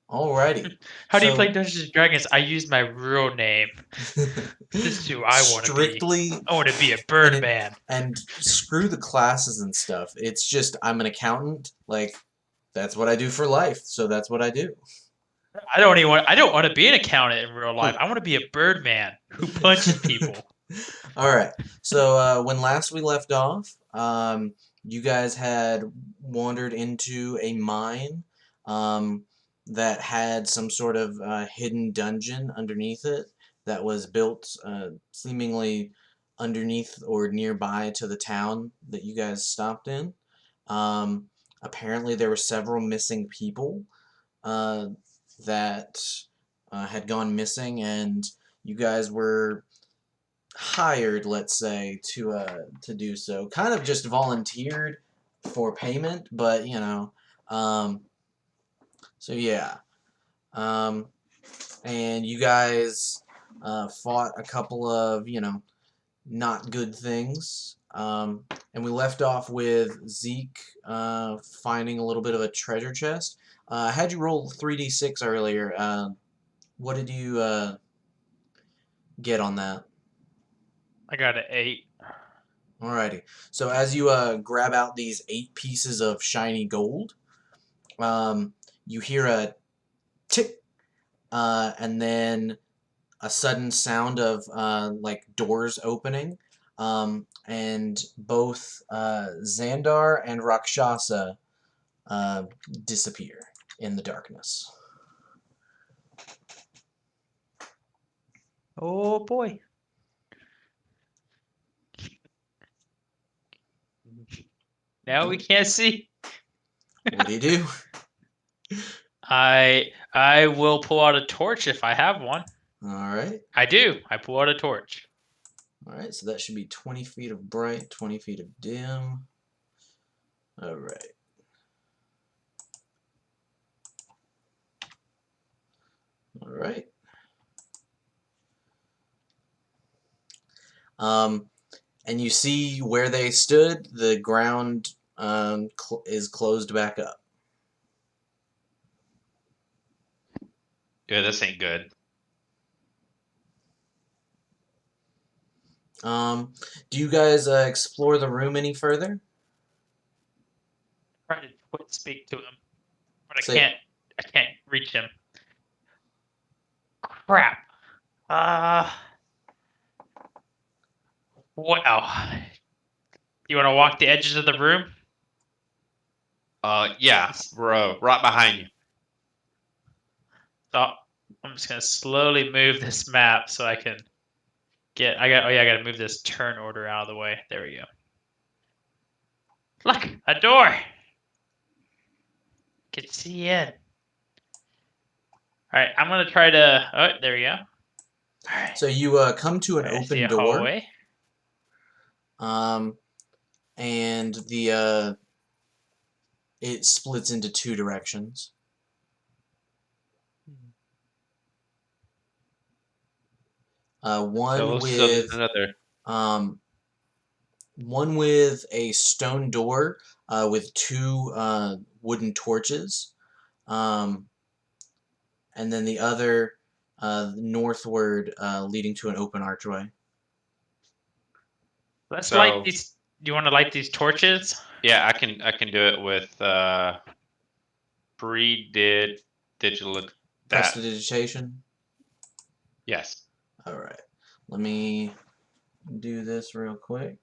Alrighty. How do you play So Dungeons and Dragons? I use my real name. This is who I want to be. strictly I want to be a and it Birdman. and screw the classes and stuff. It's just I'm an accountant. Like that's what I do for life. So that's what I do. I don't want to be an accountant in real life. I want to be a Birdman who punches people. All right. So when last we left off, you guys had wandered into a mine um, that had some sort of hidden dungeon underneath it that was built seemingly underneath or nearby to the town that you guys stopped in. Apparently, there were several missing people uh, that had gone missing, and you guys were hired, let's say, to do so. Kind of just volunteered for payment, but um, so yeah. Um, and you guys fought a couple of not good things. And we left off with Zeke finding a little bit of a treasure chest. I had you roll 3d6 earlier. What did you get on that? I got an 8. Alrighty. So as you grab out these 8 pieces of shiny gold, you hear a tick, and then a sudden sound of like doors opening, and both Xandar and Rhakshasa uh, disappear in the darkness. Oh boy. Now we can't see. What do you do? I will pull out a torch if I have one. All right. I do. I pull out a torch. All right. So that should be 20 feet of bright, 20 feet of dim. All right. All right. Um, and you see where they stood, the ground is closed back up. Yeah, this ain't good. Do you guys explore the room any further? Try to quick speak to him, but Say, I can't reach him. Crap. Uh, wow. You want to walk the edges of the room? Yeah, right behind you. So I'm just gonna slowly move this map so I can get. Oh yeah, I gotta move this turn order out of the way. There we go. Look, a door. Can see in. All right, I'm gonna try to. Oh, there we go. All right. so you come to an I see open a door, hallway. and the it splits into 2 directions. One So there's with another. um, one with a stone door with 2 wooden torches, um, and then the other northward leading to an open archway. Let's light So these. Do you want to light these torches? yeah, I can do it with pre-did digital that. Prestidigitation. Yes. All right, let me do this real quick.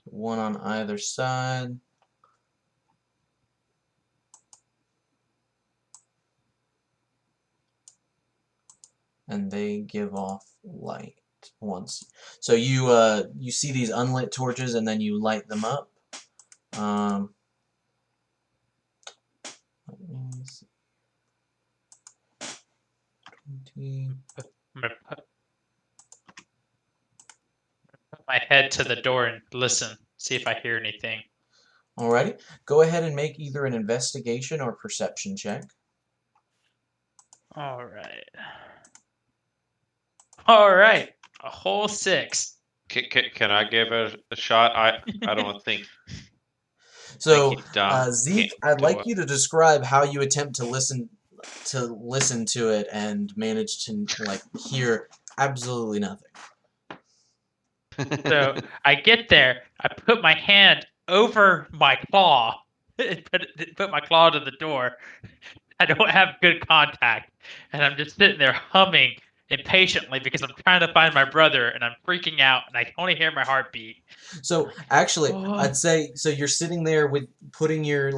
One on either side. And they give off light once. So you see these unlit torches and then you light them up. Let me see. 20. I'm gonna put my head to the door and listen, see if I hear anything. Alrighty, go ahead and make either an investigation or perception check. All right. All right. A whole 6. Can I give it a shot? I don't think So, he's dumb. Can't Zeke, I'd do like you to describe how you attempt to listen to it and manage to like hear absolutely nothing. So it. I get there, I put my hand over my claw, put my claw to the door. I don't have good contact, and I'm just sitting there humming impatiently because I'm trying to find my brother, and I'm freaking out, and I can only hear my heartbeat. So, actually, Oh, I'd say so. You're sitting there with putting your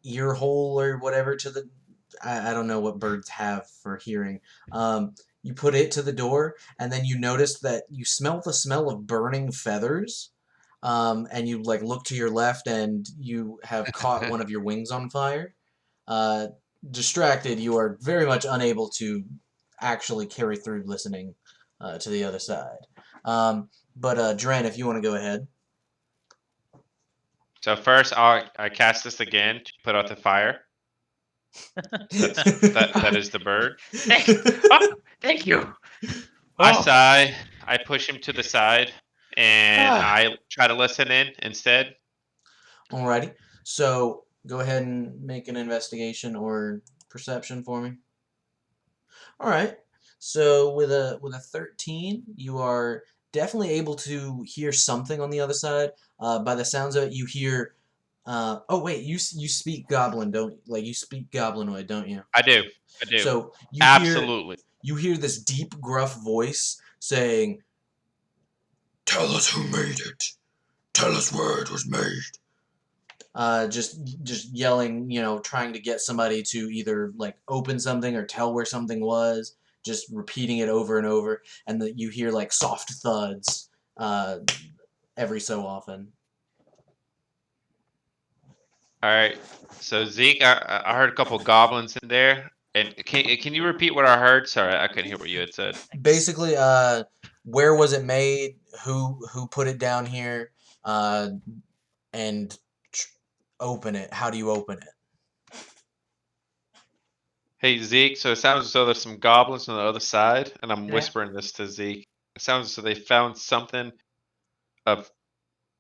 ear hole or whatever to the. I don't know what birds have for hearing. You put it to the door, and then you notice that you smell the smell of burning feathers. And you like look to your left, and you have caught one of your wings on fire. Uh, Distracted, you are very much unable to actually carry through listening to the other side. But Dren, if you want to go ahead. So first, I cast this again to put out the fire. That is the bird. thank, oh, thank you. I Oh, sigh. I push him to the side, and ah. I try to listen in instead. Alrighty. So go ahead and make an investigation or perception for me. All right. So with a 13, you are definitely able to hear something on the other side. By the sounds of it, you hear. Oh wait, you speak Goblin, don't like you speak Goblinoid, don't you? I do. I do. So Absolutely. you hear this deep, gruff voice saying, "Tell us who made it. Tell us where it was made." Just yelling, trying to get somebody to either like open something or tell where something was. Just repeating it over and over, and that you hear like soft thuds uh, every so often. All right. So Zeke, I heard a couple goblins in there. And can you repeat what I heard? Sorry, I couldn't hear what you had said. Basically, where was it made? Who put it down here? Uh, and tr- Open it. How do you open it? Hey Zeke, so it sounds as though there's some goblins on the other side, and I'm Yeah. whispering this to Zeke. It sounds as though they found something of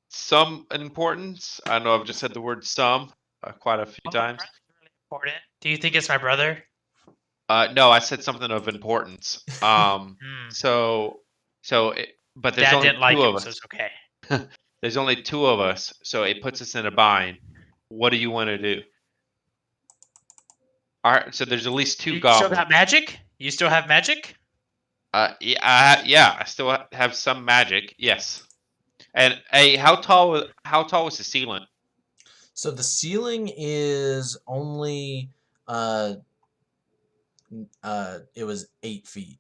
some importance. I know I've just said the word some quite a few Oh, times. that's really important. Do you think it's my brother? No, I said something of importance. Hmm. So, but there's Dad only didn't like two him, of so us. it's okay. There's only two of us, so it puts us in a bind. What do you want to do? All right, so there's at least two You still got goblins. magic? You still have magic? Yeah, I still have some magic. Yes. And hey, how tall was the ceiling? So the ceiling is only uh it was 8 feet.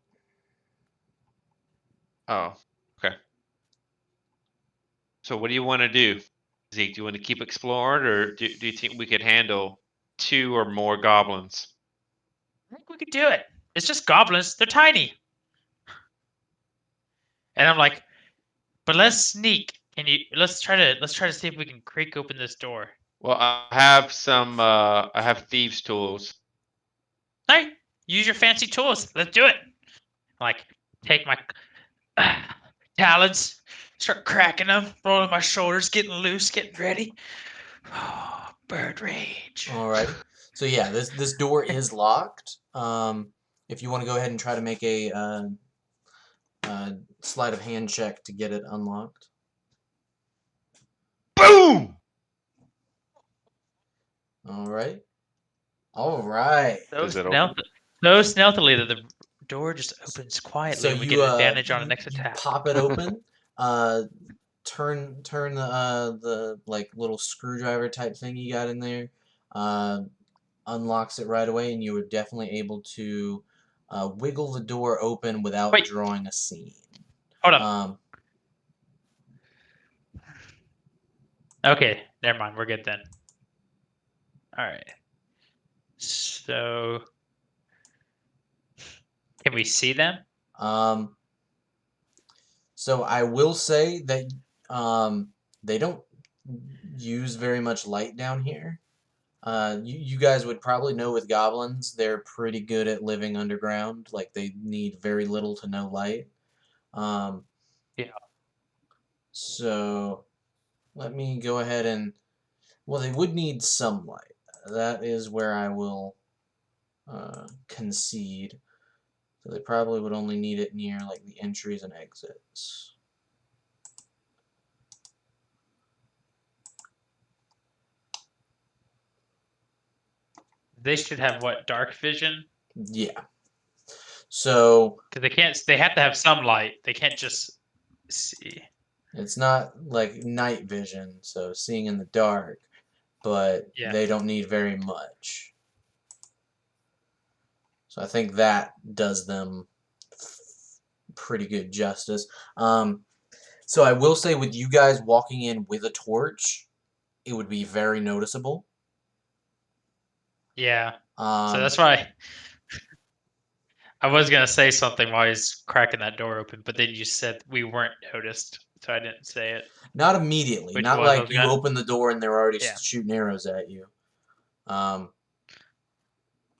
Oh, okay. So what do you want to do, Zeke? Do you want to keep exploring, or do you think we could handle two or more goblins? I think we could do it. It's just goblins. They're tiny. And I'm like, but let's sneak. Can you? Let's try to see if we can creak open this door. Well, I have some. I have thieves' tools. All right, use your fancy tools. Let's do it. Like, take my talons, start cracking them, rolling my shoulders, getting loose, getting ready. Oh, bird rage. Alrighty. So yeah, this door is locked. If you want to go ahead and try to make a sleight of hand check to get it unlocked. Boom! All right. All right. So Does it open? stealthily that the door just opens So quietly, and we get you an advantage on the next you attack. pop it open. Uh, turn the like little screwdriver type thing you got in there. Uh, Unlocks it right away, and you were definitely able to wiggle the door open without Wait, drawing a scene. hold up. Um, Okay, never mind. We're good then. All right. So, can we see them? um, so I will say that they don't use very much light down here. You guys would probably know with goblins, they're pretty good at living underground. Like they need very little to no light. Um, Yeah. So let me go ahead and... Well, they would need some light. That is where I will concede. So they probably would only need it near like the entries and exits. They should have what, dark vision? Yeah. So Because they can't. They have to have some light. They can't just see. it's not like night vision, so seeing in the dark, but Yeah. they don't need very much. So I think that does them pretty good justice. So I will say, with you guys walking in with a torch, it would be very noticeable. Yeah. So Um, that's why I was gonna say something while he's cracking that door open, but then you said we weren't noticed, so I didn't say it. Not immediately. Which Not was I like was you gonna. open the door and they're already Yeah. shooting arrows at you.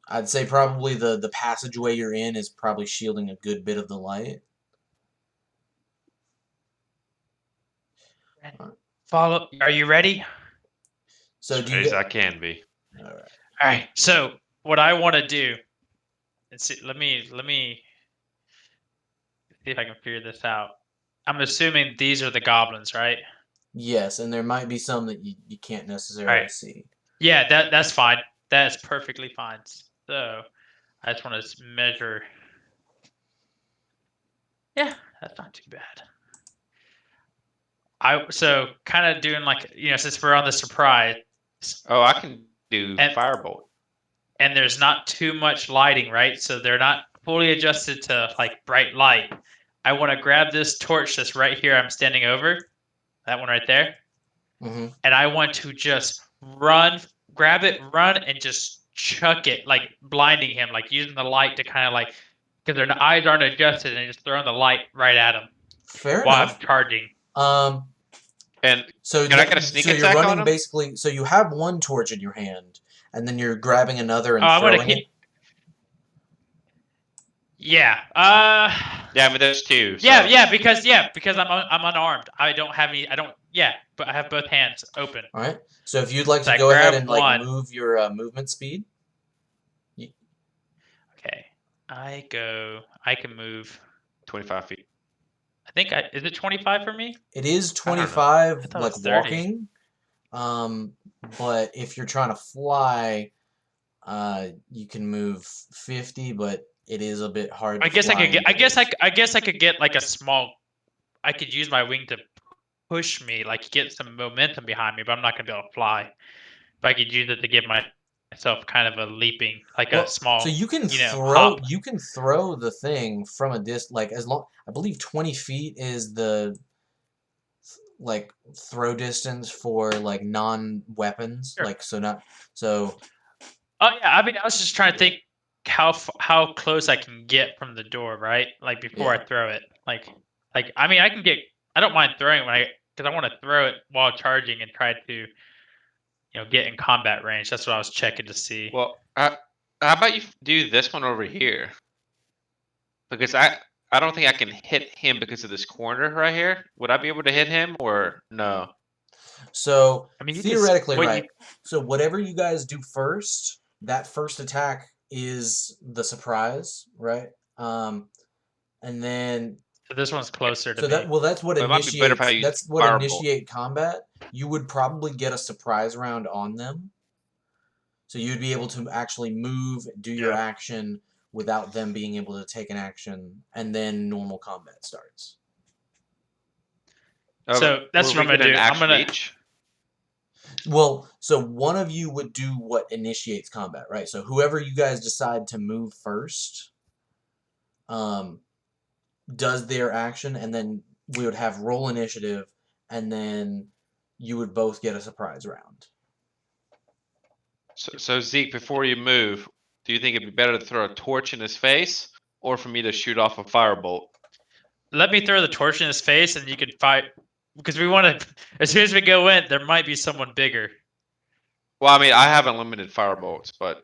I'd say probably the passageway you're in is probably shielding a good bit of the light. Follow. Are you ready? So As do ready you as get... I can be. All right. All right. So what I want to do, and see, let me see if I can figure this out. I'm assuming these are the goblins, right? Yes, and there might be some that you can't All necessarily right. see. Yeah, that's fine. That's perfectly fine. So I just want to measure. Yeah, that's not too bad. So kind of doing like, since we're on the surprise, Oh, I can do and firebolt. and there's not too much lighting, right? So they're not fully adjusted to like bright light. I want to grab this torch that's right here. I'm standing over that one right there, Mm-hmm. and I want to just run, grab it, run, and just chuck it, like blinding him, like using the light to kind of like, because their eyes aren't adjusted, and just throwing the light right at him Fair while enough. I'm charging. And So can I get a sneak so you're attack on running him? basically. So you have one torch in your hand, and then you're grabbing another Oh, and I'm gonna throwing keep. it. Yeah. Yeah, I mean there's two. So. Yeah. Because I'm unarmed. I don't have any. I don't. Yeah, but I have both hands open. All right. So if you'd like So to I go ahead grab and like one. move your movement speed. Okay. I can move. 25 feet. I think is it 25 for me? It is I don't know. 25 I thought it like was 30. walking. But if you're trying to fly, you can move 50, but it is a bit hard to I guess I fly could get. into this. I guess I could get like a small. I could use my wing to push me, like get some momentum behind me, but I'm not gonna be able to fly. But I could use it to give myself kind of a leaping, like a Well, so small, you can hop. throw the thing from a distance, like as long, I believe 20 feet is the like throw distance for like non-weapons, Sure. like so not so. Oh yeah, I mean, I was just trying to think how close I can get from the door, right? Like before Yeah. I throw it. Like I mean, I can get. I don't mind throwing it because I want to throw it while charging and try to get in combat range. That's what I was checking to see. Well, how about you do this one over here? Because I don't think I can hit him because of this corner right here. Would I be able to hit him or no? So I mean, you can. theoretically, What right? you? So whatever you guys do first, that first attack is the surprise, right? And then So this one's closer to so that me. well, that's what But it might be better if I initiates. use That's what firebolt. initiate combat. You would probably get a surprise round on them, so you'd be able to actually move, do your Yeah. action without them being able to take an action, and then normal combat starts. So that's Will what I'm we gonna get an do. I'm action gonna. each? Well, so one of you would do what initiates combat, right? So whoever you guys decide to move first, does their action, and then we would have roll initiative, and then you would both get a surprise round. So Zeke, before you move, do you think it'd be better to throw a torch in his face or for me to shoot off a firebolt? Let me throw the torch in his face, and you can fight. Because we want to. As soon as we go in, there might be someone bigger. Well, I mean, I have unlimited firebolts, but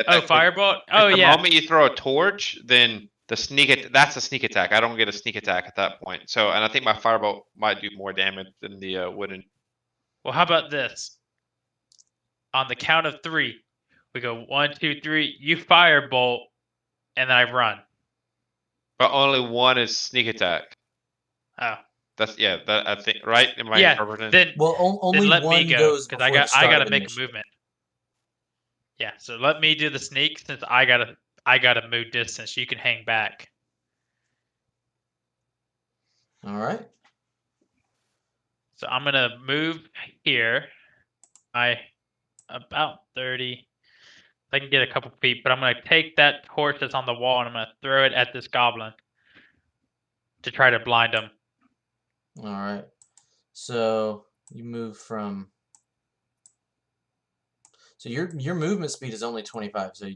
Oh, firebolt. at Oh the yeah. moment you throw a torch, then The that's a sneak attack. I don't get a sneak attack at that point. So, and I think my firebolt might do more damage than the wooden. Well, how about this? On the count of 3, we go 1, 2, 3. You firebolt, and then I run. But only one is sneak attack. Oh. That's that I think right. Am I Yeah. interpreting? Then only let one me go goes because before the I start gotta of make a initiative. movement. Yeah. So let me do the sneak since I gotta move distance. You can hang back. All right. So I'm gonna move here. About 30. I can get a couple feet, but I'm gonna take that torch that's on the wall and I'm gonna throw it at this goblin to try to blind him. All right. So you move from. So your movement speed is only 25. So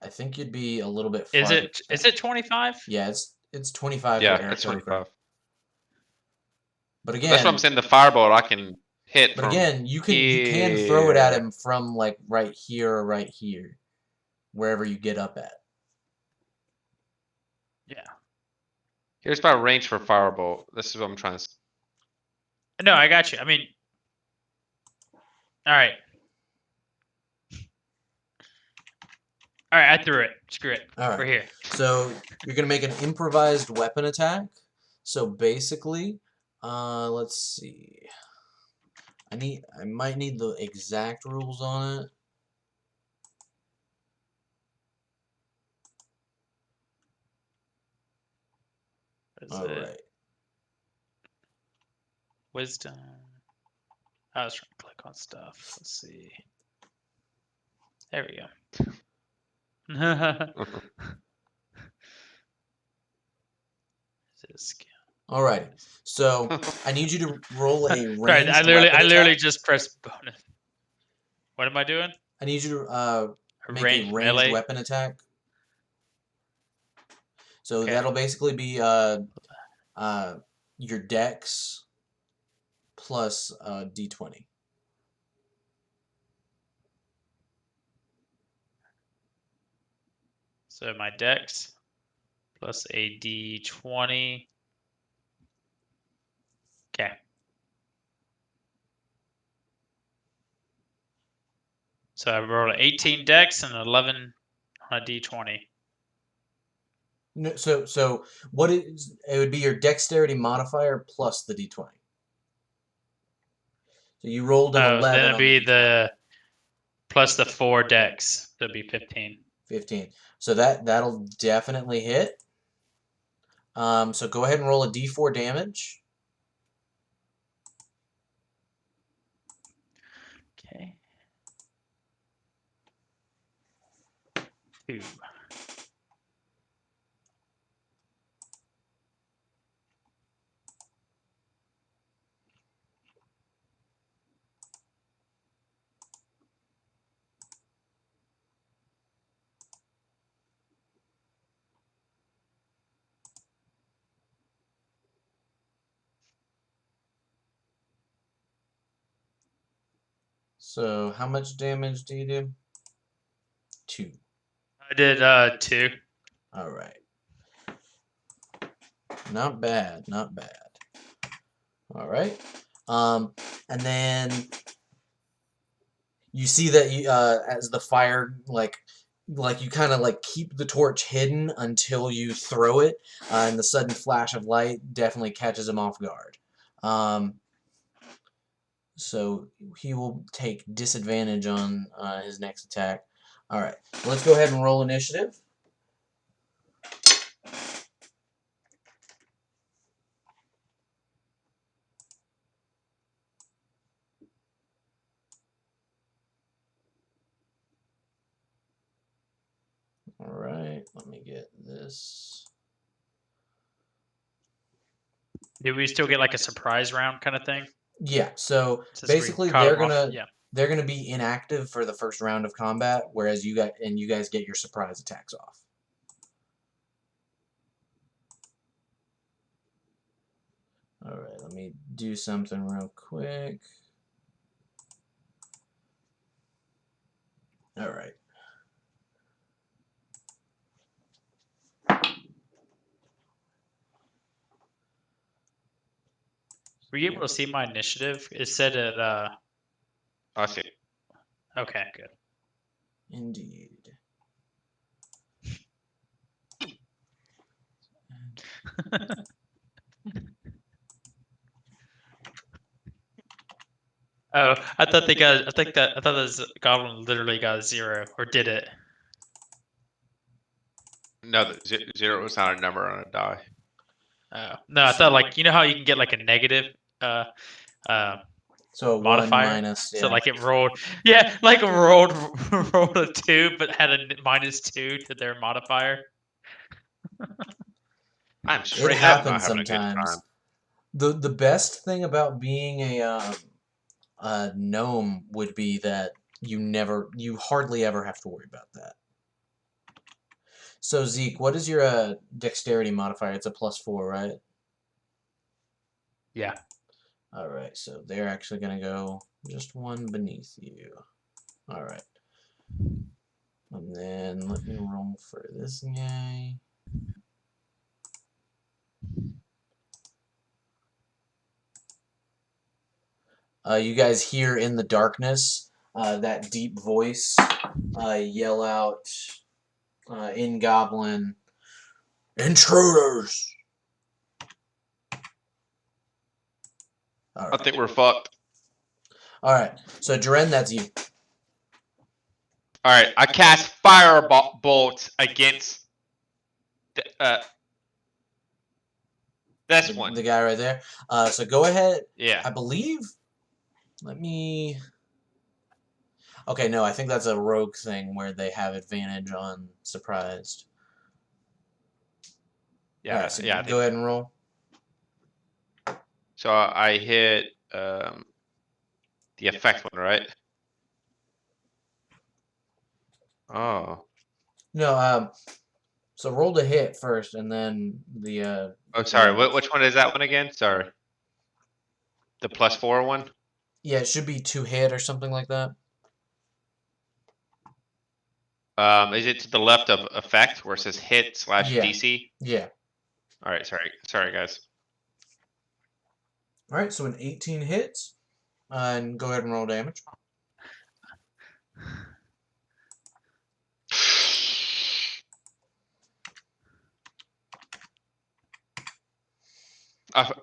I think you'd be a little bit farther. Is it 25? Yeah, it's 25 Yeah, for it's Aarakocra. 25. But That's what I'm again, saying. The firebolt I can hit but from. again, you can throw it at here. him from like right here or right here, wherever you get up at. Yeah. Here's my range for firebolt. This is what I'm trying to. No, I got you. I mean, all right. All right, I threw it. Screw it. All right. We're here. So you're gonna make an improvised weapon attack. So basically, let's see. I might need the exact rules on it. All right. Wisdom. I was trying to click on stuff. Let's see. There we go. All right. So I need you to roll a Sorry, ranged weapon I literally attack. just pressed bonus. What am I doing? I need you to make a Ranged ranged melee? weapon attack. So Okay. that'll basically be your dex plus d20. So my dex plus a d20. Okay. So I rolled an 18 dex and 11 on a d20. No, so what is it would be your dexterity modifier plus the d20. So you rolled an Oh, 11 then it'd on the be d20. the plus the 4 dex. So it'd be 15. 15. So that'll definitely hit. So go ahead and roll a d4 damage. Okay. 2. So how much damage do you do? 2. I did 2. All right. Not bad, not bad. All right. And then you see that you, as the fire like you kind of like keep the torch hidden until you throw it, and the sudden flash of light definitely catches him off guard. So he will take disadvantage on his next attack. All right, let's go ahead and roll initiative. All right, let me get this. Do we still get like a surprise round kind of thing? Yeah, so Since we basically caught they're him off? gonna Yeah. they're gonna be inactive for the first round of combat, whereas you guys get your surprise attacks off. All right, let me do something real quick. All right. Were you able to see my initiative? It said it. I see. Okay, good. Indeed. Oh, I thought they got. I thought this goblin literally got a 0, or did it? No, zero is not a number on a die. Oh no, I thought like you know how you can get like a negative uh So a 1 modifier. minus, So yeah. like it rolled, yeah, like rolled rolled a 2, but had a -2 to their modifier. I'm It straight up not happens having a good time. sometimes. The best thing about being a gnome would be that you hardly ever have to worry about that. So Zeke, what is your dexterity modifier? It's a +4, right? Yeah. All right, so they're actually gonna go just one beneath you. All right, and then let me roll for this guy. You guys hear in the darkness that deep voice yell out in Goblin, "Intruders!" All I right. think we're fucked. All right. So Dren, that's you. All right, I cast fire bolts against this one. The guy right there. So go ahead. Yeah. I believe. Let me. Okay, no, I think that's a rogue thing where they have advantage on surprised. Yeah. All right, so yeah. go ahead and roll. So I hit the effect one, right? Oh. No, so roll to hit first, and then the. Oh, sorry. damage. Which one is that one again? Sorry. The +4 one. Yeah, it should be to hit or something like that. Is it to the left of effect where it says hit / Yeah. DC? Yeah. All right. Sorry, guys. All right, so an 18 hits, and go ahead and roll damage.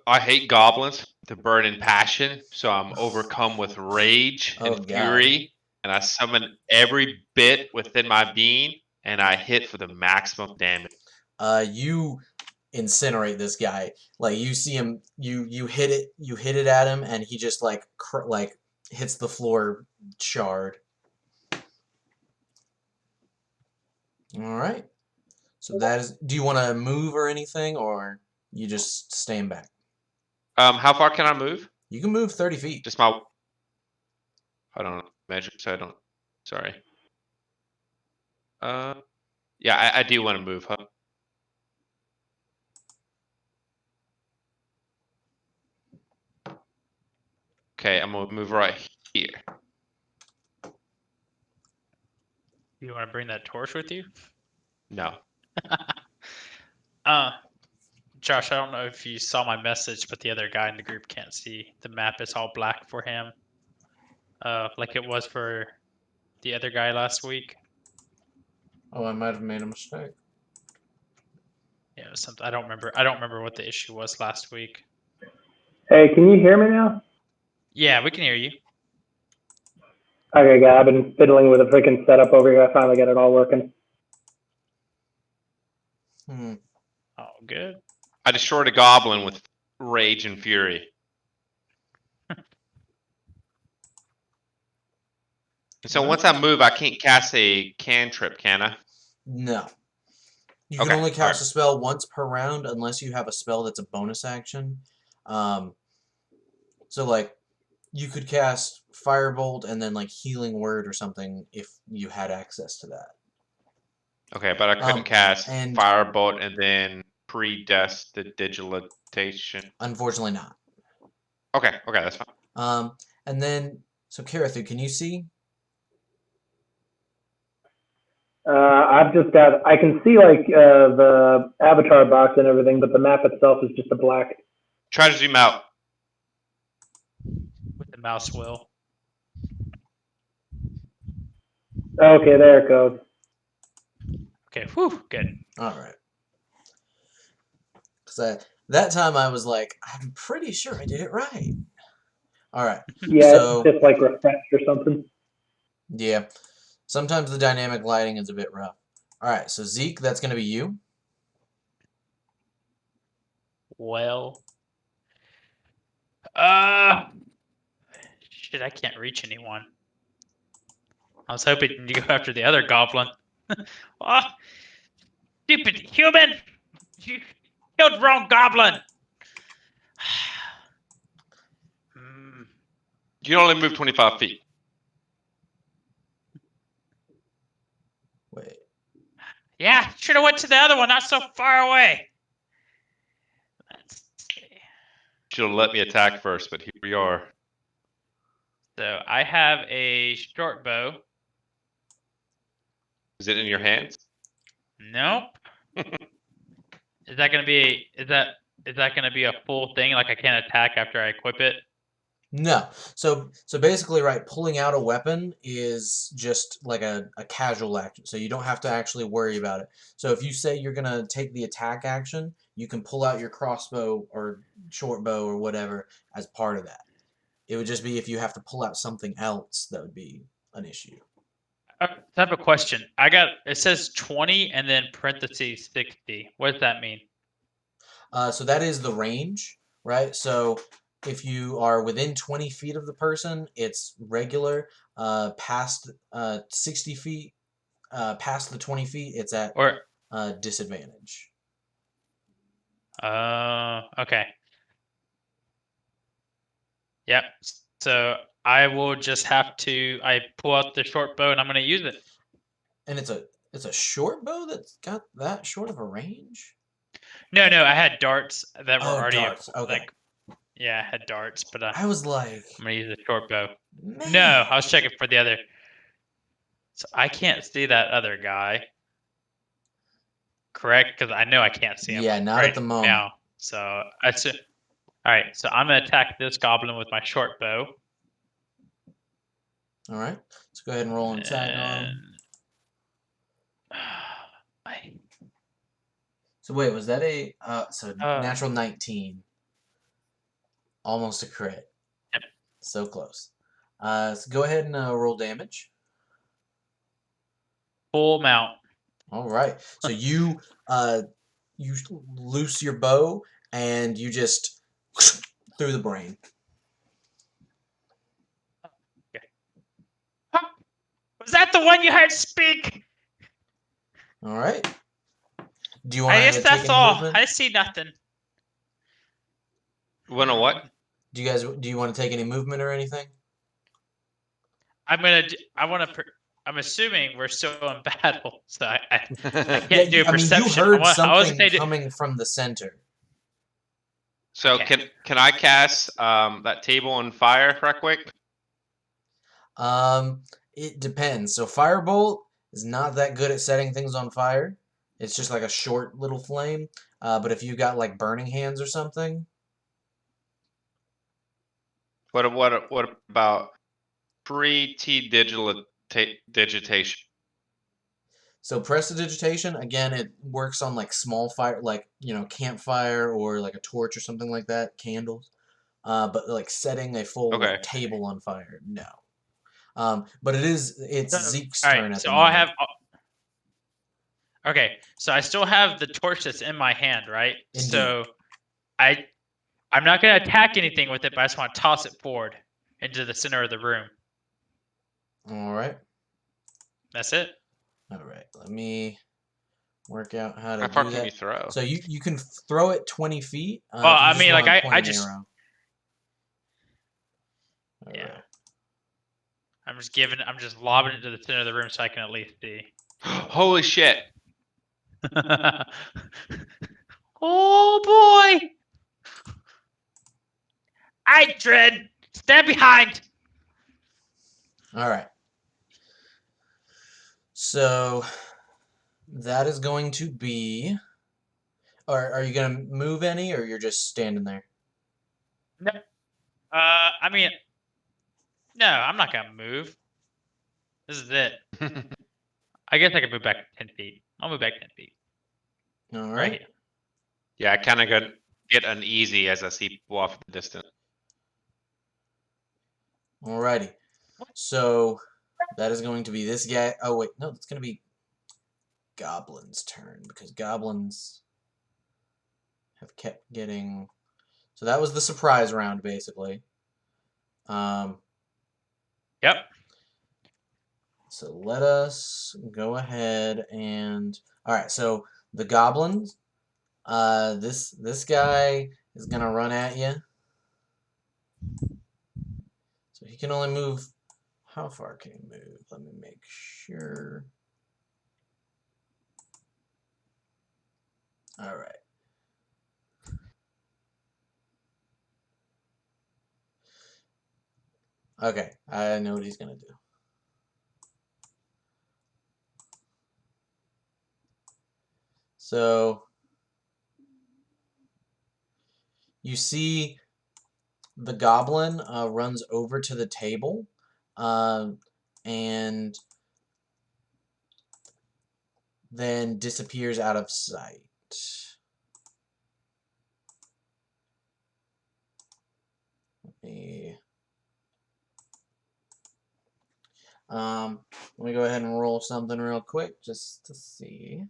I hate goblins to burn in passion, so I'm overcome with rage Oh, and God. fury, and I summon every bit within my being, and I hit for the maximum damage. You incinerate this guy. Like you see him, you hit it at him, and he just like hits the floor charred. All right. So that is. Do you want to move or anything, or you just staying back? How far can I move? You can move 30 feet. Just my. I don't measure, so I don't. Sorry. Yeah, I do want to move, huh? Okay, I'm gonna move right here. You want to bring that torch with you? No. Josh, I don't know if you saw my message, but the other guy in the group can't see. The map is all black for him. Like it was for the other guy last week. Oh, I might have made a mistake. Yeah, it was something I don't remember. I don't remember what the issue was last week. Hey, can you hear me now? Yeah, we can hear you. Okay, guy, I've been fiddling with a freaking setup over here. I finally got it all working. Oh, good. I destroyed a goblin with rage and fury. So once I move, I can't cast a cantrip, can I? No. You can Okay, only cast alright. a spell once per round unless you have a spell that's a bonus action. So like you could cast Firebolt and then like Healing Word or something if you had access to that. Okay, but I couldn't cast and- Firebolt and then Prestidigitation. Unfortunately not. Okay, that's fine. And then so Karathu, can you see? I've just got, I can see like the avatar box and everything, but the map itself is just a black. Try to zoom out. The mouse will. Okay, there it goes. Okay, whew, good. All right. Because that time I was like, I'm pretty sure I did it right. All right. Yeah, So it's just like refreshed or something. yeah, sometimes the dynamic lighting is a bit rough. All right. So Zeke, that's going to be you. Well. Shit, I can't reach anyone. I was hoping to go after the other goblin. Oh, stupid human! You killed the wrong goblin! Hmm. You can only move 25 feet. Wait. Yeah, should have went to the other one, not so far away. Let's see. Should have let me attack first, but here we are. So I have a short bow. Is it in your hands? Nope. Is that gonna be is that gonna be a full thing? Like I can't attack after I equip it? No. So basically, right, pulling out a weapon is just like a casual action. So you don't have to actually worry about it. So if you say you're going to take the attack action, you can pull out your crossbow or short bow or whatever as part of that. It would just be if you have to pull out something else that would be an issue. I have a question. It says 20 and then parentheses 60. What does that mean? So that is the range, right? So if you are within 20 feet of the person, it's regular. Past 60 feet, past the 20 feet, it's at Or disadvantage. okay. Yep. So I will just have to I pull out the short bow and I'm gonna use it. And it's a short bow that's got that short of a range? No, I had darts that were Oh, already darts. Okay. like yeah, I had darts, but I was like, I'm gonna use a short bow. man. No, I was checking for the other. So I can't see that other guy. Correct? Because I know I can't see him Yeah, not right at the moment. now. So I see. All right, so I'm gonna attack this goblin with my short bow. All right. Let's go ahead and roll an attack on him. So wait, was that a natural 19? Almost a crit. Yep. So close. So go ahead and roll damage. Full mount. All right. So you loose your bow and you just through the brain. Okay. Huh? Was that the one you heard speak? All right. Do you want I to guess take that's any all. movement? I see nothing. Wanna what? Do you want to take any movement or anything? I'm assuming we're still in battle, so I can't Yeah, do I mean, you perception. heard I was something gonna say coming from the center. So Okay. can I cast that table on fire right quick? It depends. So firebolt is not that good at setting things on fire. It's just like a short little flame. But if you got like burning hands or something, What about pre-T digitation? so prestidigitation again, it works on like small fire, like campfire or like a torch or something like that, candles. But like setting a full Okay. like table on fire, no. But it's Zeke's All right, turn at so the all I moment. have. Okay, so I still have the torch that's in my hand, right? Indeed. So I'm not gonna attack anything with it, but I just want to toss it forward into the center of the room. All right. That's it. All right. Let me work out how to How far do can that. you throw? So you can throw it 20 feet. Well, if you I just mean, like wanna I point an just arrow. All yeah. right. I'm just lobbing it to the center of the room so I can at least see. Holy shit! Oh boy! Alright, Dren! Stand behind! All right. So that is going to be. Or are you gonna move any, or you're just standing there? No. I mean, No, I'm not gonna move. This is it. I guess I can move back 10 feet. I'll move back 10 feet. All Right. right. Yeah, I kind of get uneasy as I see people off in the distance. Alrighty. So that is going to be this guy. Oh wait, no, it's going to be Goblin's turn because goblins have kept getting. So that was the surprise round, basically. Yep. So let us go ahead and all right. So the goblins. This guy is gonna run at you. So he can only move. How far can he move? Let me make sure. All right. Okay, I know what he's gonna do. So you see the goblin runs over to the table and then disappears out of sight. Let me go ahead and roll something real quick just to see.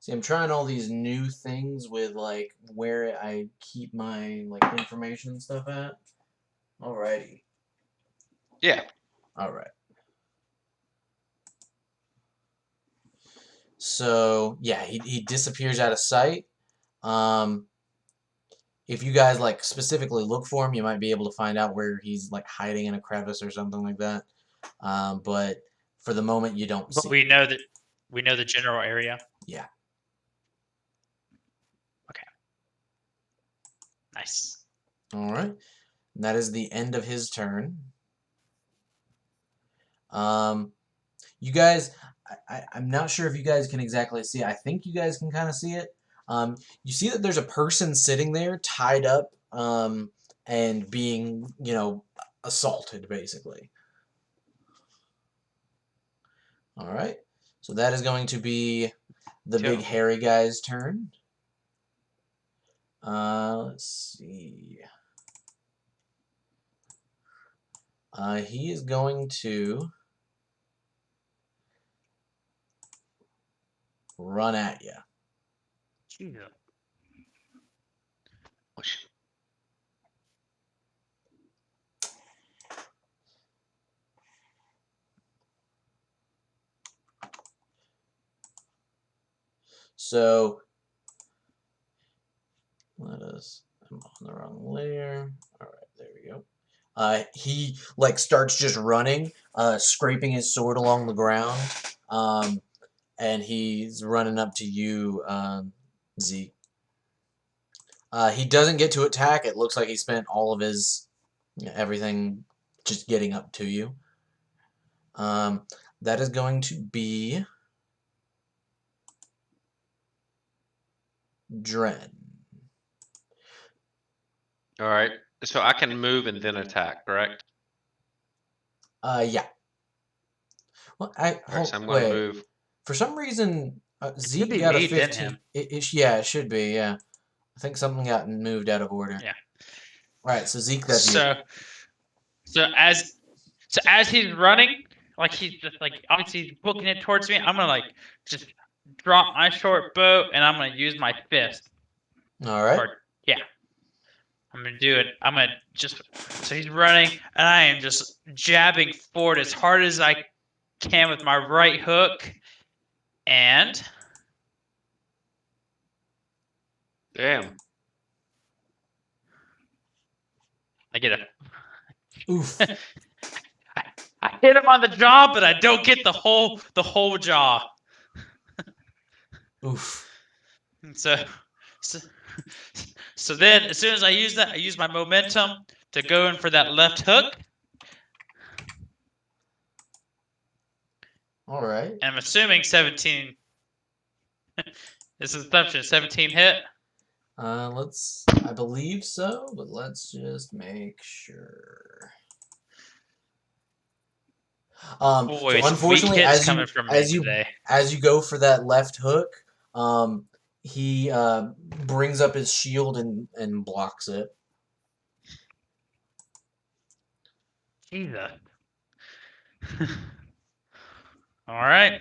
See, I'm trying all these new things with like where I keep my like information and stuff at. Alrighty. Yeah. Alright. So yeah, he disappears out of sight. If you guys like specifically look for him, you might be able to find out where he's like hiding in a crevice or something like that. But for the moment, you don't But see. we know the general area. Yeah. Okay. Nice. All right. And that is the end of his turn. You guys, I'm not sure if you guys can exactly see it. I think you guys can kind of see it. You see that there's a person sitting there tied up and being, assaulted, basically. All right. So that is going to be the big hairy guy's turn. Let's see. He is going to run at you. Jesus. So I'm on the wrong layer. All right, there we go. He like starts just running, scraping his sword along the ground, and he's running up to you, Zeke. He doesn't get to attack. It looks like he spent all of his everything just getting up to you. That is going to be Dren. All right. So I can move and then attack, correct? Yeah. Well, All right, so I'm going to wait. move. For some reason, Zeke be got a me, then 15. him. Yeah, it should be. Yeah, I think something got moved out of order. Yeah. All right, so Zeke, that's you. So as he's running, like he's just like obviously he's booking it towards me, I'm gonna like just drop my short bow and I'm gonna use my fist. All right. Or yeah. I'm gonna do it. I'm gonna just so he's running and I am just jabbing forward as hard as I can with my right hook and Damn. I get a Oof. I hit him on the jaw, but I don't get the whole jaw. Oof. So then, as soon as I use that, I use my momentum to go in for that left hook. All right. And I'm assuming 17 This is assumption. 17 hit. I believe so, but let's just make sure. So Boy, some weak unfortunately, hits coming from me today. as you go for that left hook, he brings up his shield and blocks it. Jesus. All right.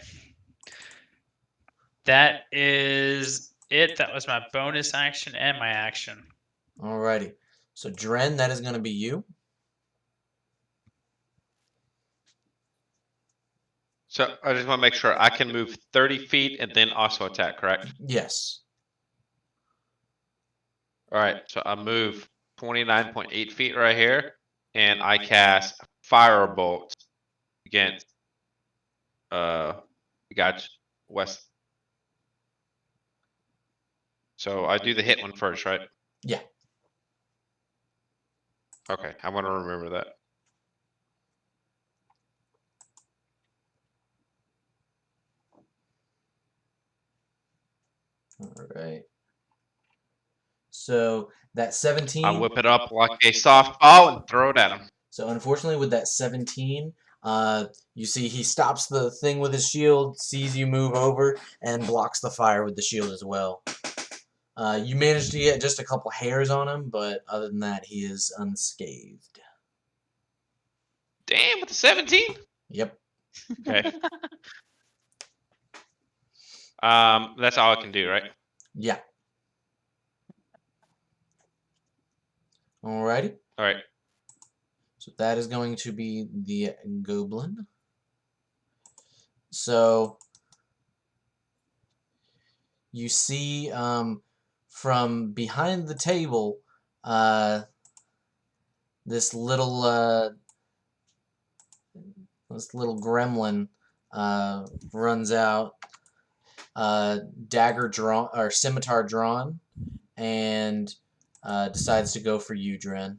That is it. That was my bonus action and my action. Alrighty. So Dren, that is going to be you. So I just want to make sure I can move 30 feet and then also attack, correct? Yes. All right, so I move 29.8 feet right here, and I cast Firebolt against we got west. So I do the hit one first, right? Yeah. Okay, I'm gonna remember that. All right. So that 17. I whip it up like a softball and throw it at him. So unfortunately, with that 17, you see he stops the thing with his shield, sees you move over, and blocks the fire with the shield as well. You managed to get just a couple hairs on him, but other than that, he is unscathed. Damn, with the 17? Yep. Okay. That's all I can do, right? Yeah. Alrighty. All right. So that is going to be the Goblin. So you see from behind the table this little gremlin runs out, dagger drawn or scimitar drawn, and decides to go for you, Dren.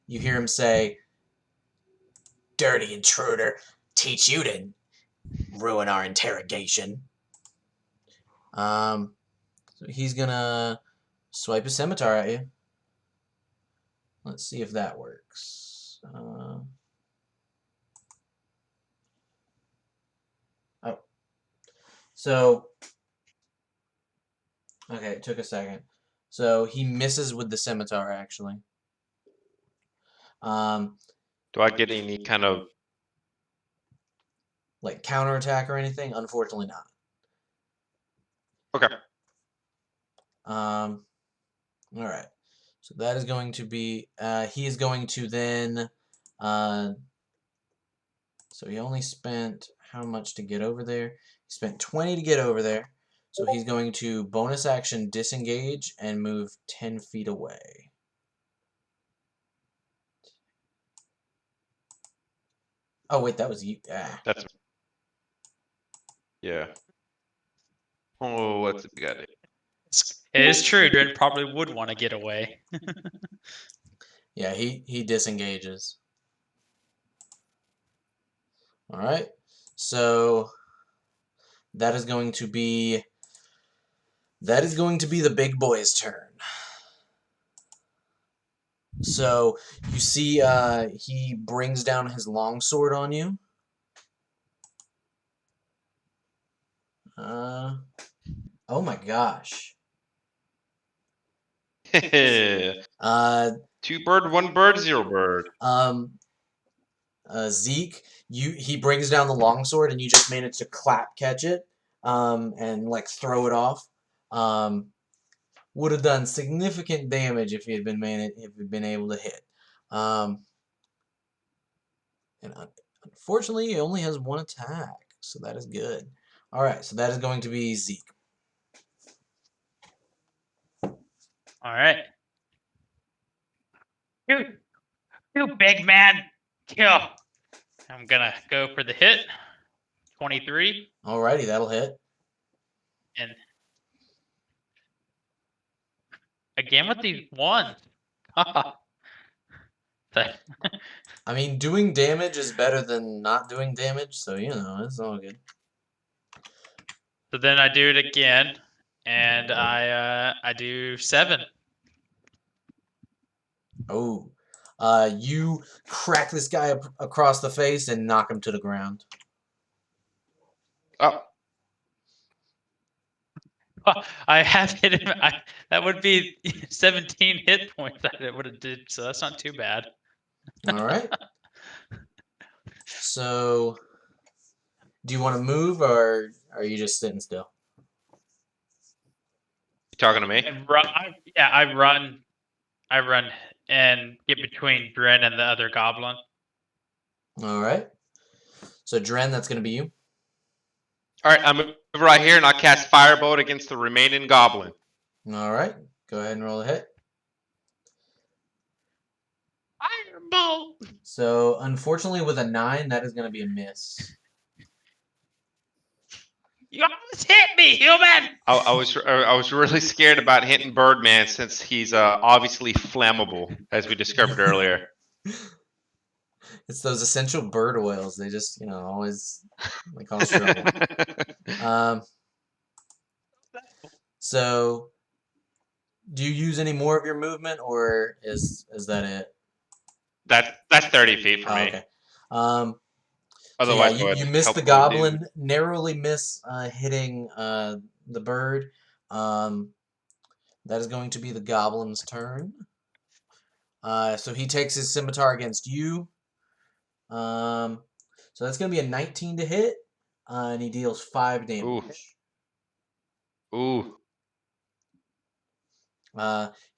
You hear him say, "Dirty intruder, teach you to ruin our interrogation." So he's gonna swipe a scimitar at you. Let's see if that works. Oh. So, okay, it took a second. So he misses with the scimitar, actually. Do I get any kind of like counterattack or anything? Unfortunately not. okay? All right. So that is going to be. He is going to then. So he only spent how much to get over there? He spent 20 to get over there. So he's going to bonus action disengage and move 10 feet away. Oh wait, that was you. That's yeah. Oh, what's it got? It is true. Dren probably would want to get away. Yeah, he disengages. All right. So that is going to be the big boy's turn. So you see he brings down his longsword on you. Oh my gosh. Two bird, one bird, zero bird. Zeek, he brings down the longsword and you just manage to clap catch it, and like throw it off. Would have done significant damage if he had been able to hit. And unfortunately, he only has one attack, so that is good. All right, so that is going to be Zeek. All right. You big man. Kill. I'm gonna go for the hit. 23. Alrighty, that'll hit. And again with these ones. I mean, doing damage is better than not doing damage, so you know, it's all good. So then I do it again, and I do 7. Oh. You crack this guy across the face and knock him to the ground. Oh, I have hit him. That would be 17 hit points that it would have did. So that's not too bad. All right. So, do you want to move or are you just sitting still? you talking to me? I run and get between Dren and the other goblin. All right. So, Dren, that's going to be you. All right, I'm move right here, and I'll cast Firebolt against the remaining goblin. All right. Go ahead and roll a hit. Firebolt. So, unfortunately, with a 9, that is going to be a miss. You almost hit me, human. I was really scared about hitting Birdman since he's obviously flammable, as we discovered earlier. It's those essential bird oils. They just, always they cause trouble. So, do you use any more of your movement, or is that it? That's 30 feet for Oh, me. okay. So yeah, Otherwise, you miss the goblin, narrowly miss hitting the bird. That is going to be the goblin's turn. So he takes his scimitar against you. So that's going to be a 19 to hit, and he deals 5 damage. Ooh.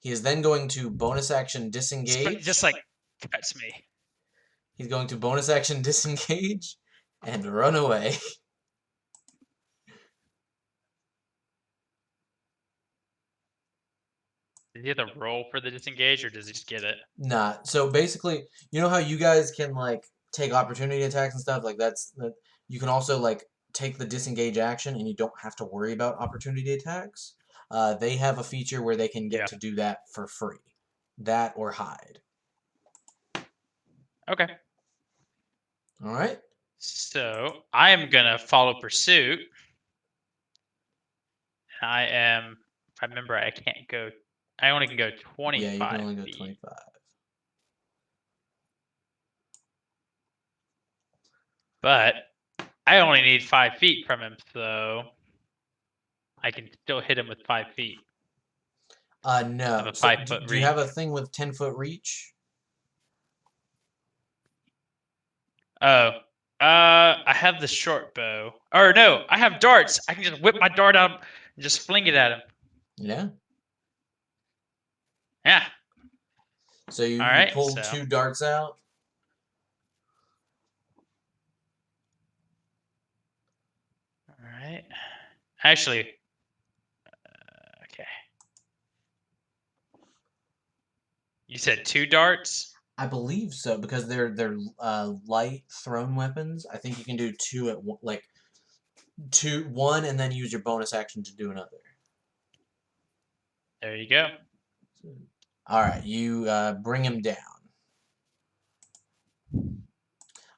He is then going to bonus action disengage. Just like cuts me. He's going to bonus action disengage and run away. Does he have to roll for the disengage, or does he just get it? Nah. So basically, you know how you guys can take opportunity attacks and stuff like that. You can also take the disengage action, and you don't have to worry about opportunity attacks. They have a feature where they can get to do that for free. That or hide. Okay. All right. So I am gonna follow pursuit. I am. If I remember, I can't go. I only can go 25. Yeah, you can only go feet. 25. But I only need 5 feet from him, so I can still hit him with 5 feet. No. Of a So 5-foot do you have a reach. thing with 10-foot reach? Oh, I have the short bow. Or no, I have darts. I can just whip my dart out and just fling it at him. Yeah. Yeah. So you Alright, pulled 2 darts out. Alright. Actually, okay. You said 2 darts? I believe so because they're light thrown weapons. I think you can do 2 at one, one, and then use your bonus action to do another. There you go. All right, you bring him down.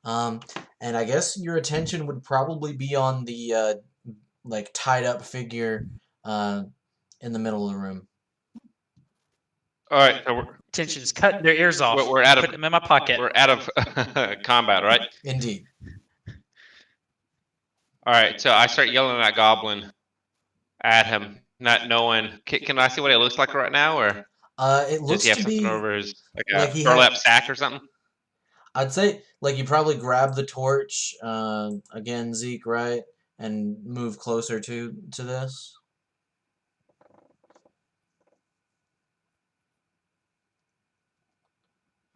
And I guess your attention would probably be on the tied up figure in the middle of the room. All right, so Attention's cutting their ears off. we're out of Put them in my pocket. We're out of combat, right? Indeed. All right, so I start yelling at Goblin at him, not knowing. Can I see what it looks like right now, or it does looks he have to something be over his like he burlap has- sack or something? I'd say you probably grab the torch again, Zeke, right, and move closer to this.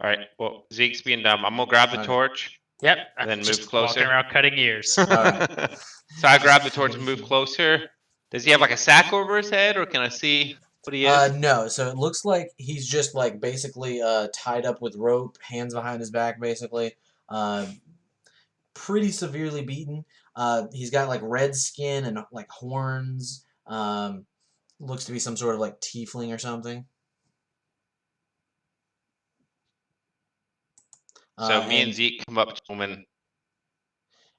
All right. Well, Zeke's being dumb. I'm gonna grab the torch. Yep. And then just move closer. Walking around cutting ears. right. So I grab the torch and move closer. Does he have a sack over his head, or can I see what he is? No. So it looks like he's just basically tied up with rope, hands behind his back, basically. Pretty severely beaten. He's got red skin and horns. Looks to be some sort of tiefling or something. So me and Zeke come up to him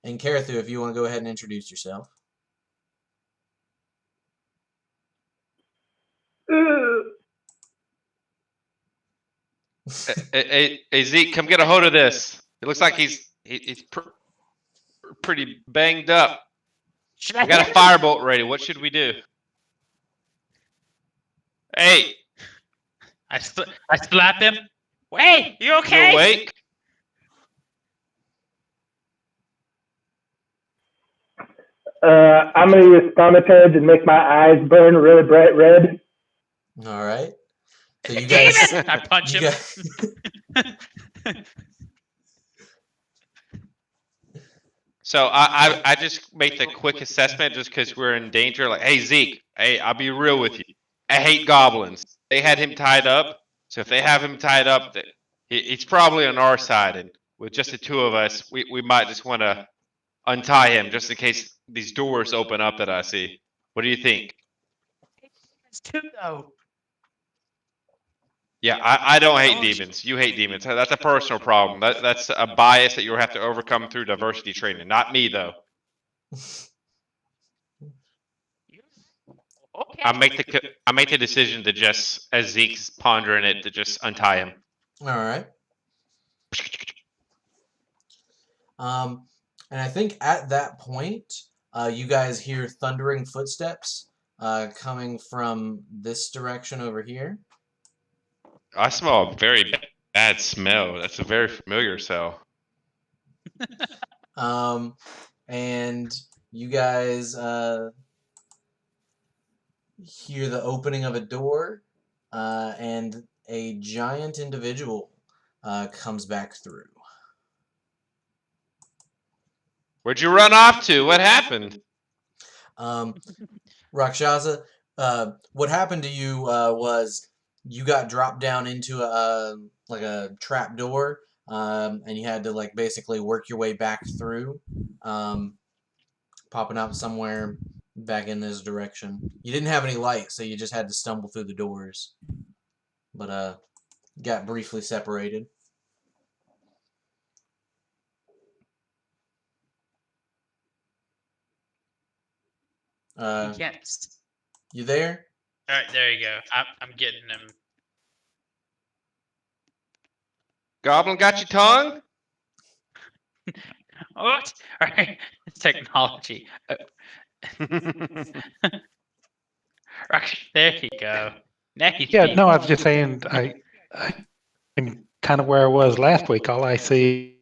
and Karathu, if you want to go ahead and introduce yourself. Hey, Zeke, come get a hold of this. It looks like he's pretty banged up. Should I I got a hit him? firebolt ready. What should we do? Hey, I slap him. Wait, you you okay? awake? I'm gonna use thaumaturge and make my eyes burn really bright red. All right. So you guys, Demon! I punch you him. guys, So I just make the quick assessment just because we're in danger. Like, hey Zeke, hey, I'll be real with you. I hate goblins. They had him tied up, so if they have him tied up, he's probably on our side. And with just the two of us, we might just want to untie him just in case these doors open up that I see. What do you think? It's two though. Yeah, I don't hate demons. You hate demons. That's a personal problem. That's a bias that you'll have to overcome through diversity training. Not me though. Okay. I make the decision to just, as Zeke's pondering it, to just untie him. all right. And I think at that point, you guys hear thundering footsteps coming from this direction over here. I smell a very bad smell. That's a very familiar smell. And you guys hear the opening of a door, and a giant individual comes back through. Where'd you run off to? What happened? Rhakshasa, what happened to you was you got dropped down into a trap door, and you had to like basically work your way back through, popping out somewhere back in this direction. You didn't have any light, so you just had to stumble through the doors, but got briefly separated. You can't. You there? All right, there you go. I'm getting him. Goblin got your tongue? What? All right, technology. There you go. Now he's Yeah, no, I was just saying I'm kind of where I was last week. All I see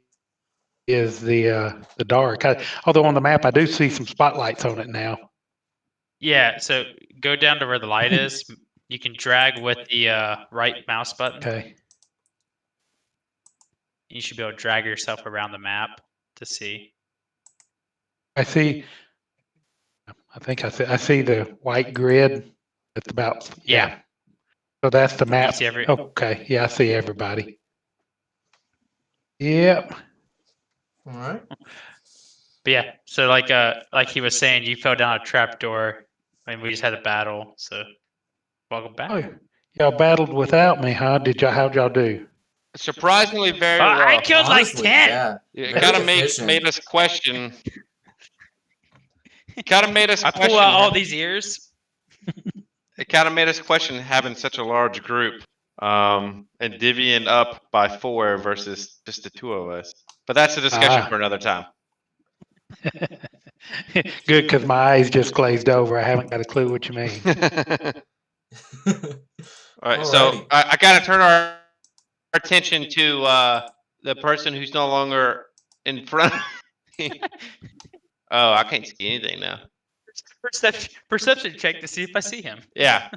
is the dark. Although on the map I do see some spotlights on it now. Yeah, so go down to where the light is. You can drag with the right mouse button. Okay. You should be able to drag yourself around the map to see. I see. I think I see the white grid. It's about Yeah. So that's the You map. see every. Okay. Yeah, I see everybody. Yep. All right. But yeah, so like he was saying, you fell down a trapdoor, and we just had a battle. So welcome back. Oh, y'all battled without me, huh? How'd y'all do? Surprisingly very well. I killed Honestly, like 10. yeah. It Very kind of efficient. made us question. Kind of made us I question. pull out all these ears. It kind of made us question having such a large group, and divvying up by 4 versus just the 2 of us. But that's a discussion for another time. Good, because my eyes just glazed over. I haven't got a clue what you mean. All right, so Alrighty. I gotta turn our attention to the person who's no longer in front of me. Oh, I can't see anything now. Perception check to see if I see him. Yeah,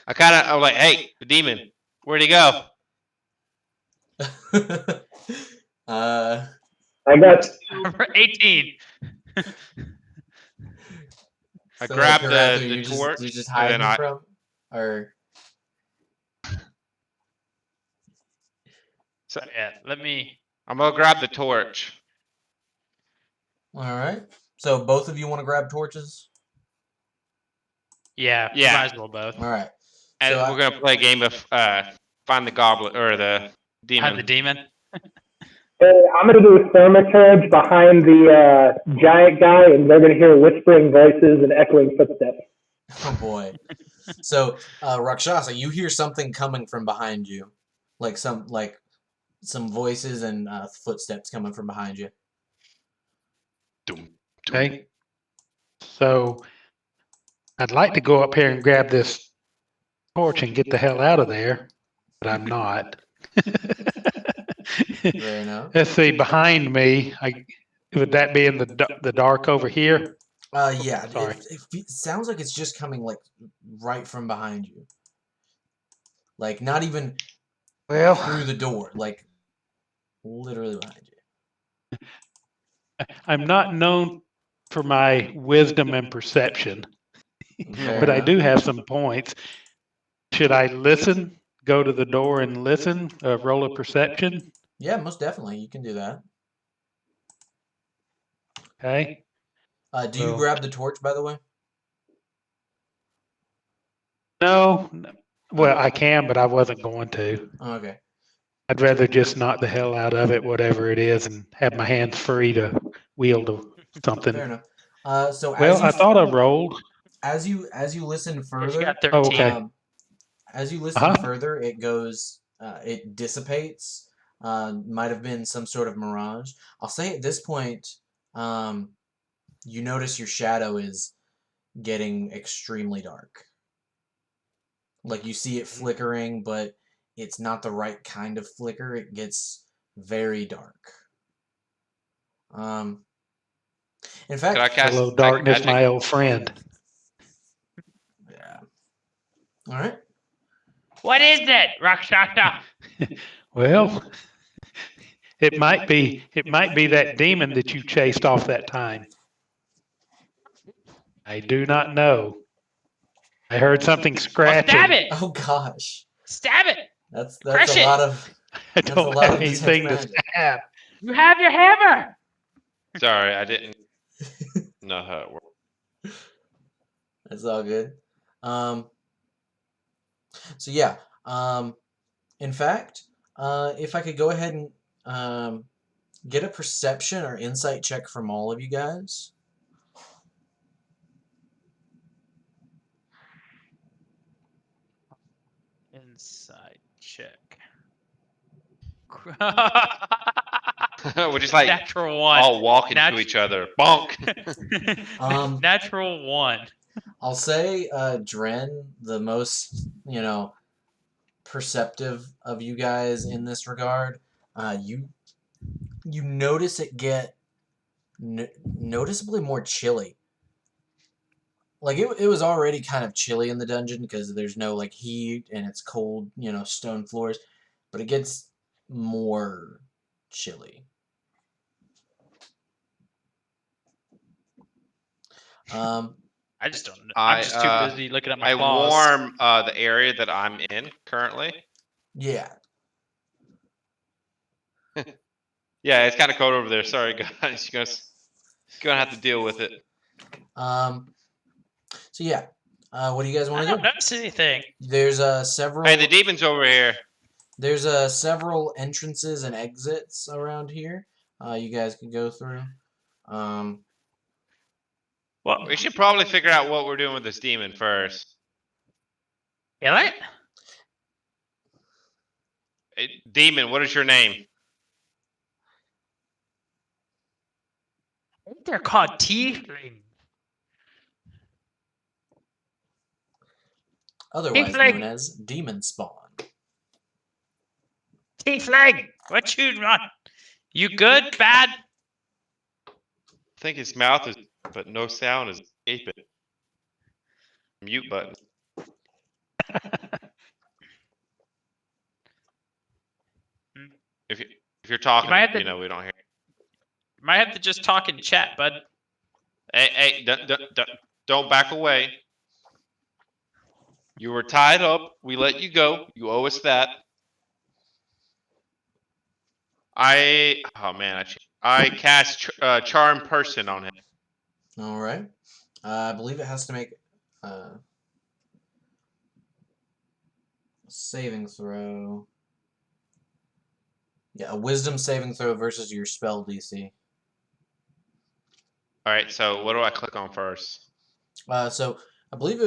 I'm like, hey, the demon, where'd he go? I got 18. I so grabbed Karatha, the you torch, you just and hiding then from, or So Yeah, let me. I'm gonna grab the torch. all right. So both of you want to grab torches? Yeah, we Yeah. might as well both. All right. And So we're gonna play a game of find the goblin or the demon. Behind the demon. I'm gonna do thaumaturge behind the giant guy, and they're gonna hear whispering voices and echoing footsteps. Oh boy. So, Rakshasa, you hear something coming from behind you, like some voices and footsteps coming from behind you. Doom, doom. Okay. So I'd like to go up here and grab this torch and get the hell out of there, but I'm not. Fair enough. Let's see, behind me, would that be in the dark over here? Yeah. Sorry. It sounds like it's just coming like right from behind you, like not even Well, through the door, like literally behind you. I'm not known for my wisdom and perception, Fair but I enough. do have some points. Should I listen? Go to the door and listen? Roll a perception? Yeah, most definitely, you can do that. Okay. Do you Well, grab the torch, by the way? no. Well, I can, but I wasn't going to. Oh, okay. I'd rather just knock the hell out of it, whatever it is, and have my hands free to wield something. Fair enough. So Well, I thought I rolled. as you listen Yeah, she further, got 13. Oh, okay. As you listen Uh-huh. further, it goes, it dissipates. Might have been some sort of mirage. I'll say at this point, you notice your shadow is getting extremely dark. Like you see it flickering, but it's not the right kind of flicker. It gets very dark. In fact, Could I cast Hello, detect darkness, magic? my old friend. yeah. All right. What is it, Rhakshasa? Well, it might be that demon that you chased off that time. I do not know. I heard something Well, scratching. stab it! Oh gosh, Stab it! that's Crush a it! lot of I that's a don't lot have of detect anything to magic. stab. You have your hammer! Sorry, I didn't know how it worked. That's all good. Um, so yeah. In fact, if I could go ahead and get a perception or insight check from all of you guys. Inside check. We're just like Natural 1. all walking to each other. Bonk. Natural 1. I'll say Dren, the most, perceptive of you guys in this regard. You notice it get noticeably more chilly. Like it was already kind of chilly in the dungeon because there's no like heat and it's cold, stone floors, but it gets more chilly. I just don't know. I'm just too busy looking at my claws. warm the area that I'm in currently. Yeah. Yeah, it's kind of cold over there. Sorry, guys. You're gonna have to deal with it. So yeah, what do you guys I want to don't do? notice anything. There's several. Hey, the demon's over here. There's several entrances and exits around here. You guys can go through. Well, We should probably figure out what we're doing with this demon first. really? Hey, demon, what is your name? I think they're called tieflings. Otherwise Tiefling. known as demon spawn. Tiefling! What you want? You good? Bad? I think his mouth is, but no sound is escaping. Mute button. If you're talking, might have to- we don't hear. Might have to just talk in chat, bud. Hey, don't back away. You were tied up. We let you go. You owe us that. I cast charm person on him. All right. I believe it has to make saving throw. Yeah, a wisdom saving throw versus your spell DC. All right. So what do I click on first? So I believe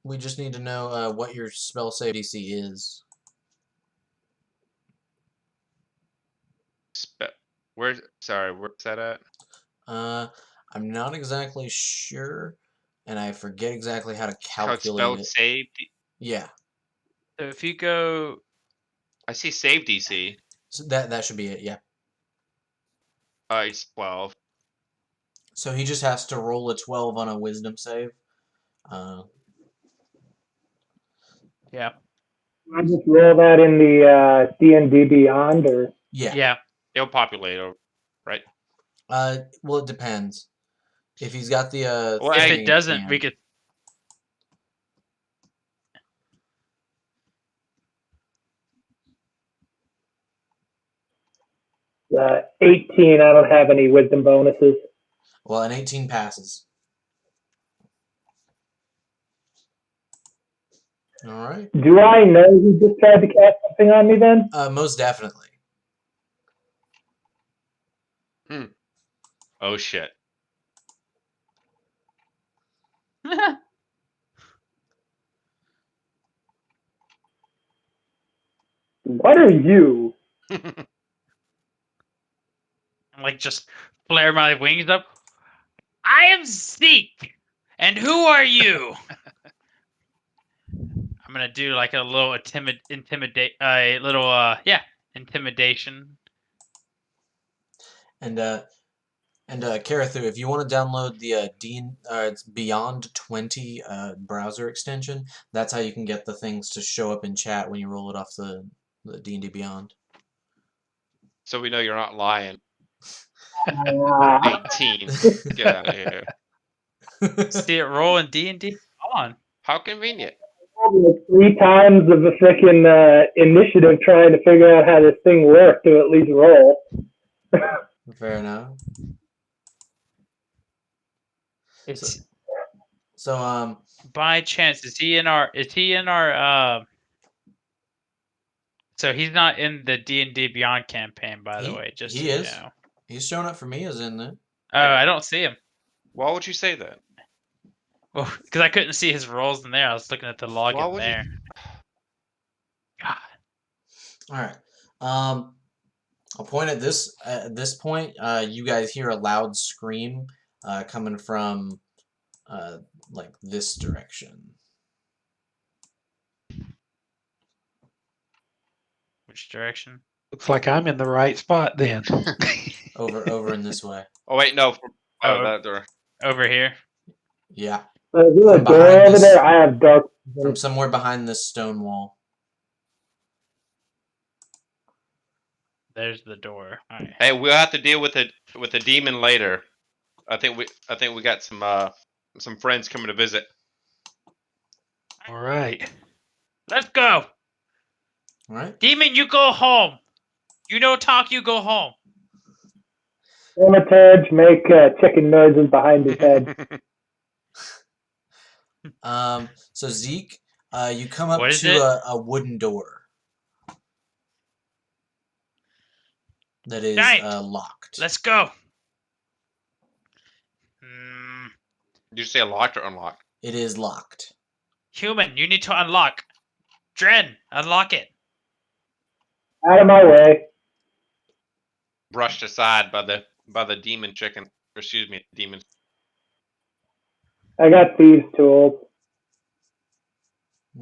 we just need to know what your spell save DC is. Where's that at? I'm not exactly sure, and I forget exactly how to How it's calculate spelled it. save. Yeah, So if you go, I see save DC. so that should be it. Yeah. It's 12. So he just has to roll a 12 on a Wisdom save. yeah, I just roll that in the D&D Beyond, or Yeah. yeah. It'll populate over, right? Well, it depends. If he's got the Well, If thing, it doesn't, can. we could. uh, 18. I don't have any wisdom bonuses. Well, an 18 passes. All right. Do I know who just tried to cast something on me then? Most definitely. Oh shit. What are you? I'm like just flare my wings up. I am Zeek, and who are you? I'm gonna do like a little intimidation. And Karathu, if you want to download the it's Beyond 20 browser extension, that's how you can get the things to show up in chat when you roll it off the D&D Beyond. So we know you're not lying. Ah, 18. Get out of here. See it roll in D&D. Come on. How convenient. like 3 times of the frickin' initiative trying to figure out how this thing works to at least roll. Fair enough. It's So by chance. Is he in our? So he's not in the D&D Beyond campaign, by the way. Just he so you is. know. He's showing up for me as in there. Oh, I don't see him. Why would you say that? Well, because I couldn't see his rolls in there. I was looking at the log Why in would there. God. All right. I'll point at this point. You guys hear a loud scream coming from like this direction. Which direction? Looks like I'm in the right spot then. Over in this way. Oh wait, no. Oh, That door. over here. Yeah. Is there a From door behind over this- there? I have dark. From somewhere behind this stone wall. There's the door. All right. Hey, we'll have to deal with the demon later. I think we got some friends coming to visit. All right. Let's go. All right. Demon, you go home. You don't talk, you go home. Thaumaturge make chicken noises behind his head. So Zeke, you come up What is to it? a wooden door that is Right. locked. Let's go. Did you say locked or unlocked? It is locked. Human, you need to unlock. Dren, unlock it. Out of my way. Brushed aside by the demon chicken. Or excuse me, demon. I got thieves' tools.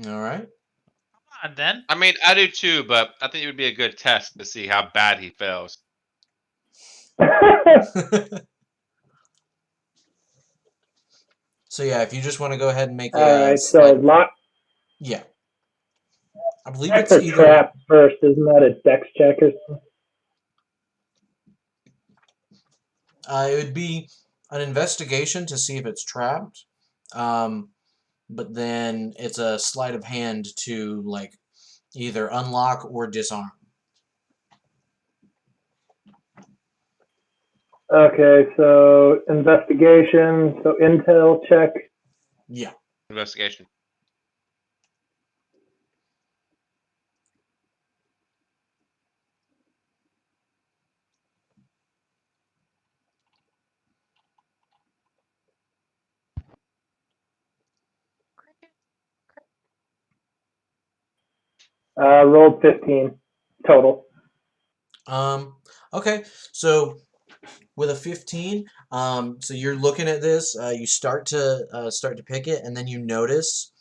All right. Come on, then. I mean, I do too, but I think it would be a good test to see how bad he fails. So yeah, if you just want to go ahead and make All a right, so lock. yeah, I believe Check it's for either trap first. Isn't that a dex check or something? it would be an investigation to see if it's trapped, but then it's a sleight of hand to like either unlock or disarm. Okay, so investigation. So intel check. Yeah. Investigation. Rolled 15 total. Okay, so with a 15, so you're looking at this, you start to pick it, and then you notice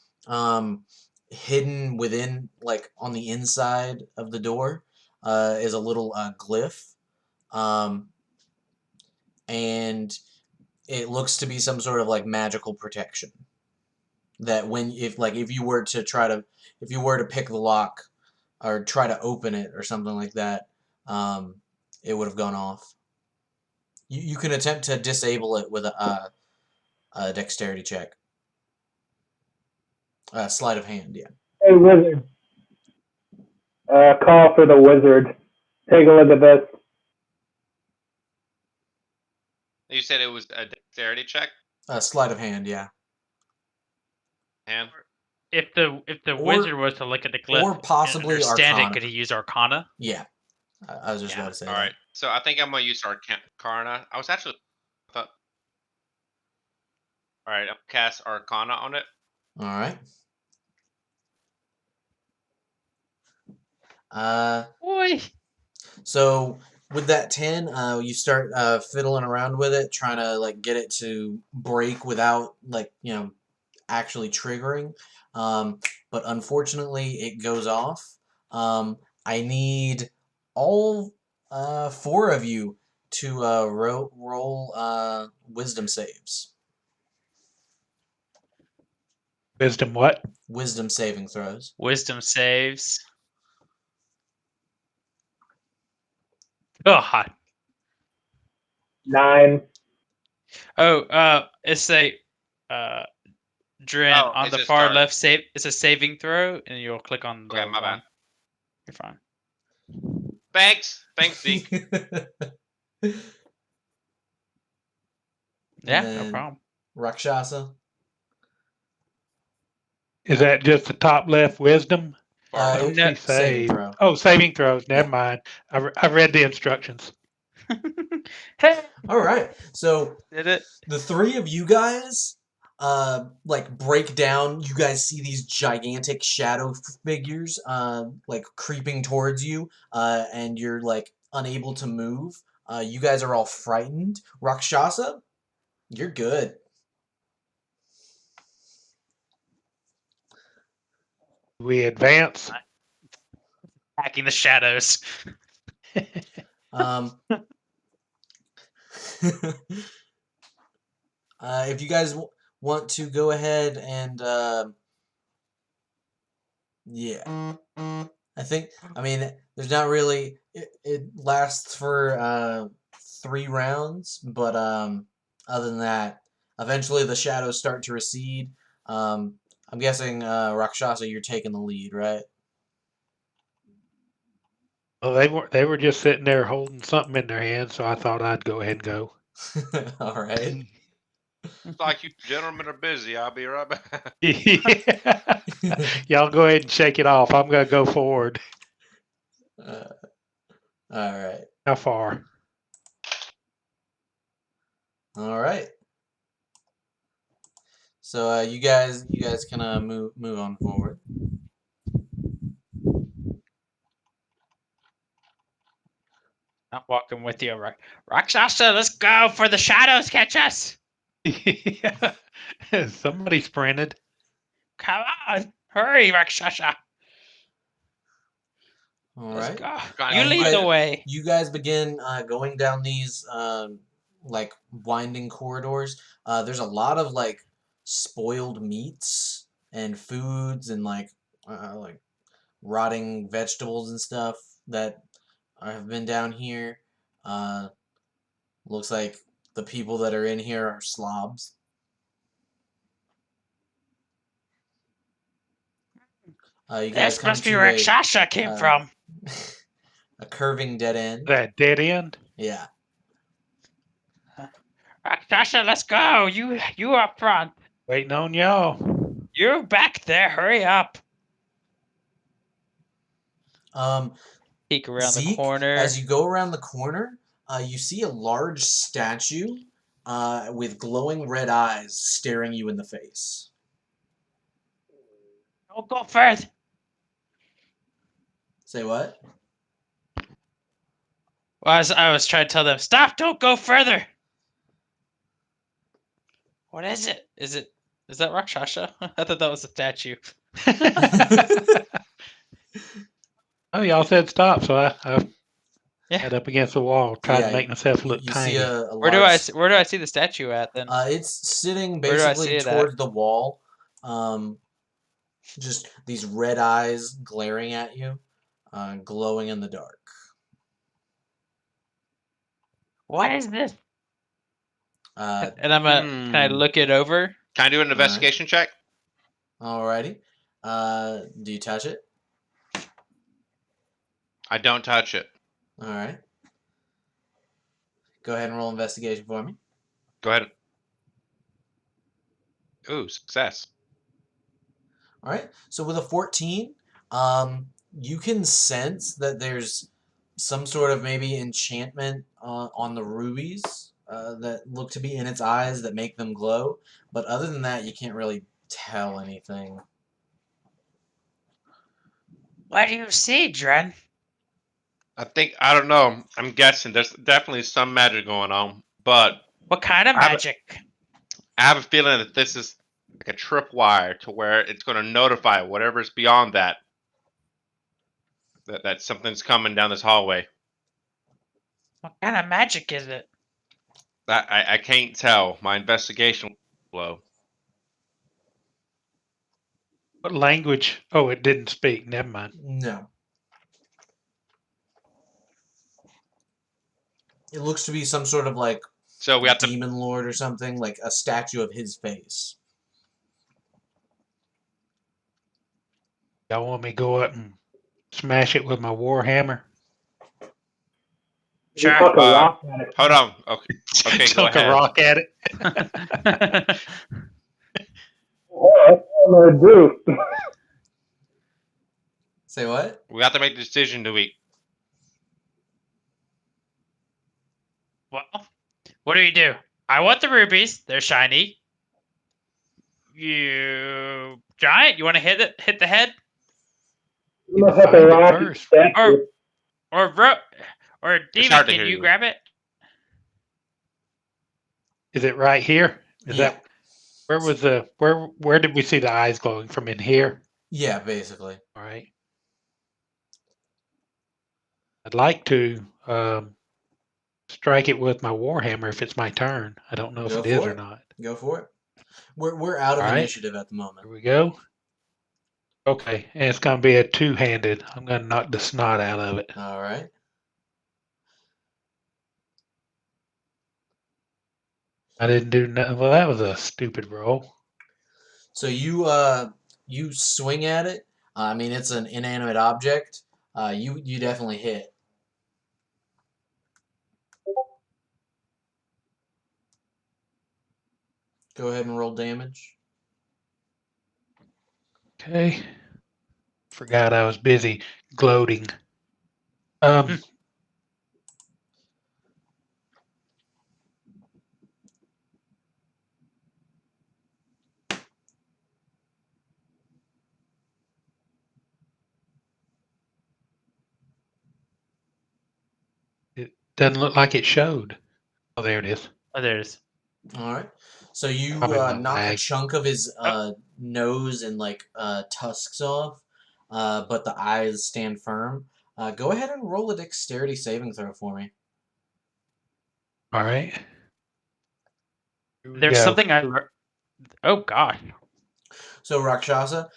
hidden within, like on the inside of the door, is a little glyph, um, and it looks to be some sort of like magical protection. That when if you were to pick the lock or try to open it or something like that, it would have gone off. You can attempt to disable it with a dexterity check. Sleight of hand, yeah. Hey, wizard. Call for the wizard. Take a look at this. You said it was a dexterity check? Sleight of hand, yeah. Hand? If the wizard was to look at the glyph or possibly and understand Arcana. it, could he use Arcana? Yeah, I was just Yeah, about to say Alright, so I think I'm gonna use Arcana. I was actually... Alright, I'll cast Arcana on it. All right. Boy. So with that 10, you start fiddling around with it, trying to like get it to break without actually triggering. But unfortunately, it goes off. I need all 4 of you to roll wisdom saves. Wisdom what? Wisdom saving throws. Wisdom saves. God. 9. Oh, it's a Dren Oh, on it's the just far dark. left save. It's a saving throw, and you'll click on the Okay, my bad. one. You're fine. Thanks, Zeke. Yeah, no then problem. Rhakshasa. Is that just the top left wisdom? I don't No, see saving save. throw. Oh, saving throws. Never Yeah. mind. I read the instructions. Hey, All right. So did it? the 3 of you guys break down. You guys see these gigantic shadow figures like creeping towards you, and you're like unable to move. You guys are all frightened. Rakshasa, you're good. We advance. Hacking the shadows. Um, if you guys want to go ahead and yeah, I mean, there's not really. It lasts for 3 rounds, but other than that, eventually the shadows start to recede. I'm guessing Rakshasa, you're taking the lead, right? Well, they were just sitting there holding something in their hand, so I thought I'd go ahead and go. All right. It's like you gentlemen are busy. I'll be right back. Yeah. Y'all go ahead and shake it off. I'm gonna go forward. All right. How far? All right. So you guys can move on forward. I'm walking with you, Rhakshasa. Let's go for the shadows. Catch us. Yeah. Somebody sprinted. Come on, hurry, Rhakshasa. All Let's right. go. Trying You to lead find the it. way. You guys begin going down these like winding corridors. There's a lot of like spoiled meats and foods and like rotting vegetables and stuff that have been down here. Uh, looks like the people that are in here are slobs. You guys This come must be to where Rhakshasa came uh, from. a curving dead end. That dead end? Yeah. Rhakshasa, let's go. You up front. Waiting on y'all. You back there. Hurry up. Peek around the Zeke, corner. as you go around the corner, you see a large statue with glowing red eyes staring you in the face. Don't go first. Say what? Well, I was trying to tell them, stop! Don't go further. What is it? Is that Rhakshasa? I thought that was a statue. Oh, y'all said stop, so I Yeah. got up against the wall, tried to make myself look you see tiny. a Where large. do I see the statue at then? It's sitting Where do I basically see it at? towards the wall. Just these red eyes glaring at you, glowing in the dark. What is this? Uh, And can I look it over? Can I do an investigation check? Alrighty. Do you touch it? I don't touch it. All right. Go ahead and roll investigation for me. Go ahead. Ooh, success. All right. So with a 14, you can sense that there's some sort of maybe enchantment on the rubies that look to be in its eyes that make them glow. But other than that, you can't really tell anything. What do you see, Dren? I don't know. I'm guessing there's definitely some magic going on, but What kind of I have a- magic? I have a feeling that this is like a tripwire to where it's going to notify whatever's beyond that that something's coming down this hallway. What kind of magic is it? That I can't tell. My investigation low. What language? Oh, it didn't speak. Never mind. No. It looks to be some sort of like So we have to. demon lord or something, like a statue of his face. Y'all want me to go up and smash it with my war hammer? You chuck a rock at it. Hold on. Okay. Okay. Go Chuck ahead. a rock at it. Oh, that's what I'm gonna do. Say what? We have to make a decision. Do we? Well, what do? I want the rubies. They're shiny. You giant, you want to hit the head? You must have Find a it rock first. statue. Or demon, hard to can hear you you. grab it? Is it right here? Is Yeah. that where did we see the eyes glowing from in here? Yeah, basically. All right. I'd like to strike it with my warhammer if it's my turn. I don't know if Go it is for or it. not. Go for it. We're out of All right. initiative at the moment. Here we go. Okay, and it's gonna be a two-handed. I'm gonna knock the snot out of it. All right. I didn't do nothing. Well, that was a stupid roll. So you swing at it. I mean, it's an inanimate object. You definitely hit. Go ahead and roll damage. Okay. Forgot I was busy gloating. It doesn't look like it showed. Oh, there it is. Oh, there it is. All right. So you Probably my knock a lag. chunk of his nose and like tusks off, but the eyes stand firm. Go ahead and roll a dexterity saving throw for me. All right. Here we There's go. something I learned. Oh gosh. So Rakshasa,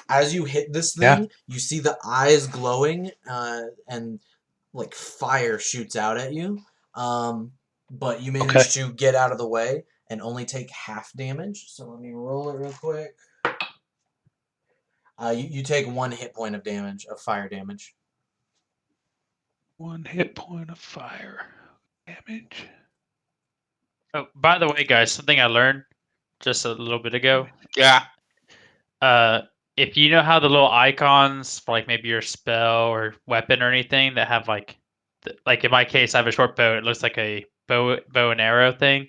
as you hit this Yeah. thing, you see the eyes glowing, and like fire shoots out at you. But you manage to get out of the way and only take half damage. So let me roll it real quick. You take 1 hit point of damage, of fire damage. 1 hit point of fire damage. Oh, by the way, guys, something I learned just a little bit ago. Yeah. If you know how the little icons for like maybe your spell or weapon or anything that have like in my case, I have a short bow. It looks like a bow and arrow thing.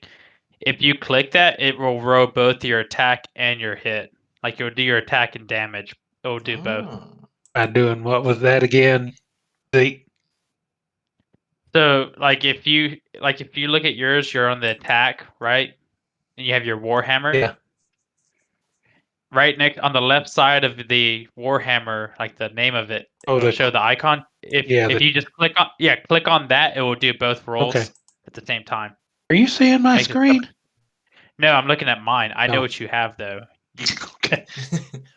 If you click that, it will roll both your attack and your hit. Like it will do your attack and damage. It will do both. Oh. By doing what was that again? So if you look at yours, you're on the attack, right? And you have your warhammer. Yeah. Right next on the left side of the warhammer, like the name of it, Oh, it'll show the icon. If you just click on that, it will do both rolls Okay. at the same time. Are you seeing my Makes it screen? No, I'm looking at mine. I know No. what you have though. Okay.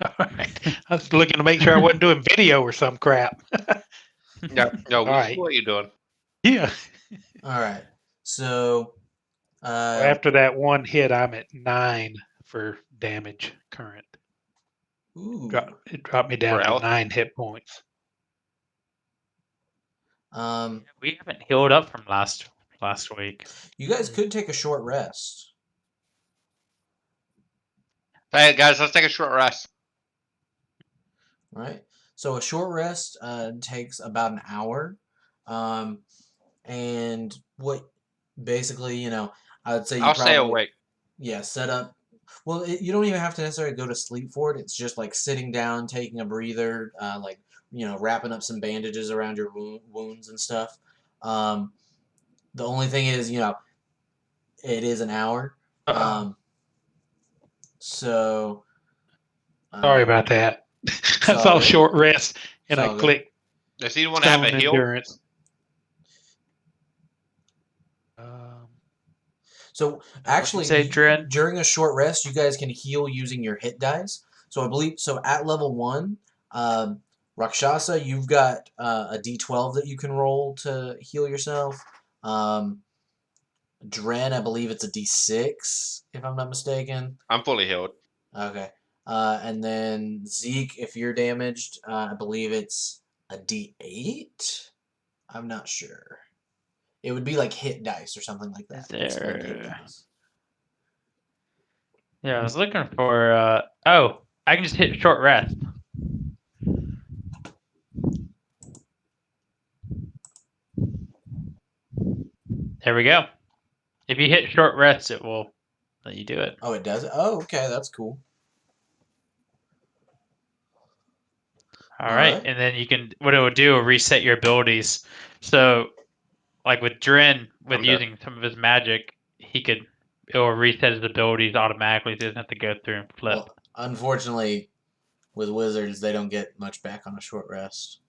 All right. I was looking to make sure I wasn't doing video or some crap. No, All we right. see what you're doing. Yeah. All right. So, After that one hit, I'm at 9 for damage current. ooh. It dropped me down For to health? 9 hit points. We haven't healed up from last week. You guys could take a short rest. Hey guys, let's take a short rest. Right? So a short rest takes about an hour. And what basically, I would say you I'll stay probably awake. set up. Well, you don't even have to necessarily go to sleep for it. It's just like sitting down, taking a breather, wrapping up some bandages around your wounds and stuff. The only thing is, it is an hour. So. Sorry about that. I all saw good. short rest and It's I all good. clicked Does anyone have stone a heal? endurance. So actually, say, Dren? during a short rest, you guys can heal using your hit dice. So I believe at level 1, Rhakshasa, you've got a D12 that you can roll to heal yourself. Dren, I believe it's a D6, if I'm not mistaken. I'm fully healed. Okay. And then Zeke, if you're damaged, I believe it's a D8. I'm not sure. It would be like hit dice or something like that. It's called hit dice. Yeah, I was looking for. I can just hit short rest. There we go. If you hit short rest, it will let you do it. Oh, it does it? Oh, okay, that's cool. All right, and then you can what it will do will reset your abilities. So, like with Dren, with using some of his magic, it will reset his abilities automatically. So he doesn't have to go through and flip. Well, unfortunately, with wizards, they don't get much back on a short rest.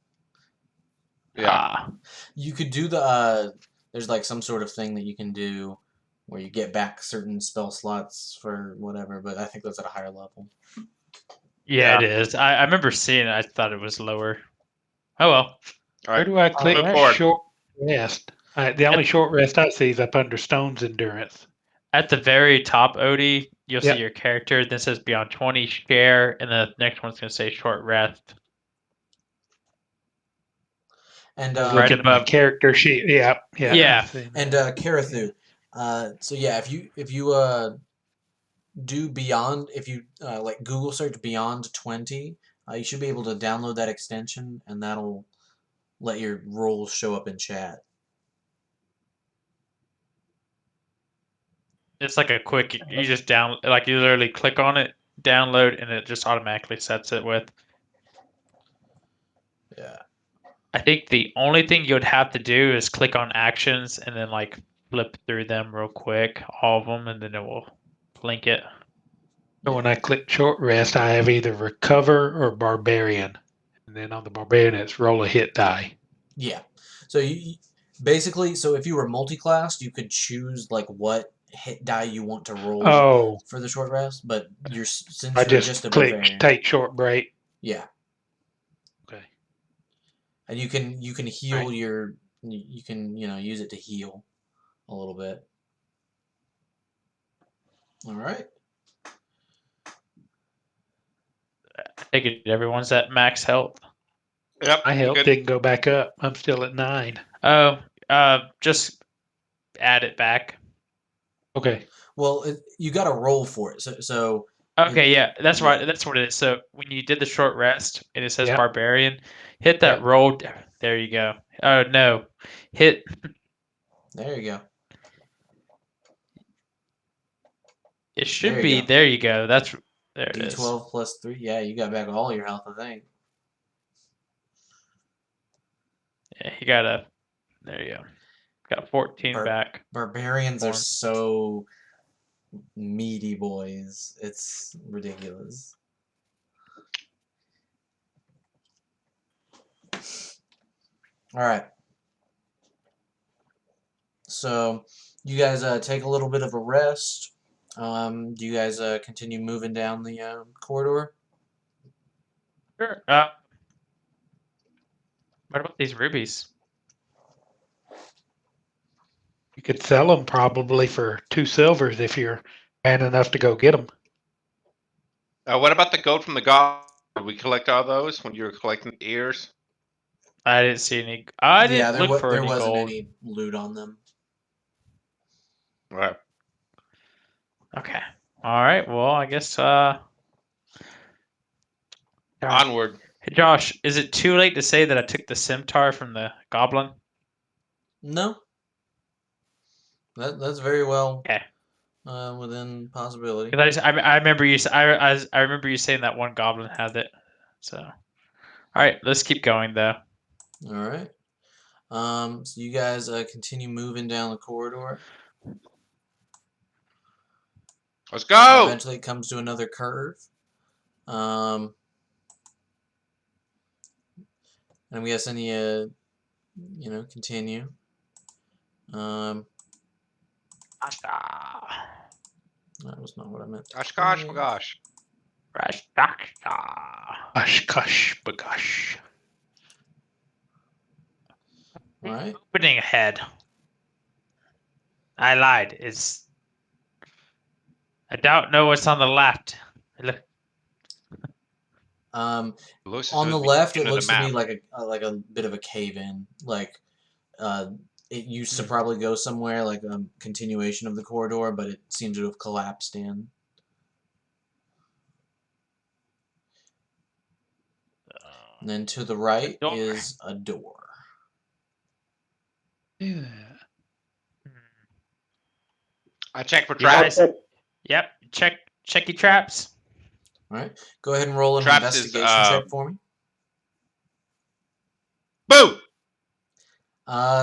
Yeah. You could do the there's like some sort of thing that you can do where you get back certain spell slots for whatever, but I think that's at a higher level. Yeah, it is. I remember seeing it. I thought it was lower. Oh well. All right. Where do I click Move forward. short rest? The only short rest I see is up under stone's endurance. At the very top, Odie, you'll Yep. see your character. This says beyond 20 share, and the next one's going to say short rest. And I was right looking at my above character sheet. Yeah. Yeah. And Karathu. So yeah, if you do beyond, if you like Google search beyond 20, you should be able to download that extension, and that'll let your rolls show up in chat. It's like a quick. You just you literally click on it, download, and it just automatically sets it with. Yeah. I think the only thing you'd have to do is click on actions and then flip through them real quick, all of them, and then it will link it. So when I click short rest, I have either recover or barbarian. And then on the barbarian, it's roll a hit die. Yeah. So you basically, so if you were multi-classed, you could choose like what hit die you want to roll for the short rest, but since I you're just a click barbarian, take short break. Yeah. Okay. And you can heal your you can use it to heal a little bit. All right. I think everyone's at max health. Yep. My health didn't go back up. I'm still at 9. Oh, just add it back. Okay. Well, you got to roll for it. So okay, yeah, that's right. That's what it is. So when you did the short rest and it says barbarian, hit that roll. There you go. Oh no, hit. There you go. It should be. There you go. That's there. It is. D12 plus 3. Yeah, you got back all your health, I think. Yeah, he got a. There you go. Got 14 back. Barbarians are Form. so meaty boys. It's ridiculous. All right. So you guys take a little bit of a rest. Do you guys continue moving down the corridor? Sure. What about these rubies? You could sell them probably for 2 silvers if you're man enough to go get them. What about the gold from the goblin? Did we collect all those when you were collecting the ears? I didn't see any. I Yeah, didn't look for there any wasn't gold. any loot on them. Right. Okay. All right. Well, I guess. Onward. Hey, Josh, is it too late to say that I took the scimitar from the goblin? No. That's very well Okay. within possibility. Because I remember you. I remember you saying that one goblin had it. So, all right, let's keep going though. All right. So you guys continue moving down the corridor. Let's go. Eventually, it comes to another curve. And I'm guessing you continue. That was not what I meant. Gosh, gosh, my gosh. Oshkosh bagosh. All right. Opening ahead. I lied. I don't know what's on the left. Look. On Looks the as left, though it it's looks the to be map. like a bit of a cave in. Like it used to Hmm. probably go somewhere like a continuation of the corridor, but it seems to have collapsed in. And then to the right Door. is a door. Yeah. I checked for You traps. guys. Yep. Check your traps. All right. Go ahead and roll an Traps is, investigation check for me. Boom.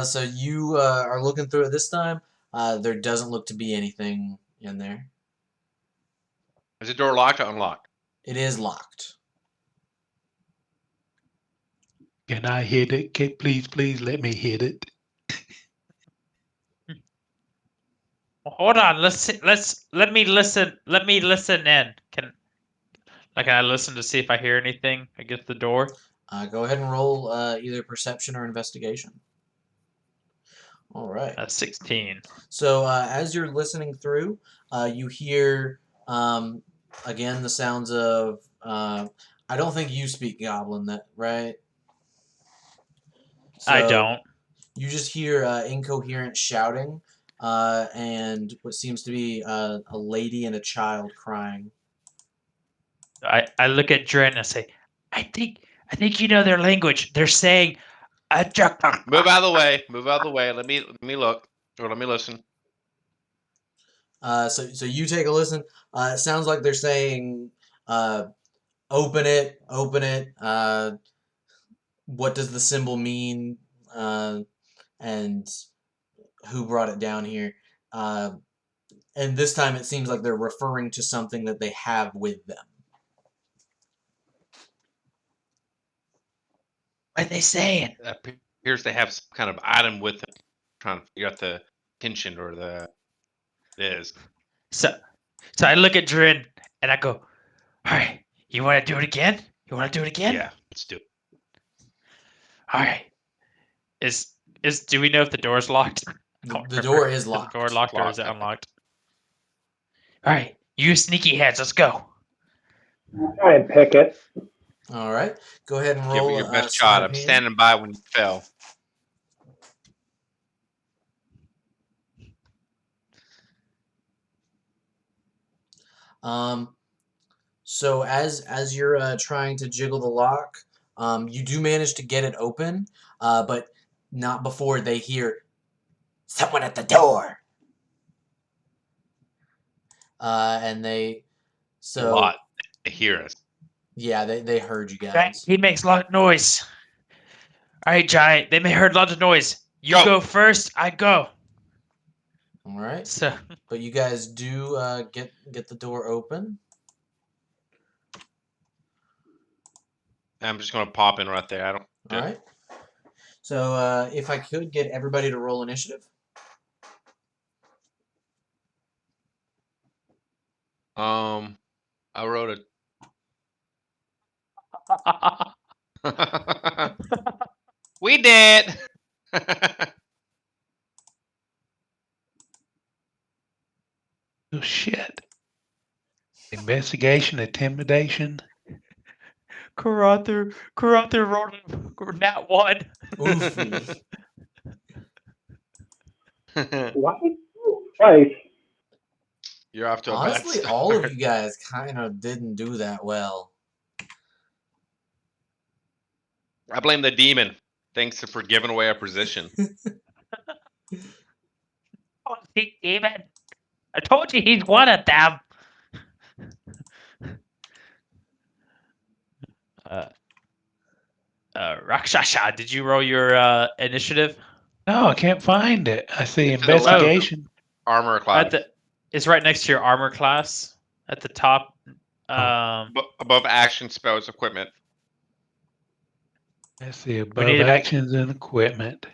So you are looking through it this time. There doesn't look to be anything in there. Is the door locked or unlocked? It is locked. Can I hit it? Please let me hit it. Well, hold on. Let me listen. Let me listen in. Can I listen to see if I hear anything against the door? Go ahead and roll either perception or investigation. All right. That's 16. So as you're listening through, you hear again the sounds of. I don't think you speak Goblin, right? I So don't. you just hear incoherent shouting and what seems to be a lady and a child crying. I look at Dren and I say, I think you know their language. They're saying, Move out of the way. Move out of the way. Let me look. Or let me listen. So you take a listen. It sounds like they're saying, "Open it, open it." What does the symbol mean? And who brought it down here? And this time it seems like they're referring to something that they have with them. What are they saying? It appears they have some kind of item with them. Trying to figure out the tension or the is. So I look at Dren and I go, all right, you want to do it again? You want to do it again? Yeah, let's do it. All right. Do we know if the door's locked? The door is locked. Is the door locked or is it Locked. unlocked? All right, you sneaky heads, let's go. Try and pick it. All right. Go ahead and Give roll it your best sleight shot. of I'm hand. standing by when you fell. So as you're trying to jiggle the lock, you do manage to get it open, but not before they hear someone at the door. And A lot. They hear us. Yeah, they heard you Right, guys. he makes a lot of noise. All right, giant. They may heard lots of noise. You go first. I go. All right. So But you guys do get the door open. I'm just gonna pop in right there. I don't. All right. So if I could get everybody to roll initiative. I wrote a. We did. Oh shit. Investigation, intimidation. Karatha rolled nat 1. Oofy. Why? Twice. You're off to a Honestly, bad all of start. you guys kind of didn't do that well. I blame the demon. Thanks for giving away our position. Oh, see, David. I told you he's one of them. Rhakshasa, did you roll your initiative? No, I can't find it. I see It's to the left. investigation. Armor class. It's right next to your armor class at the top. Above action spells equipment. That's the We need above to- actions and equipment.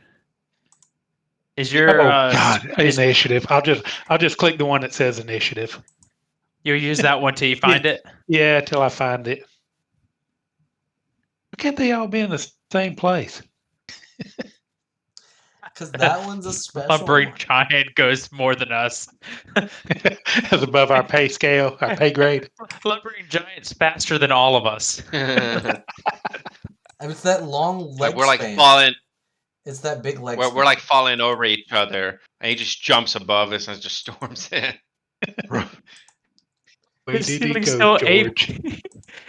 Is your God, initiative. I'll just click the one that says initiative. you use that one till you find it? Yeah, till I find it. Why can't they all be in the same place? Because that one's a special Lumbering one. giant goes more than us. That's above our pay scale, our pay grade. Lumbering giant's faster than all of us. I mean, it's that long leg We're like span. falling. It's that big leg We're span. like falling over each other, and he just jumps above us and just storms in. Where This did he ceiling's go, still George?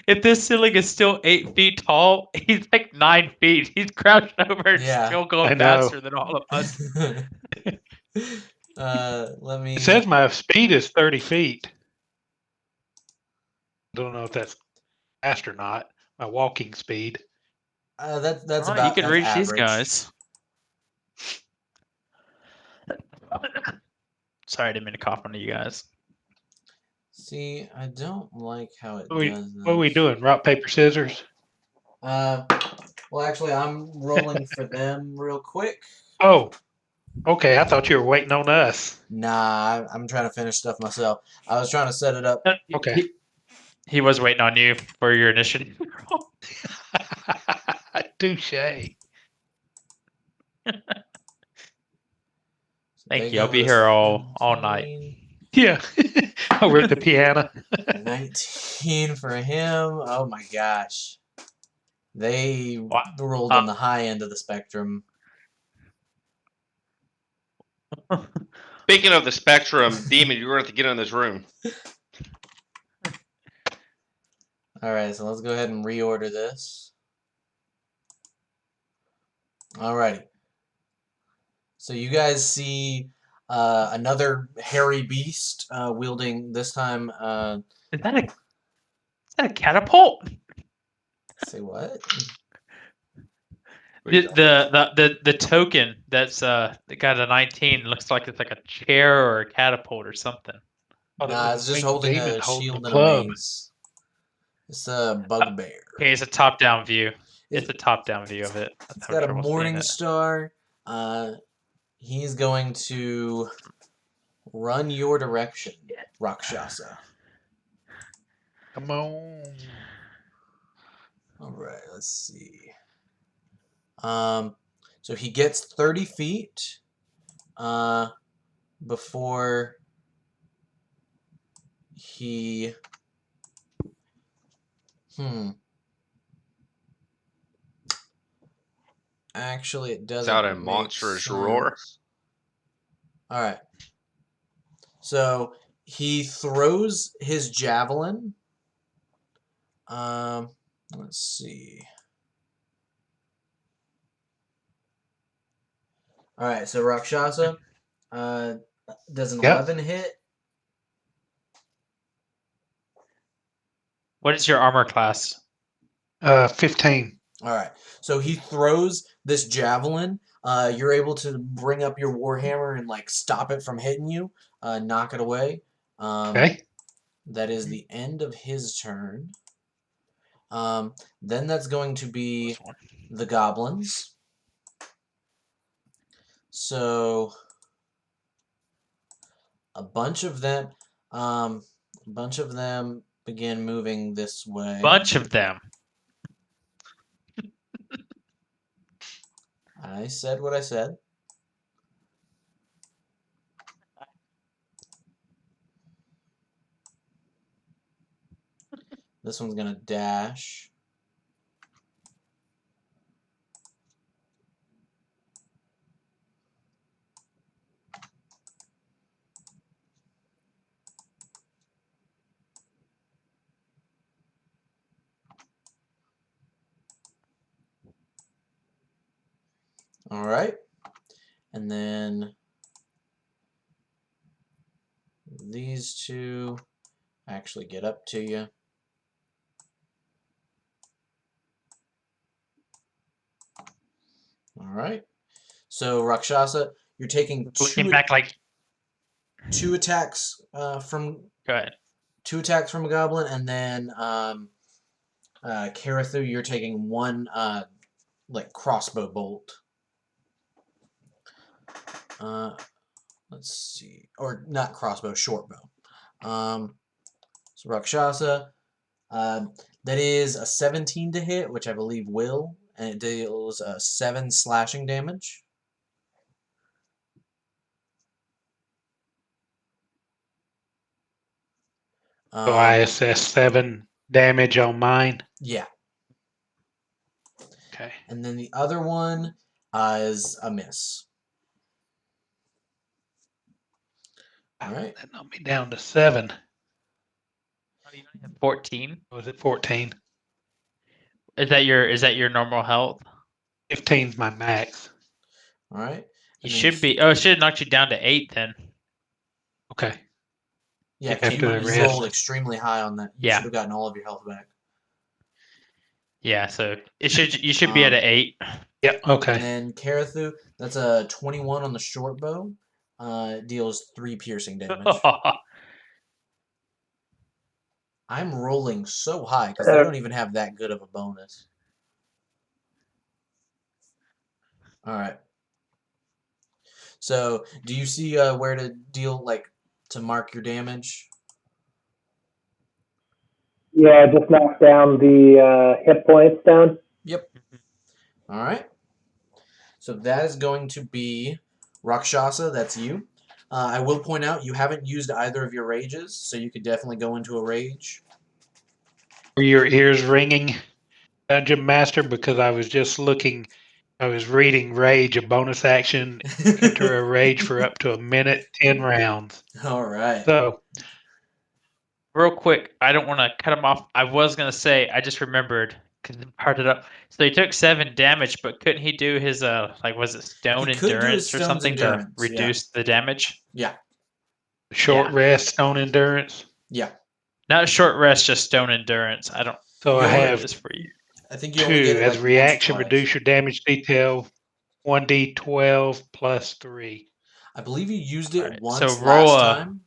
If this ceiling is still 8 feet tall, he's like 9 feet. He's crouched over and Yeah. still I going know. faster than all of us. Let me. It says my speed is 30 feet. Don't know if that's fast or not. My walking speed. That's Oh, about. you can that's reach average. these guys. Sorry, I didn't mean to cough onto you guys. See, I don't like how it What does are we this. doing? Rock, paper, scissors? Well, actually, I'm rolling for them real quick. Oh, okay. I thought you were waiting on us. Nah, I'm trying to finish stuff myself. I was trying to set it up. Okay. He was waiting on you for your initiative. Touche. Thank They you. I'll go be with here all night. 17, Yeah. Over at the piano. 19 for him. Oh my gosh. They Wow. rolled on the high end of the spectrum. Speaking of the spectrum, demon, you're going to have to get in this room. Alright, so let's go ahead and reorder this. Alrighty. So you guys see another hairy beast wielding this time. Is that a catapult? Say what? The token that's that got a 19 looks like it's like a chair or a catapult or something. Nah, it's just Winged holding demon a holding shield a and a club. mace. It's a bugbear. Okay, it's a top-down view. It's a top-down view of it. It's got a morning star. He's going to run your direction, Rhakshasa. Come on. All right, let's see. So he gets 30 feet before he Actually, it doesn't. It's out a make monstrous roar. sense. All right. So he throws his javelin. Let's see. All right. So Rakshasa does an 11 hit. What is your armor class? 15. All right. So he throws this javelin. You're able to bring up your warhammer and like stop it from hitting you, knock it away. Okay. That is the end of his turn. Then that's going to be This one. the goblins. So a bunch of them begin moving this way. Bunch of them. I said what I said. This one's gonna dash. All right. And then these two actually get up to you. All right. So Rhakshasa, you're taking Looking back, like, two attacks from go ahead. a goblin, and then Karathu, you're taking one like crossbow bolt. Let's see, or not crossbow, short bow. So Rakshasa, that is a 17 to hit, which I believe will, and it deals 7 slashing damage. So I assess 7 damage on mine. Yeah. Okay. And then the other one is a miss. All right. That knocked me down to 7. Oh, you only have 14. Was it 14? Is that your normal health? 15's my max. All right. You And then should be. Oh, it should have knocked you down to 8 then. Okay. Yeah, After you the rest. rolled extremely high on that. You Yeah. should have gotten all of your health back. Yeah, so you should be at an 8. Yep. Okay. And then Karathu, that's a 21 on the short bow. Deals 3 piercing damage. I'm rolling so high because they don't even have that good of a bonus. All right. So, do you see where to deal, like, to mark your damage? Yeah, just knock down the hit points down. Yep. All right. So that is going to be Rakshasa. That's you. I will point out you haven't used either of your rages, so you could definitely go into a rage. Were your ears ringing, Dungeon Master? Because I was just looking. I was reading Rage, a bonus action. Enter a rage for up to a minute, 10 rounds. All right. So, Real quick, I don't want to cut him off. I was gonna say, I just remembered because I part it up. So he took 7 damage, but couldn't he do his like, was it stone He could do his endurance or stone's something endurance, to reduce the damage? Yeah. short Yeah. rest, stone endurance. Yeah. Not a short rest, just stone endurance. I don't. So I You'll have this for you. I think you only get 2 it as like once or reaction. twice. Reduce your damage detail 1d12 plus 3. I believe you used it Alright, once so roll last a- time.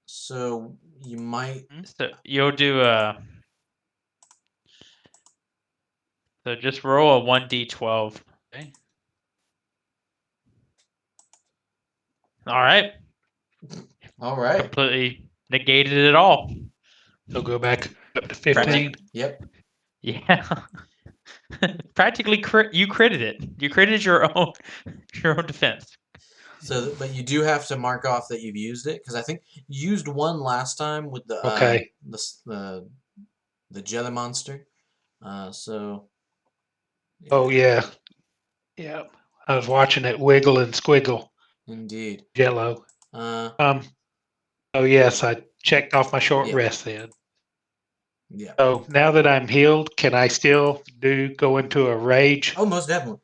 So you might. So you'll do a. So just roll a 1d12. Okay. All right. All right. Completely negated it all. So go back up to 15. Yep. Yeah. Practically you critted it. You critted your own defense. So, but you do have to mark off that you've used it because I think you used one last time with the Okay. the jelly monster. So. Oh yeah. Yeah. I was watching it wiggle and squiggle. Indeed. Jello. Uh. Oh yes, I checked off my short Yeah. rest then. Yeah. So now that I'm healed, can I still go into a rage? Oh, most definitely.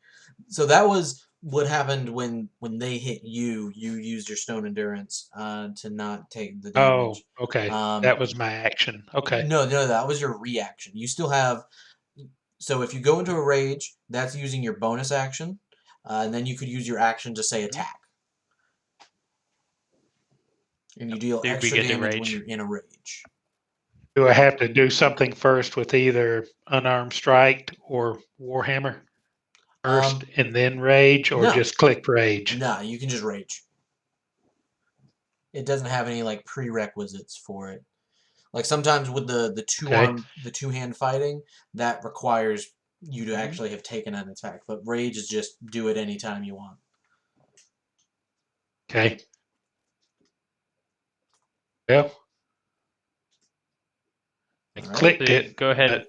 So that was what happened when they hit you? You used your stone endurance to not take the Oh, damage. okay. Um, That was my action. Okay. No, that was your reaction. You still have. So if you go into a rage, that's using your bonus action, and then you could use your action to say attack, and you deal Dude, we extra get to damage when rage. you're in a rage. Do I have to do something first with either unarmed strike or Warhammer first and then rage, or no. just click rage? Nah, you can just rage. It doesn't have any like prerequisites for it. Like sometimes with the two hand fighting, that requires you to actually have taken an attack. But rage is just do it anytime you want. Okay. Well, I All right. clicked So it. go ahead. but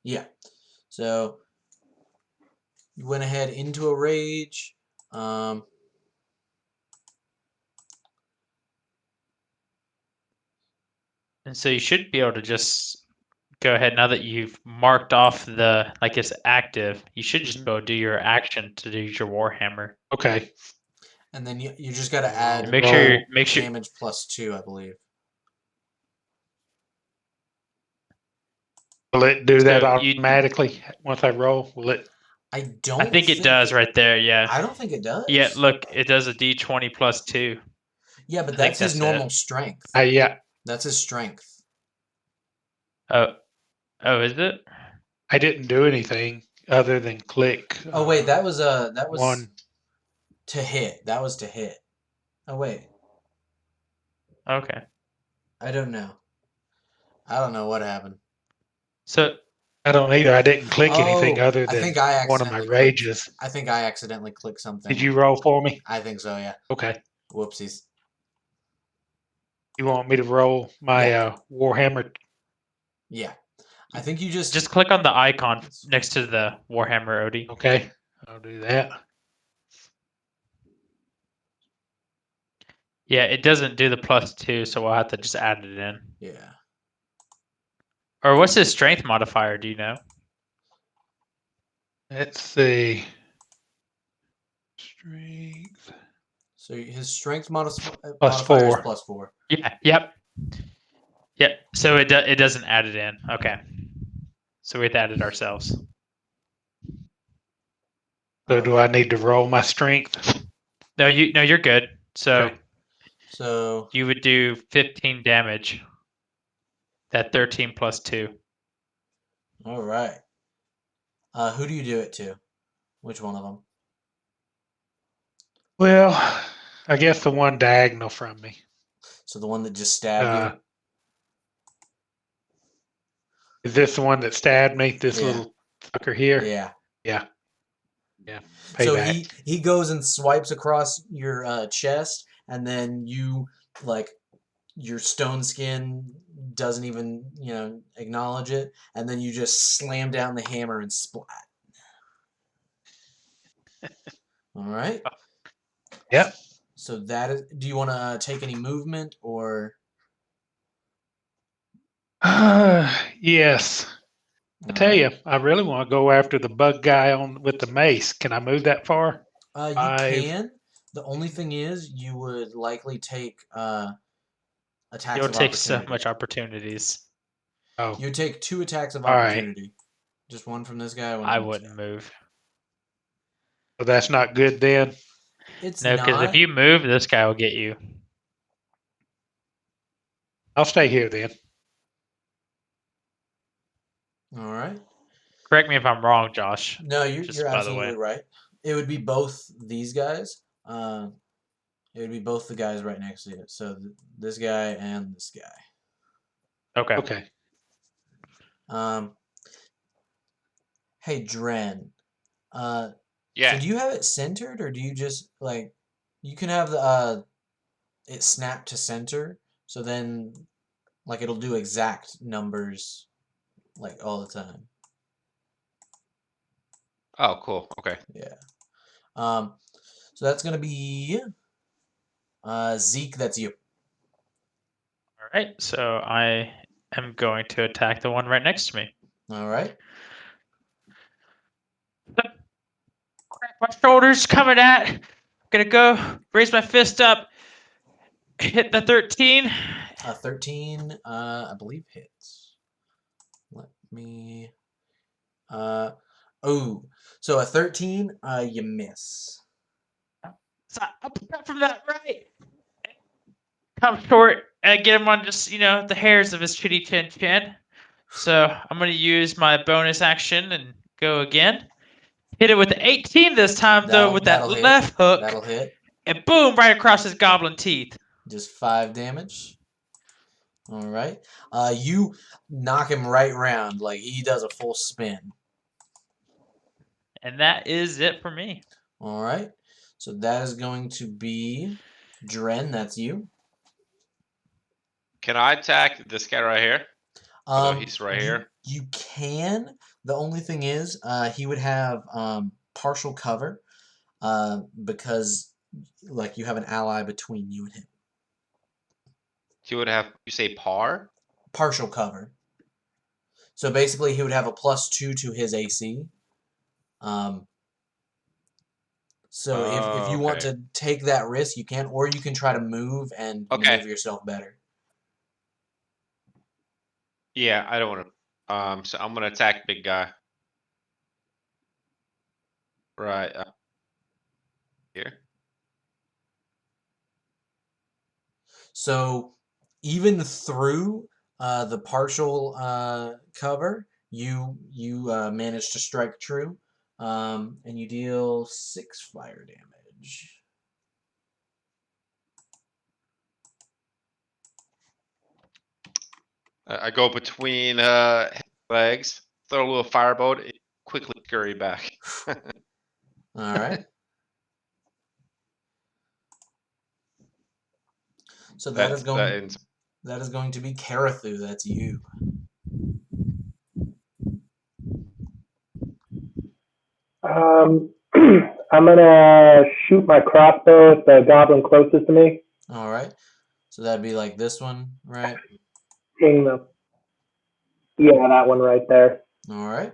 Yeah. So you went ahead into a rage. And so you should be able to just go ahead now that you've marked off the like it's active. You should just be able to do your action to do your Warhammer. Okay. And then you just got to Roll. add And make sure damage +2, I believe. Will it do that So you- automatically once I roll? Will it? I don't. I think it does right there. Yeah. I don't think it does. Yeah. Look, it does a D20 +2. Yeah, but I think that's his that's normal it. strength. Yeah. That's his strength. Oh, is it? I didn't do anything other than click. Oh wait, that was one. to hit. That was to hit. Oh wait, Okay. I don't know. I don't know what happened. So I don't either. I didn't click anything other I than think I one of my accidentally clicked. rages. I think I accidentally clicked something. Did you roll for me? I think so. Yeah. Okay. Whoopsies. You want me to roll my Warhammer? Yeah. I think you just click on the icon next to the Warhammer Odie. Okay. I'll do that. Yeah, it doesn't do the +2, so we'll have to just add it in. Yeah. Or what's his strength modifier? Do you know? Let's see. Strength. So his strength modifier +4. is +4. Yeah. Yep. Yep. So it doesn't add it in. Okay. So we have to add it ourselves. So do I need to roll my strength? No, you're good. So Okay. So you would do 15 damage. That 13 +2. all right. Who do you do it to? Which one of them? Well, I guess the one diagonal from me. So the one that just stabbed you. Is this the one that stabbed me? This Yeah. little fucker here? Yeah. Yeah. Yeah. So Payback. he goes and swipes across your chest, and then you like your stone skin doesn't even acknowledge it, and then you just slam down the hammer and splat. All right. Yep. So that is. Do you want to take any movement or? Yes. I tell you, I really want to go after the bug guy with the mace. Can I move that far? You 5. can. The only thing is, you would likely take attacks You'll of take opportunity. so much opportunities. Oh. You would take 2 attacks of All right. opportunity. Just one from this guy. One I from this wouldn't guy. move. So that's not good then? It's No, because not. if you move, this guy will get you. I'll stay here then. All right. Correct me if I'm wrong, Josh. No, you're Just by the way. absolutely right. It would be both these guys. It would be both the guys right next to it. So this guy and this guy. Okay. Okay. Hey Dren. Yeah. So do you have it centered, or do you just like you can have the it snap to center, so then like it'll do exact numbers like all the time. Oh, cool. Okay. Yeah. So that's gonna be Zeek. That's you. All right. So I am going to attack the one right next to me. All right. Crack my shoulders coming at. Gonna go raise my fist up. Hit the 13. 13, I believe hits. Let me. Oh, so a 13, you miss. So I up from that right. Come short and get him on just, the hairs of his chitty chin. So I'm going to use my bonus action and go again. Hit it with the 18 this time, though, with that That'll hit. left hook. That'll hit. And boom, right across his goblin teeth. Just 5 damage. All right. You knock him right round, like he does a full spin. And that is it for me. All right. So that is going to be Dren. That's you. Can I attack this guy right here? Although he's right here. You can. The only thing is, he would have partial cover, because like you have an ally between you and him. He would have. You say par? Partial cover. So basically, he would have a +2 to his AC. So if you want to take that risk, you can, or you can try to move and maneuver yourself better. Yeah, I don't want to. So I'm gonna attack big guy. Right here. So even through the partial cover, you manage to strike true, and you deal 6 fire damage. I go between legs, throw a little firebolt, and quickly scurry back. All right. So that is going to be Karathu. That's you. I'm gonna shoot my crossbow at the goblin closest to me. All right. So that'd be like this one, right? Ping them. Yeah, that one right there. All right.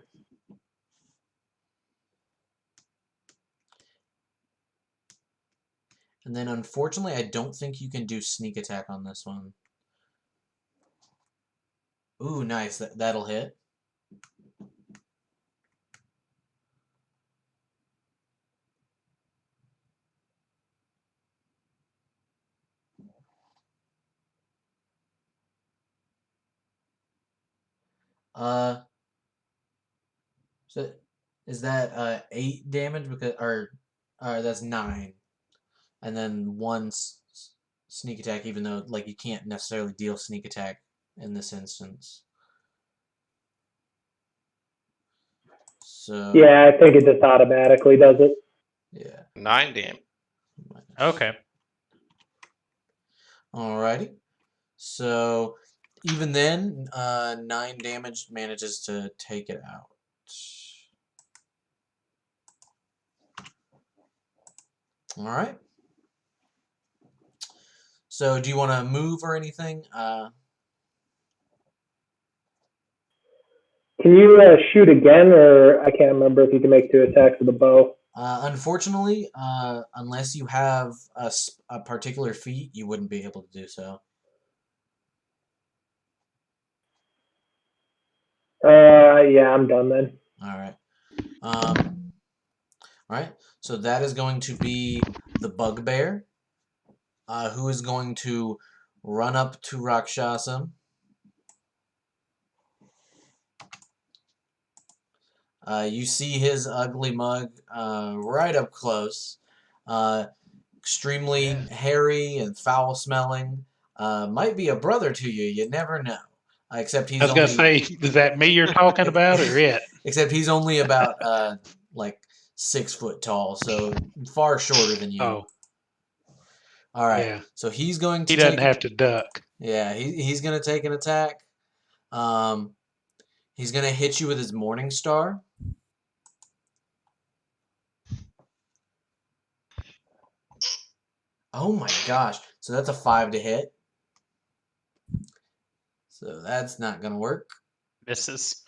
And then unfortunately, I don't think you can do sneak attack on this one. Ooh, nice. That'll hit. So is that 8 damage because or that's 9, and then 1 sneak attack, even though like you can't necessarily deal sneak attack in this instance. So yeah, I think it just automatically does it. Yeah. 9 damage. Okay. Alrighty. So even then, 9 damage manages to take it out. All right. So do you want to move or anything? Can you shoot again, or I can't remember if you can make 2 attacks with a bow? Unfortunately, unless you have a particular feat, you wouldn't be able to do so. Yeah, I'm done then. All right. All right. So that is going to be the bugbear, who is going to run up to Rhakshasa. You see his ugly mug right up close. Extremely hairy and foul-smelling. Might be a brother to you. You never know. Except he's I was going to say, is that me you're talking about or it? Except he's only about like 6 foot tall, so far shorter than you. Oh, all right. yeah. So he's going to. He doesn't have to duck. Yeah, he's going to take an attack. He's going to hit you with his Morning Star. Oh my gosh. So that's a 5 to hit. So that's not going to work. Misses.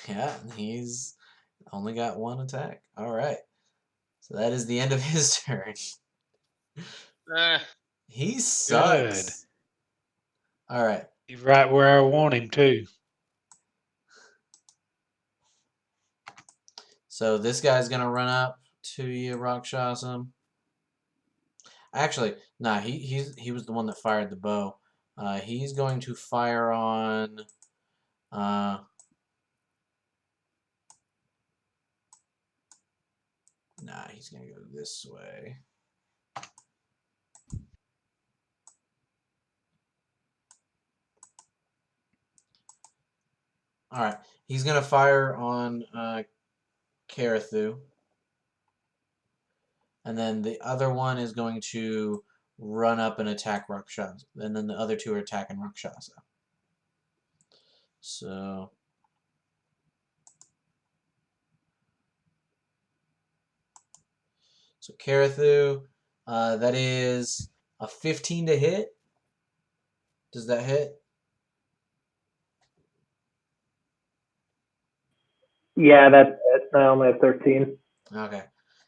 Yeah, he's only got one attack. All right. So that is the end of his turn. He sucks. All right. He's right where I want him too. So this guy's gonna run up to you, Rhakshasa. Actually, nah, he was the one that fired the bow. He's going to fire on nah, he's gonna go this way. Alright. He's gonna fire on Karathu. And then the other one is going to run up and attack Rhakshasa. And then the other two are attacking Rhakshasa. So Karathu, that is a 15 to hit. Does that hit? Yeah, that's it. I only have 13. Okay.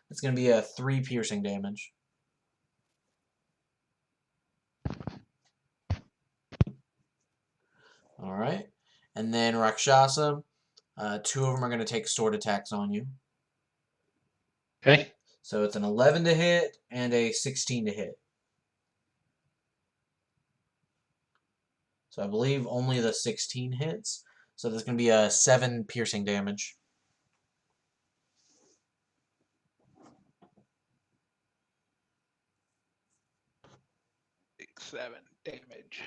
It's going to be a 3 piercing damage. All right. And then Rakshasa, 2 of them are going to take sword attacks on you. Okay. So it's an 11 to hit and a 16 to hit. So I believe only the 16 hits. So there's going to be a 7 piercing damage. 7 damage.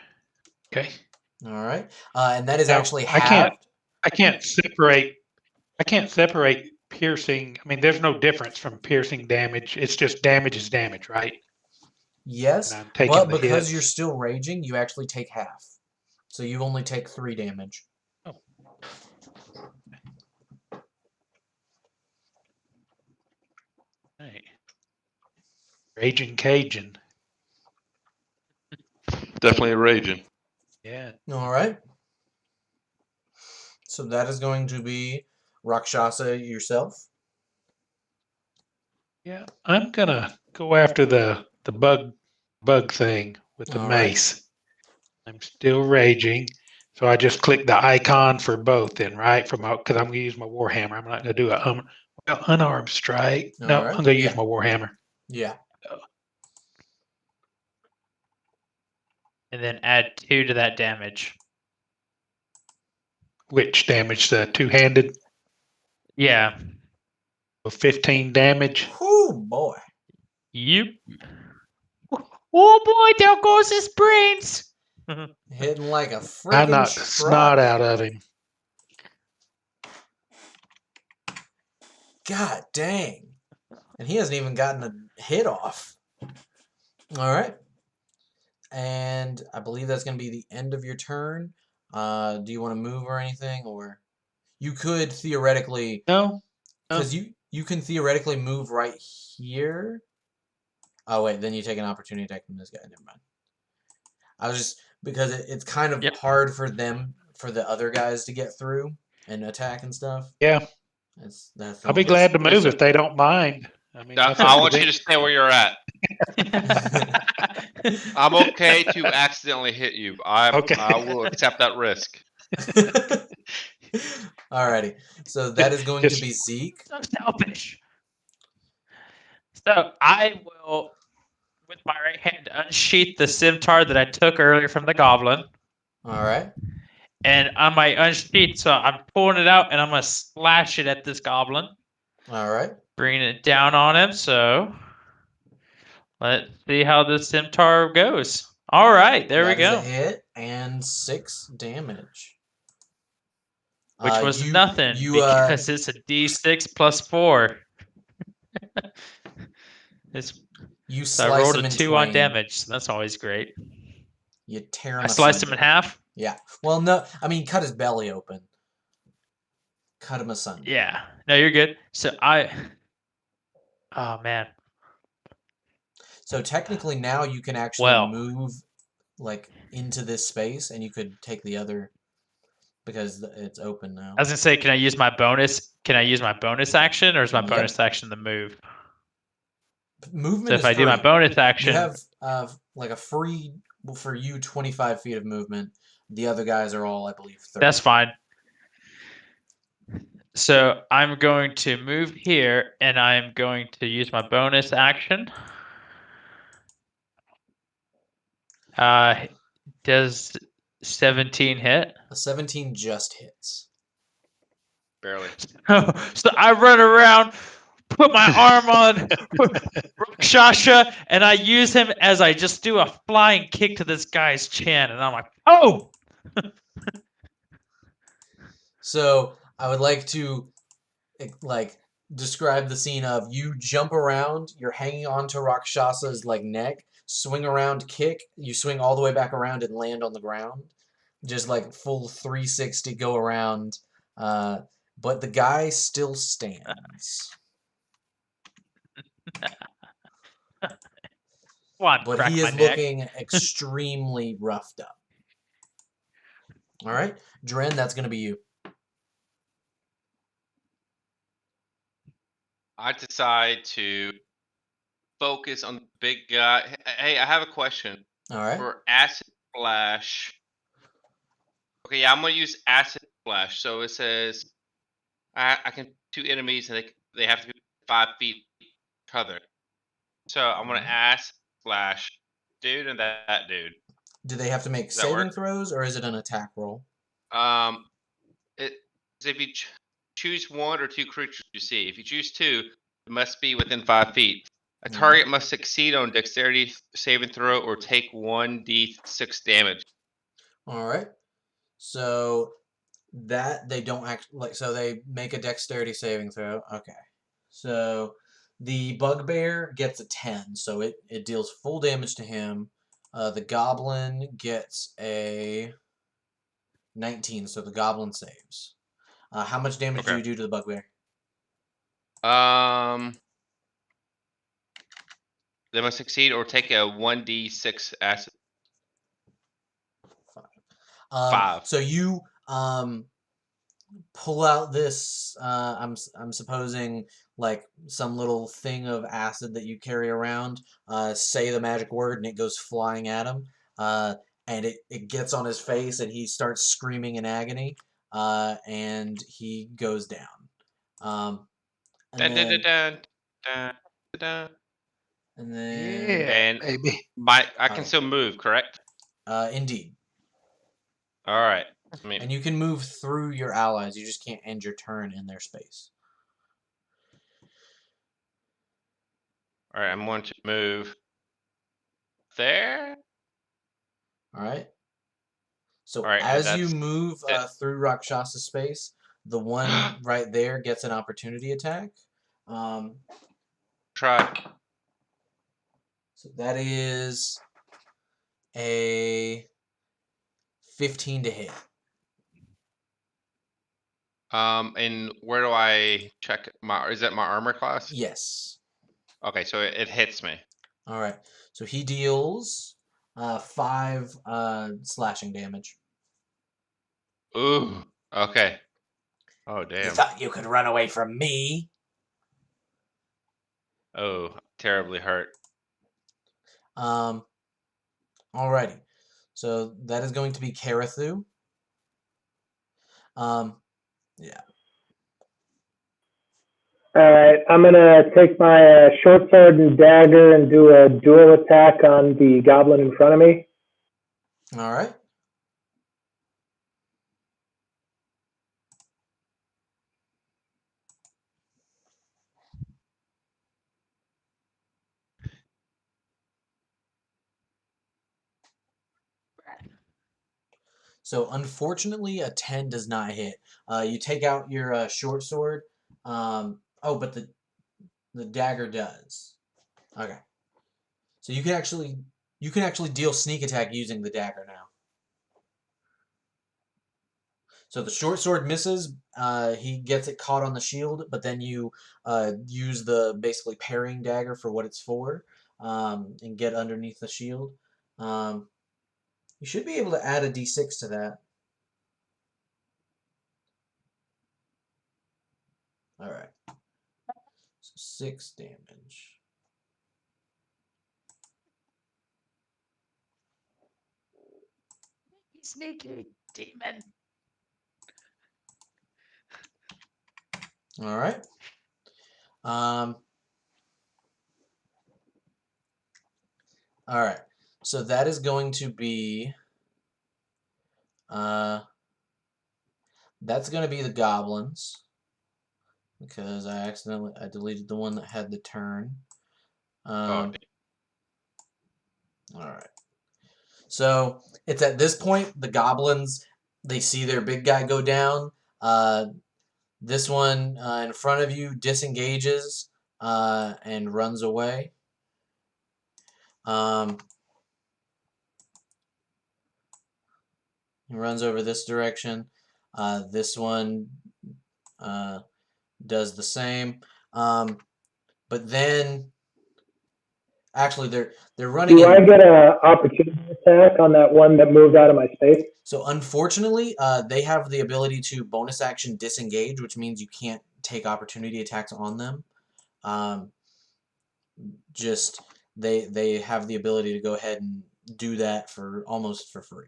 Okay. All right. And that is Now, actually halved. I can't separate piercing. I mean, there's no difference from piercing damage. It's just damage is damage, right? Yes, And I'm taking but the because hits. you're still raging, you actually take half. So you only take 3 damage. Oh. Hey. Raging Cajun. Definitely raging. Yeah. All right. So that is going to be Rakshasa yourself. Yeah. I'm gonna go after the bug thing with the All right. mace. I'm still raging. So I just click the icon for both then, right? Because I'm gonna use my warhammer. I'm not gonna do a unarmed strike. No, All right. I'm gonna use Yeah. my warhammer. Yeah. And then add 2 to that damage. Which damage? The two-handed? Yeah. 15 damage. Whoo, boy. Yep. Oh boy, there goes his brains. Hitting like a I freaking knocked the truck. snot out of him. God dang. And he hasn't even gotten a hit off. All right. And I believe that's going to be the end of your turn. Do you want to move or anything? Or you could theoretically... No. Because you can theoretically move right here. Oh, wait. Then you take an opportunity attack from this guy. Never mind. I was just... Because it's kind of hard for them, for the other guys to get through and attack and stuff. Yeah. That's I'll be glad to move if they don't mind. I mean, I want you to stay where you're at. I'm okay to accidentally hit you. Okay. I will accept that risk. Alrighty. So that is going to be Zeek. So selfish. So I will, with my right hand, unsheath the scimitar that I took earlier from the goblin. Alright. And on my unsheath, so I'm pulling it out and I'm going to slash it at this goblin. Alright. Bringing it down on him. So let's see how this scimitar goes. All right, there we go. That is a hit and 6 damage. Which was nothing because it's a D6 plus 4. So I rolled a 2 on damage. So that's always great. You tear him. I sliced him in half. Yeah. Well, no. I mean, cut his belly open. Cut him asunder. Yeah. No, you're good. So oh man. So technically, now you can actually move like into this space, and you could take the other. because it's open now. I was gonna say, can I use my bonus? Can I use my bonus action, or is my Yep. bonus action the move? Movement So if is I free. do my bonus You action, have like a free for you 25 feet of movement. The other guys are all, I believe, 30. that's fine. So I'm going to move here, and I'm going to use my bonus action. Does 17 hit? A 17 just hits. Barely. So I run around, put my arm on Rhakshasa, and I use him as I just do a flying kick to this guy's chin, and I'm like, oh! So I would like to like describe the scene of you jump around, you're hanging onto Rakshasa's like neck, swing around, kick, you swing all the way back around and land on the ground. Just like full 360 go around. But the guy still stands. Come on, But crack he my is neck. looking extremely roughed up. All right, Dren, that's going to be you. I decide to focus on the big guy. Hey, I have a question. All right. For acid flash. Okay, yeah, I'm gonna use acid flash. So it says I can 2 enemies and they have to be 5 feet each other. So I'm gonna acid flash dude and that dude. Do they have to make Does that saving work? throws or is it an attack roll? It if you choose 1 or 2 creatures you see. If you choose 2, it must be within 5 feet. A target must succeed on dexterity saving throw or take 1d6 damage. All right. So that they don't act like so they make a dexterity saving throw. Okay. So the bugbear gets a 10, so it deals full damage to him. The goblin gets a 19, so the goblin saves. How much damage do Okay. you do to the bugbear? They must succeed or take a 1d6 acid. 5. So you pull out this I'm supposing like some little thing of acid that you carry around, say the magic word and it goes flying at him, and it gets on his face and he starts screaming in agony, and he goes down, and Dun, dun, dun, then dun, dun, dun. and then Yeah, And baby. I can still move, correct? indeed, All right. I mean, and you can move through your allies, you just can't end your turn in their space. all right. I'm going to move there. All right. So All right, as you that's move it. through Rakshasa's space, the one right there gets an opportunity attack. Um, Try. so that is a 15 to hit. And where do I check my? Is that my armor class? Yes. Okay, so it hits me. All right. So he deals 5 slashing damage. Ooh. Okay. Oh You damn. thought you could run away from me? Oh, terribly hurt. Alrighty. So that is going to be Karathu. Yeah. All right, I'm gonna take my short sword and dagger and do a dual attack on the goblin in front of me. All right. So unfortunately, a 10 does not hit. You take out your short sword. But the dagger does. Okay. So you can actually deal sneak attack using the dagger now. So the short sword misses. He gets it caught on the shield, but then you use the basically parrying dagger for what it's for, and get underneath the shield. You should be able to add a d6 to that. All right. So 6 damage. Sneaky demon. All right. All right. So that is going to be that's going to be the goblins because I deleted the one that had the turn. Oh, All right. So it's at this point the goblins, they see their big guy go down. This one in front of you disengages and runs away. He runs over this direction. This one does the same. But then, actually, they're running. Do I get an opportunity attack on that one that moved out of my space? So unfortunately, they have the ability to bonus action disengage, which means you can't take opportunity attacks on them. Just they have the ability to go ahead and do that for almost for free.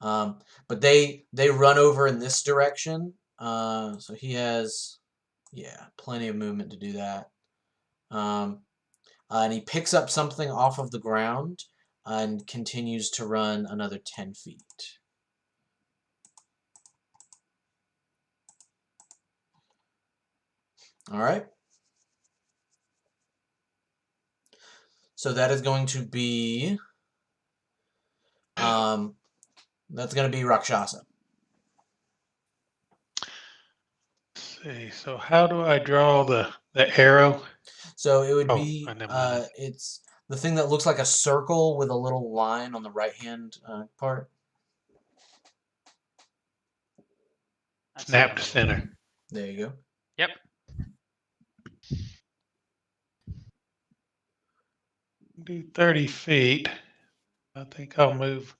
But they run over in this direction. So he has, yeah, plenty of movement to do that. And he picks up something off of the ground and continues to run another 10 feet. All right. So that is going to be, that's going to be Rhakshasa. Let's see. So how do I draw the arrow? So it would Oh, be, never mind. it's the thing that looks like a circle with a little line on the right-hand part. Snap to center. There you go. Yep. Do 30 feet. I think I'll move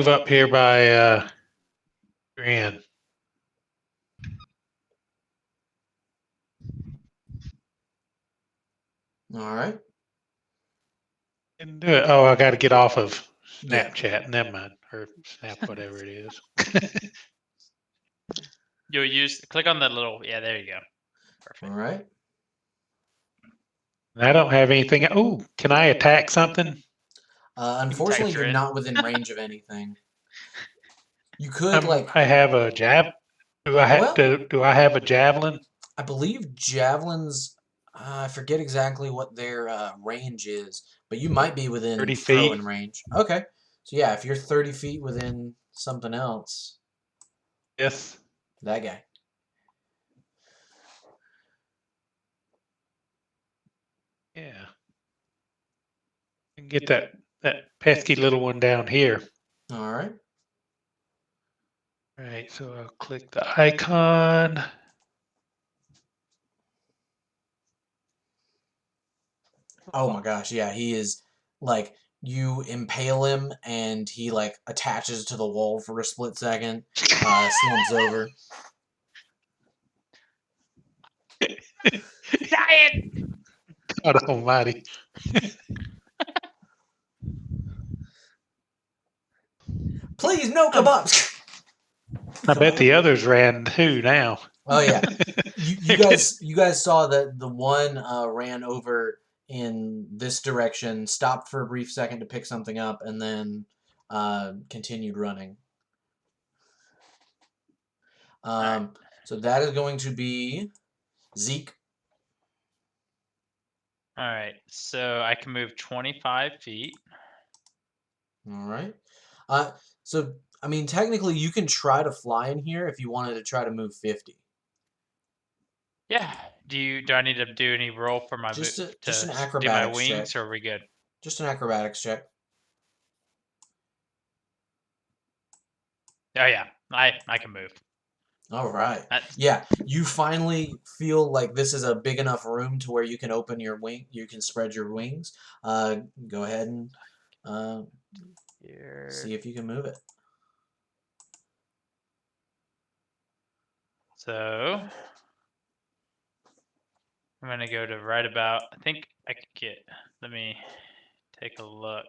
up here by Dren. All right. Didn't do it. Oh, I got to get off of Yeah. Snapchat. Never mind. Or Snap, whatever it is. You'll click on the little, yeah, there you go. Perfect. All right. I don't have anything. Oh, can I attack something? Unfortunately, you're Dren. not within range of anything. You could I have a jab. Do I have do I have a javelin? I believe javelins. I forget exactly what their range is, but you might be within 30 throwing feet. range. Okay, so yeah, if you're 30 feet within something else, Yes. that guy. Yeah. And get that pesky little one down here. All right. All right. So I'll click the icon. Oh my gosh, yeah, he is like you impale him and he like attaches to the wall for a split second, slumps over. Giant! God almighty. Please, no kebabs. I bet the others ran too now. Oh yeah, you guys saw that the one ran over in this direction, stopped for a brief second to pick something up, and then continued running. So that is going to be Zeke. All right, so I can move 25 feet. All right. So I mean, technically, you can try to fly in here if you wanted to try to move 50. Yeah. Do I need to do any roll for my Just an do my acrobatics wings, check. or are we good? Just an acrobatics check. Oh yeah, I can move. All right. Yeah, you finally feel like this is a big enough room to where you can open your wing. You can spread your wings. Go ahead and see if you can move it. So I'm gonna go to right about. I think I could get. Let me take a look.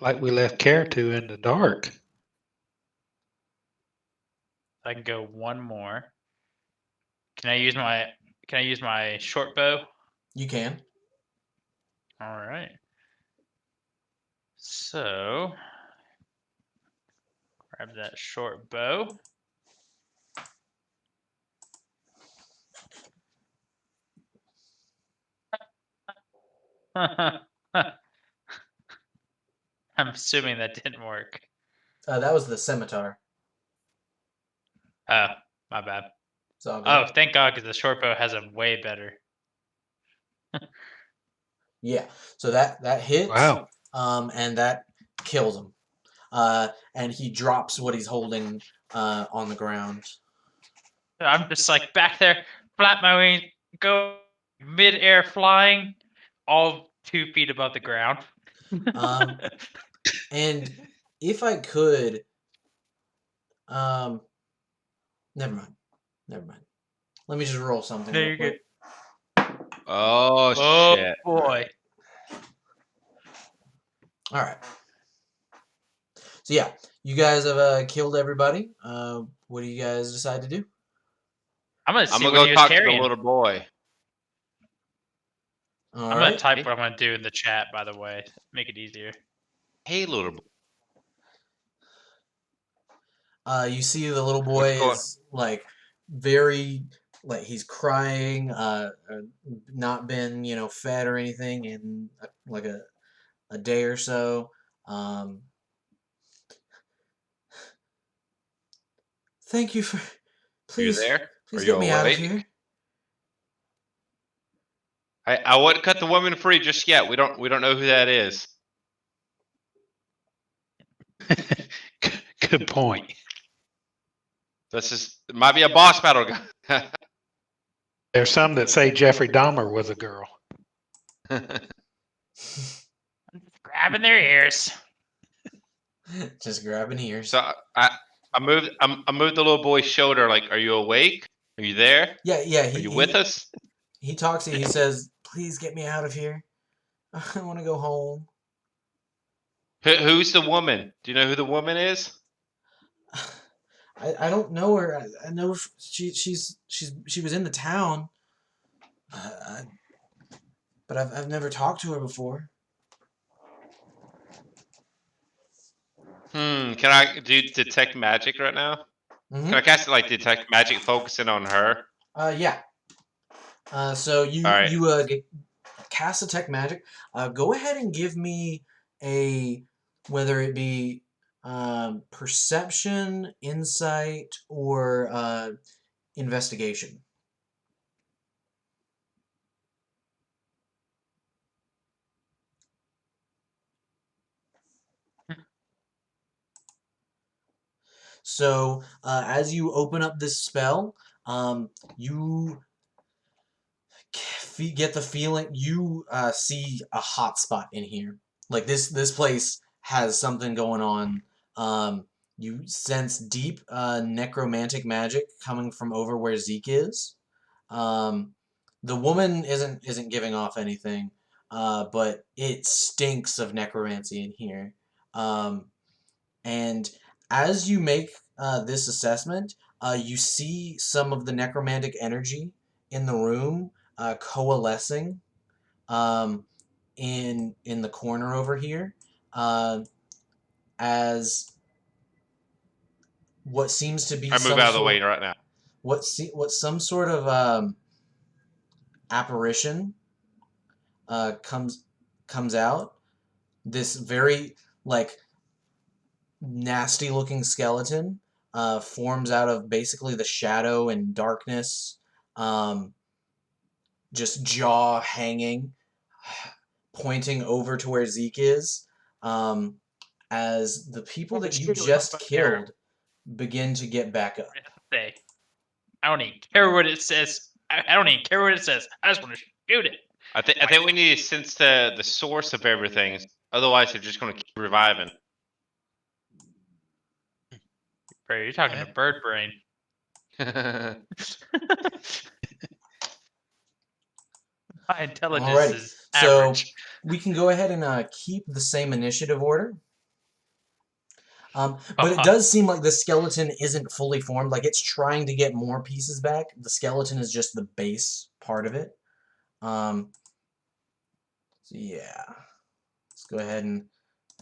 Like we left Caratu in the dark. I can go one more. Can I use my short bow? You can. All right. So grab that short bow. I'm assuming that didn't work. That was the scimitar. Oh, my bad. It's all good. Oh, thank God, because the short bow has a way better. Yeah. So that hits. Wow. And that kills him. And he drops what he's holding on the ground. I'm just like back there, flap my wings, go mid-air flying, all 2 feet above the ground. And if I could, never mind. Let me just roll something. No, real you're quick. Oh, Oh shit. boy. All right. So yeah, you guys have killed everybody. What do you guys decide to do? I'm gonna I'm see gonna what go he was talk to the carrying. little boy. All I'm right. gonna type what I'm gonna do in the chat, by the way, make it easier. Hey, little boy. You see the little boy What's going- is like very like he's crying, not been fed or anything in like a day or so. Thank you for Are you please there? please Are get you me out of awake? here. I wouldn't cut the woman free just yet. We don't know who that is. Good point. It might be a boss battle guy. There's some that say Jeffrey Dahmer was a girl. I'm just grabbing their ears. Just grabbing ears. So I moved the little boy's shoulder. Like, are you awake? Are you there? Yeah. Are you with us? He talks to you. He says, "Please get me out of here. I want to go home." Who's the woman? Do you know who the woman is? I don't know her. I know she was in the town, but I've never talked to her before. Can I do detect magic right now? Mm-hmm. Can I cast it like detect magic, focusing on her? Yeah. So you All right. cast detect magic. Go ahead and give me a whether it be perception, insight, or investigation. So as you open up this spell, you get the feeling you see a hot spot in here. Like this place has something going on. You sense deep necromantic magic coming from over where Zeke is. The woman isn't giving off anything, but it stinks of necromancy in here. And as you make this assessment, you see some of the necromantic energy in the room coalescing in the corner over here as what seems to be I move out of the way right now. what some sort of apparition comes out. This very like nasty looking skeleton forms out of basically the shadow and darkness, just jaw hanging, pointing over to where Zeke is, as the people that you just killed begin to get back up. Say, I don't even care what it says. I don't even care what it says. I just want to shoot it. I think we need to sense the source of everything. Otherwise, they're just going to keep reviving. Bro, you're talking to bird brain. My intelligence Alrighty. is So average. we can go ahead and keep the same initiative order. But it does seem like the skeleton isn't fully formed. Like it's trying to get more pieces back. The skeleton is just the base part of it. So yeah, let's go ahead and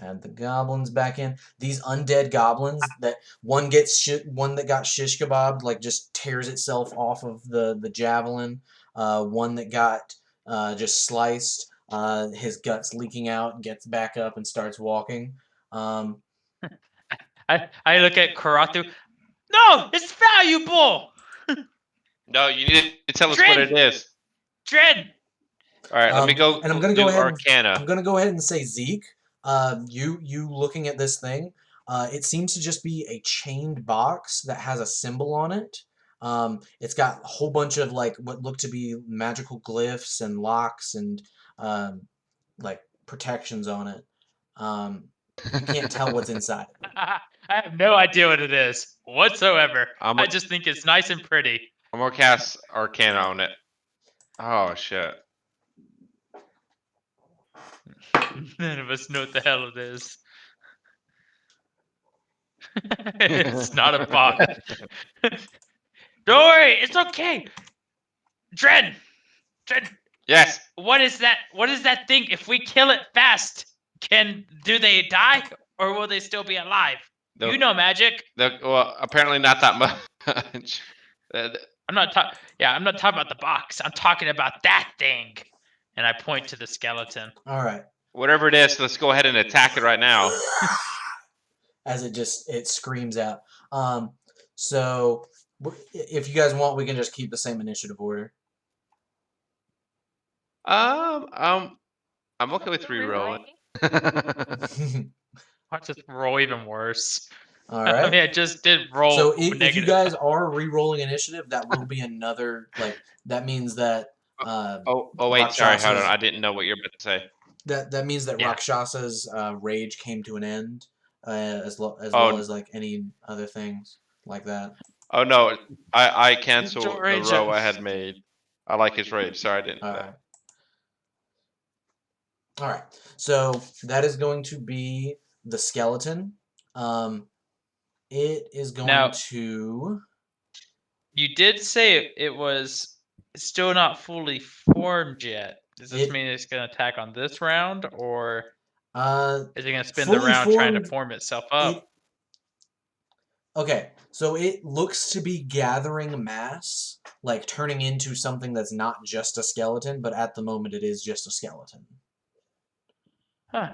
add the goblins back in. These undead goblins that one that got shish kebabbed, like just tears itself off of the javelin. One that got just sliced, his guts leaking out, gets back up and starts walking. I look at Karatu. No, it's valuable. No, you need to tell us what it is. Dren. All right, let me go. And I'm gonna do go ahead. Arcana. I'm gonna go ahead and say Zeke. You looking at this thing? It seems to just be a chained box that has a symbol on it. It's got a whole bunch of like what look to be magical glyphs and locks and like protections on it. You can't tell what's inside. I have no idea what it is whatsoever. I'm I just think it's nice and pretty. gonna cast Arcana on it. Oh shit! None of us know what the hell it is. It's not a box. Don't worry, it's okay. Dren. Yes. What is that? What is that thing? If we kill it fast, do they die or will they still be alive? You know magic. Well, apparently not that much. I'm not talking. Yeah, I'm not talking about the box. I'm talking about that thing. And I point to the skeleton. All right. Whatever it is, let's go ahead and attack it right now. As it screams out. So if you guys want, we can just keep the same initiative order. I'm okay with re-rolling. Watch this roll even worse. All right. I mean, I just did roll. So if you negative. guys are re-rolling initiative, that will be another that means that. Oh wait, sorry, hold on. I didn't know what you're about to say. That means that Rhakshasa's rage came to an end, as well as like any other things like that. Oh no, I canceled the row I had made. I like his rage. Sorry, I didn't. All right. So that is going to be the skeleton. It is going to. You did say it was still not fully formed yet. Does this mean it's going to attack on this round, or is it going to spend the round trying to form itself up? Okay, so it looks to be gathering mass, like turning into something that's not just a skeleton, but at the moment it is just a skeleton. Huh.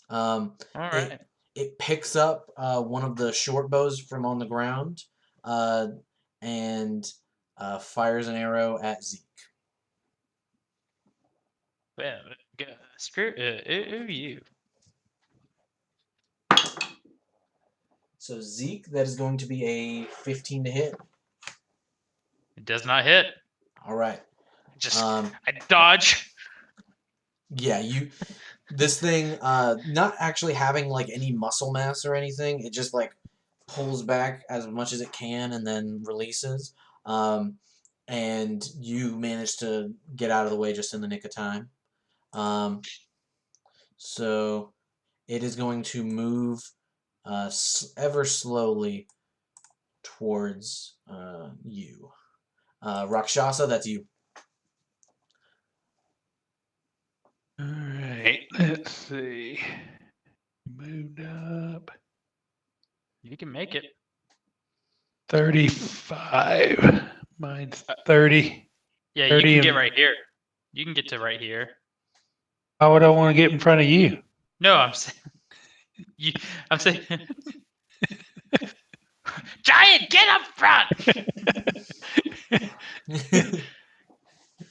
All right. It picks up one of the short bows from on the ground, and fires an arrow at Zeke. Well, screw you. So Zeke, that is going to be a 15 to hit. It does not hit. All right. Just I dodge. Yeah, this thing not actually having like any muscle mass or anything, it just like pulls back as much as it can and then releases. And you manage to get out of the way just in the nick of time. So it is going to move ever slowly towards you. Rhakshasa, that's you. All right, let's see. Moved up. You can make it. 35. Mine's 30. Yeah, 30 you can get and- right here. You can get to right here. Why would I want to get in front of you? No, I'm saying. I'm saying. Giant, get up front!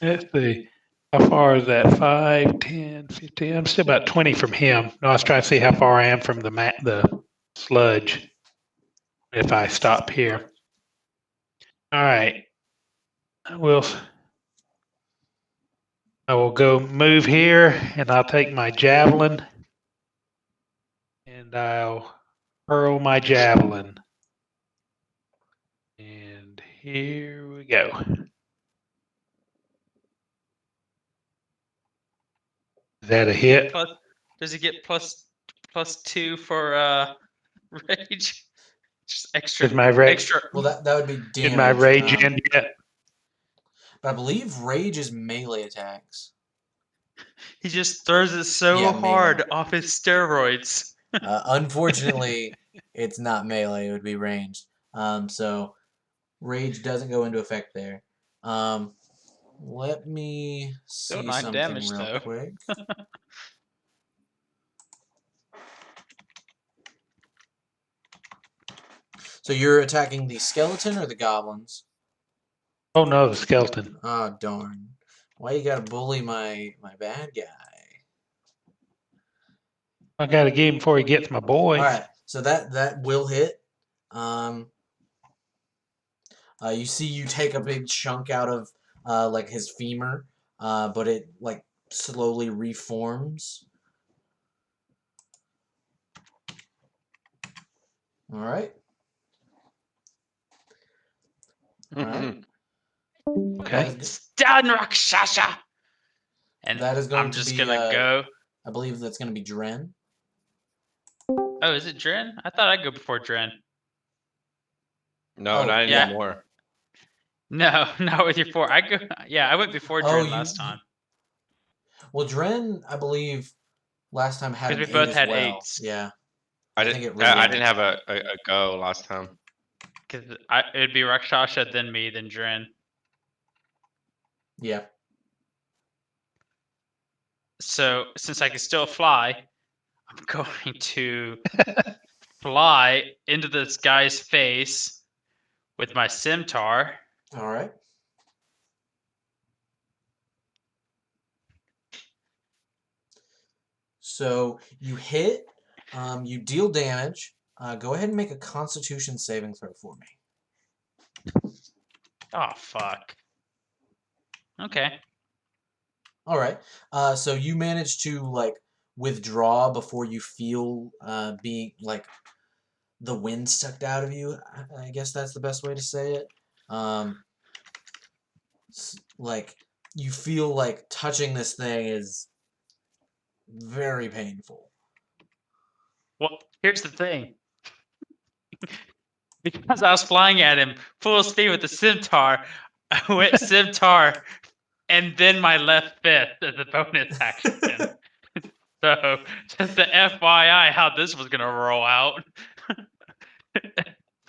Let's see. How far is that? 5, 10, 15. I'm still about 20 from him. No, I was trying to see how far I am from the sludge if I stop here. All right. I will go move here, and I'll take my javelin, and I'll hurl my javelin Here we go. Is that a hit? Does he get +2 for rage? Just extra. Is my rage? Extra. Well, that would be damage. Is my rage in yet? But I believe rage is melee attacks. He just throws it so Yeah, hard melee. off his steroids. Unfortunately, it's not melee. It would be ranged. So rage doesn't go into effect there. Let me Still see 9 something damage, real though. quick. So you're attacking the skeleton or the goblins? Oh no, the skeleton. Oh darn! Why you gotta bully my bad guy? I gotta get him before he gets my boy. All right, so that will hit. You see, you take a big chunk out of like his femur, but it like slowly reforms. All right. All right. Okay. Down, Rhakshasa! And That is going I'm to just be, gonna go. I believe that's going to be Dren. Oh, is it Dren? I thought I'd go before Dren. No, Oh, not yeah. anymore. No, not with your 4. I went before Dren last time. Well, Dren, I believe, last time had an Because 8 we both as had well. 8s. Yeah. I think didn't. it really I didn't have a go last time. Because it'd be Rhakshasa, then me, then Dren. Yeah. So since I can still fly, I'm going to fly into this guy's face with my scimitar. All right. So you hit, you deal damage. Go ahead and make a Constitution saving throw for me. Oh, fuck. Okay. All right. So you manage to like withdraw before you feel being like the wind sucked out of you. I guess that's the best way to say it. Like you feel like touching this thing is very painful. Well, here's the thing. Because I was flying at him full speed with the scimitar, I went scimitar and then my left fist as a bonus action. So, just the FYI how this was going to roll out.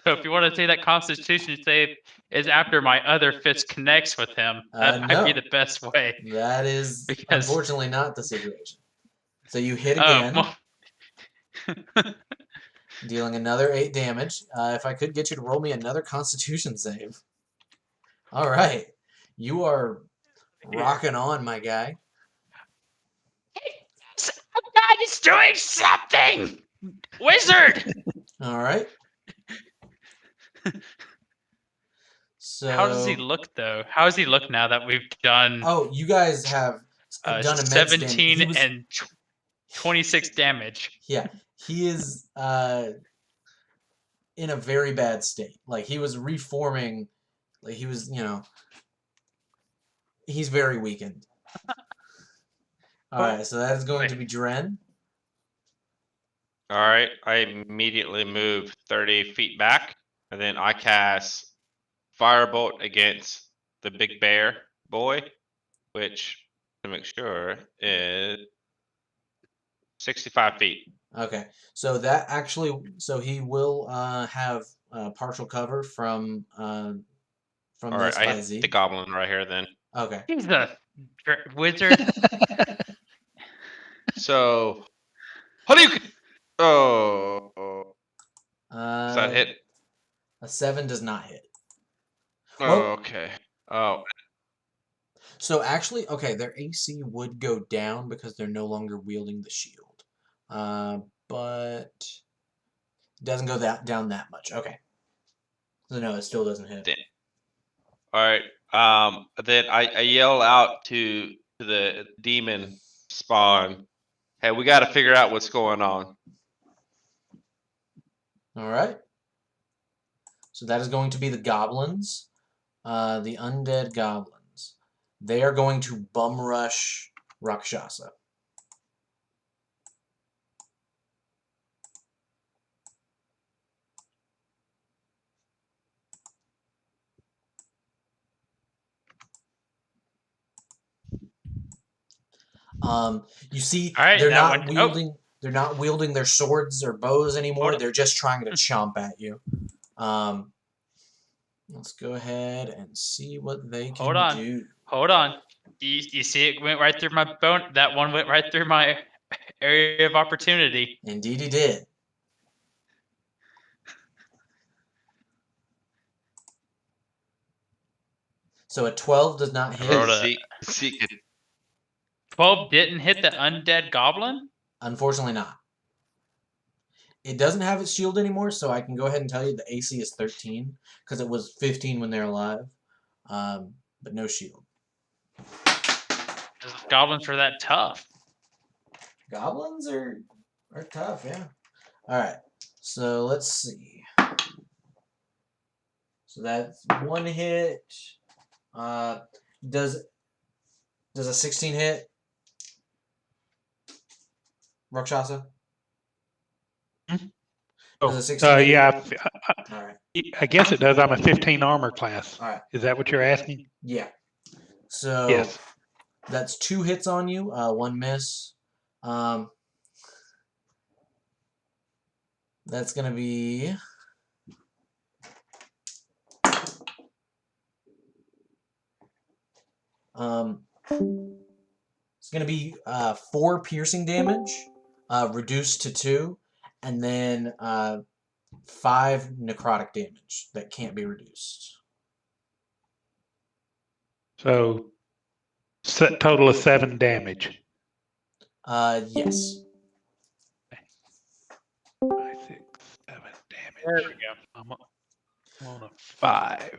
So, if you want to say that Constitution save is after my other fist connects with him, that might be No. the best way. That is Because- unfortunately not the situation. So you hit Oh, again, dealing another 8 damage. If I could get you to roll me another Constitution save. All right. You are rocking on, my guy. God is doing something! Wizard! All right. So How does he look, though? How does he look now that we've done Oh, you guys have done immense 17 damage. and 26 damage? Yeah, he is in a very bad state. Like he was reforming, like he was, he's very weakened. All right, so that is going to be Dren. All right. I immediately move 30 feet back, and then I cast Firebolt against the big bear boy, which to make sure is 65 feet. Okay, so that actually, so he will have partial cover from All this right, I by hit Zeke. the goblin right here then. Okay. He's a wizard. So, how do you? Oh, does that hit? A 7 does not hit. Oh, well- okay. Oh, So actually, okay, their AC would go down because they're no longer wielding the shield. But it doesn't go down that much. Okay. So no, it still doesn't hit. damn. All right. Then I yell out to the demon spawn. Hey, we got to figure out what's going on. All right. So that is going to be the goblins. the undead goblins. They are going to bum rush Rhakshasa. You see, All right, they're that not one. Oh, wielding. They're not wielding their swords or bows anymore. Hold on. They're just trying to chomp at you. Let's go ahead and see what they can hold on. do. Hold on. You see it went right through my bone. That one went right through my area of opportunity. Indeed, he did. So a 12 does not hit. rolled a- Zeke, 12 didn't hit the undead goblin? Unfortunately, not. It doesn't have its shield anymore, so I can go ahead and tell you the AC is 13 because it was 15 when they're alive, but no shield. Goblins are that tough. Goblins are tough, yeah. All right, so let's see. So that's one hit. Does a 16 hit? Rhakshasa? Does a 16 hit? Yeah, All right. I guess it does. I'm a 15 armor class. All right. Is that what you're asking? Yeah. So Yes. that's 2 hits on you, 1 miss. That's gonna be it's gonna be 4 piercing damage, reduced to 2, and then 5 necrotic damage that can't be reduced. So total of 7 damage. Yes. 5, 6, 7 damage. There we go. I'm on a 5.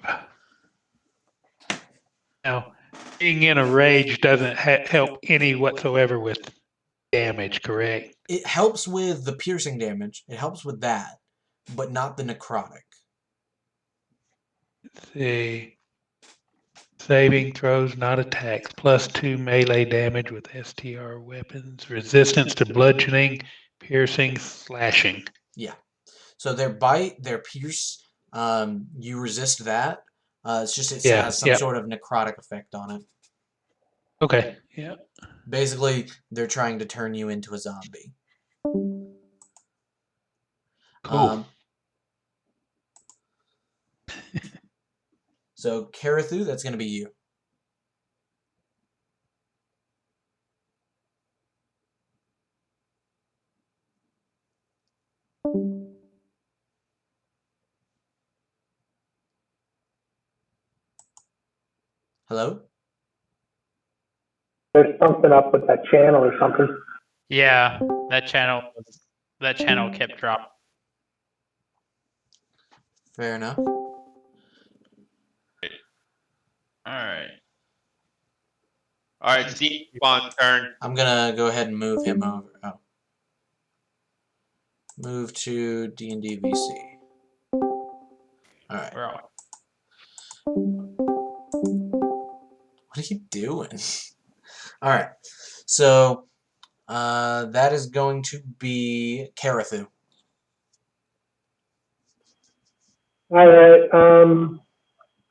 Now, being in a rage doesn't help any whatsoever with damage, correct? It helps with the piercing damage. It helps with that, but not the necrotic. Let's see. Saving throws, not attacks. +2 melee damage with STR weapons. Resistance to bludgeoning, piercing, slashing. Yeah. So their bite, their pierce, you resist that. It's just it Yeah, has some sort of necrotic effect on it. Okay. Yeah. Basically, they're trying to turn you into a zombie. Cool. So Karathu, that's going to be you. Hello? There's something up with that channel or something. Yeah, that channel kept dropping. Fair enough. Alright. Alright, Zeke, on turn. I'm going to go ahead and move him over. Oh. Move to D&D VC. Alright. We're on. What are you doing? Alright. So, that is going to be Karathu. All right.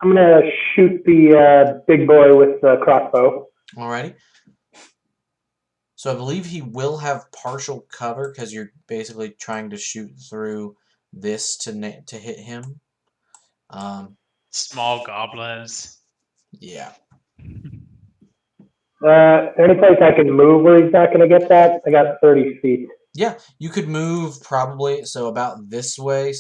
I'm gonna shoot the big boy with the crossbow. Alrighty. So I believe he will have partial cover because you're basically trying to shoot through this to hit him. Small goblins. Yeah. Any place I can move where he's not gonna get that? I got 30 feet. Yeah, you could move probably so about this way,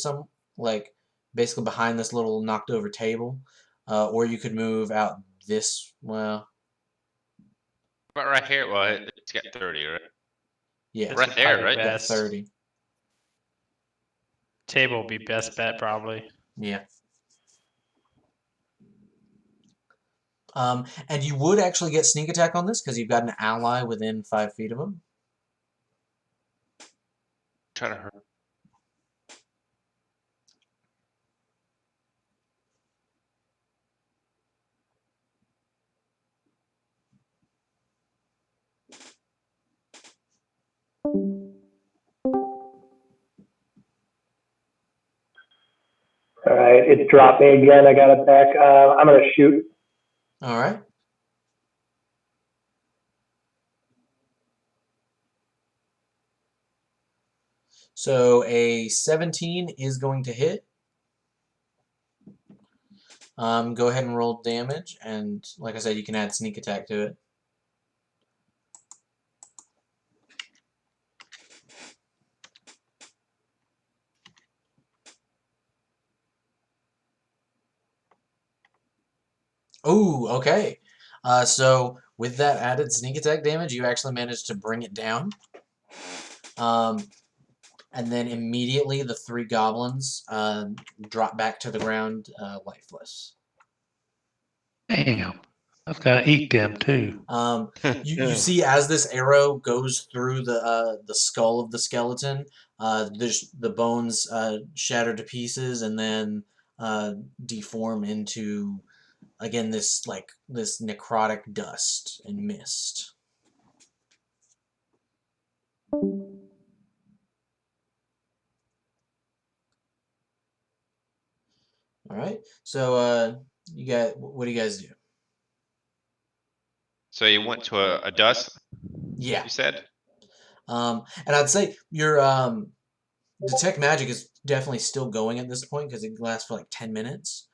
like basically behind this little knocked over table, or you could move out this. Well, But right here, well, it's got 30, right? yeah, Right there, Probably right? got best. 30. Table will be best bet, probably. Yeah. And you would actually get sneak attack on this because you've got an ally within 5 feet of him. Try to hurt. right, it's dropping again. I got it back. I'm going to shoot. All right. So a 17 is going to hit. Go ahead and roll damage, and like I said, you can add sneak attack to it. Oh, okay. So with that added sneak attack damage, you actually managed to bring it down. And then immediately the 3 goblins drop back to the ground, lifeless. Damn. I was gonna eat them too. You see as this arrow goes through the skull of the skeleton, the bones shatter to pieces and then deform into again this necrotic dust and mist. All right. So you got what do you guys do? So you went to a dust, Yeah. you said? And I'd say your detect magic is definitely still going at this point because it lasts for like 10 minutes.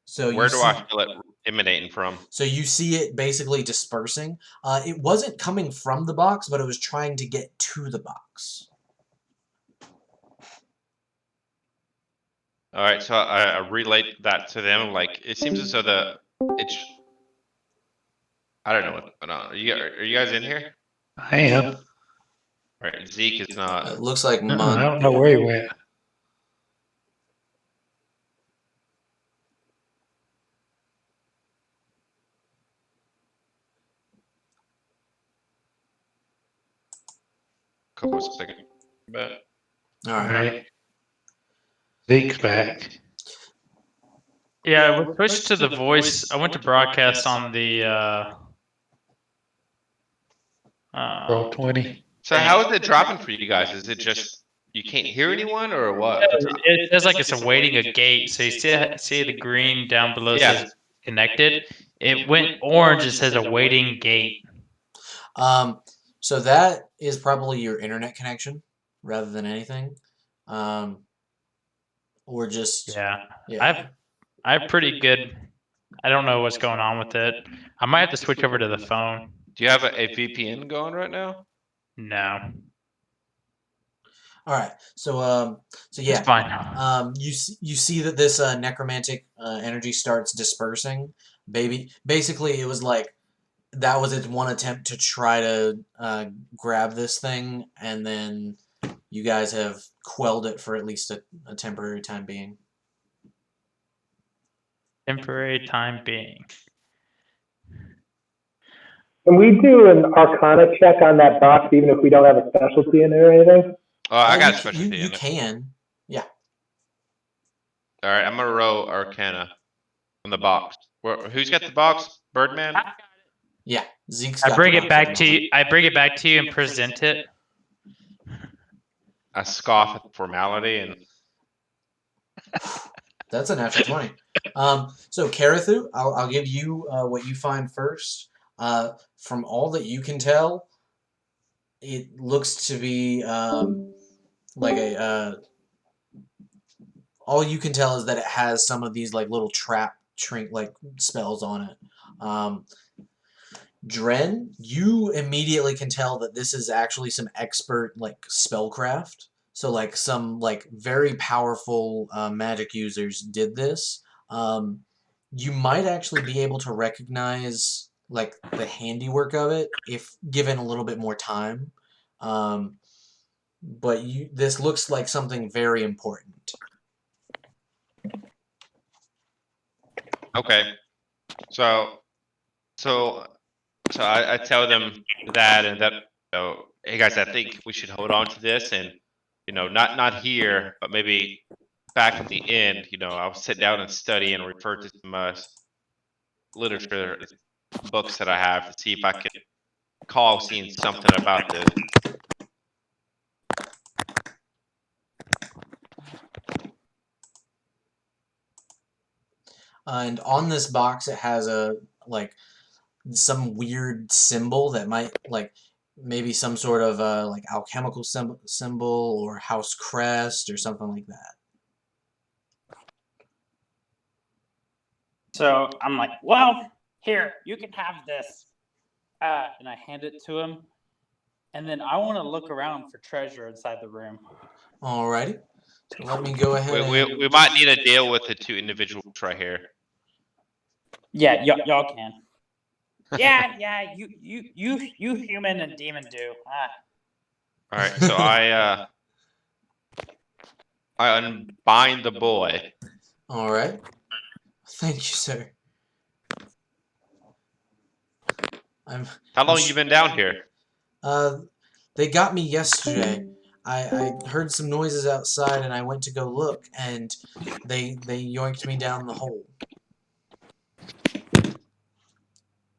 So Where you do see, I feel it emanating from? so you see it basically dispersing. It wasn't coming from the box, but it was trying to get to the box. All right, so I relate that to them. Like, it seems as though it's. I don't know what. Are you guys in here? I am. All right, Zeke is It not. looks like I Mon. don't know where he went. Couple of seconds. But All All right. right. Zeke's back. Yeah, I would switch to the voice. I went to broadcast on the Roll 20. so how is it dropping for you guys? Is it just you can't hear anyone or what? It says like it's awaiting a gate. So you see the green down below Yeah. says connected. It went orange. It says awaiting gate. So that is probably your internet connection rather than anything, or just Yeah, yeah. I have pretty good. I don't know what's going on with it. I might have to switch over to the phone. Do you have a VPN going right now? No, All right. So yeah. it's fine. You see that this necromantic energy starts dispersing. Basically, it was like that was its one attempt to try to grab this thing, and then you guys have quelled it for at least a temporary time being. Temporary time being. Can we do an Arcana check on that box, even if we don't have a specialty in it or anything? Oh, I got a you specialty in it. can. Yeah. All right, I'm gonna roll Arcana on the box. Who's got the box? Birdman. Yeah. Zeke's I got bring the it box back at the to moment. you. I bring it back to you and present it. I scoff at the formality and That's a natural 20. So Karathu, I'll give you what you find first. From all that you can tell, it looks to be like a. All you can tell is that it has some of these like little trap shrink like spells on it. Dren, you immediately can tell that this is actually some expert like spellcraft. So like some like very powerful magic users did this. You might actually be able to recognize like the handiwork of it if given a little bit more time. But this looks like something very important. okay. So I tell them that and that. So hey guys, I think we should hold on to this and not here, but maybe back at the end. I'll sit down and study and refer to some literature books that I have to see if I can call seeing something about this. and on this box it has a some weird symbol that might maybe some sort of alchemical symbol or house crest or something like that. So I'm like, well, here, you can have this. And I hand it to him. And then I want to look around for treasure inside the room. Alrighty. So let me go ahead and... We might need to deal with the 2 individuals right here. Yeah, y'all can. Yeah, you human and demon do. All right, so I unbind the boy. All right. Thank you, sir. How long you been down here? They got me yesterday. I heard some noises outside, and I went to go look, and they yoinked me down the hole.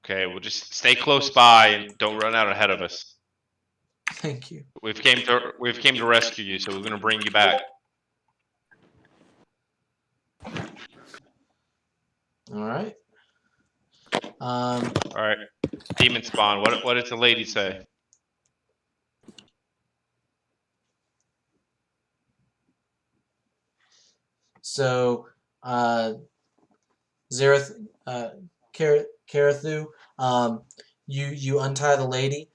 Okay, we'll just stay close by and don't run out ahead of us. Thank you. We've came to rescue you, so we're gonna bring you back. All right. All right. Demon spawn. What does the lady say? So, Zareth, Karathu, you untie the lady.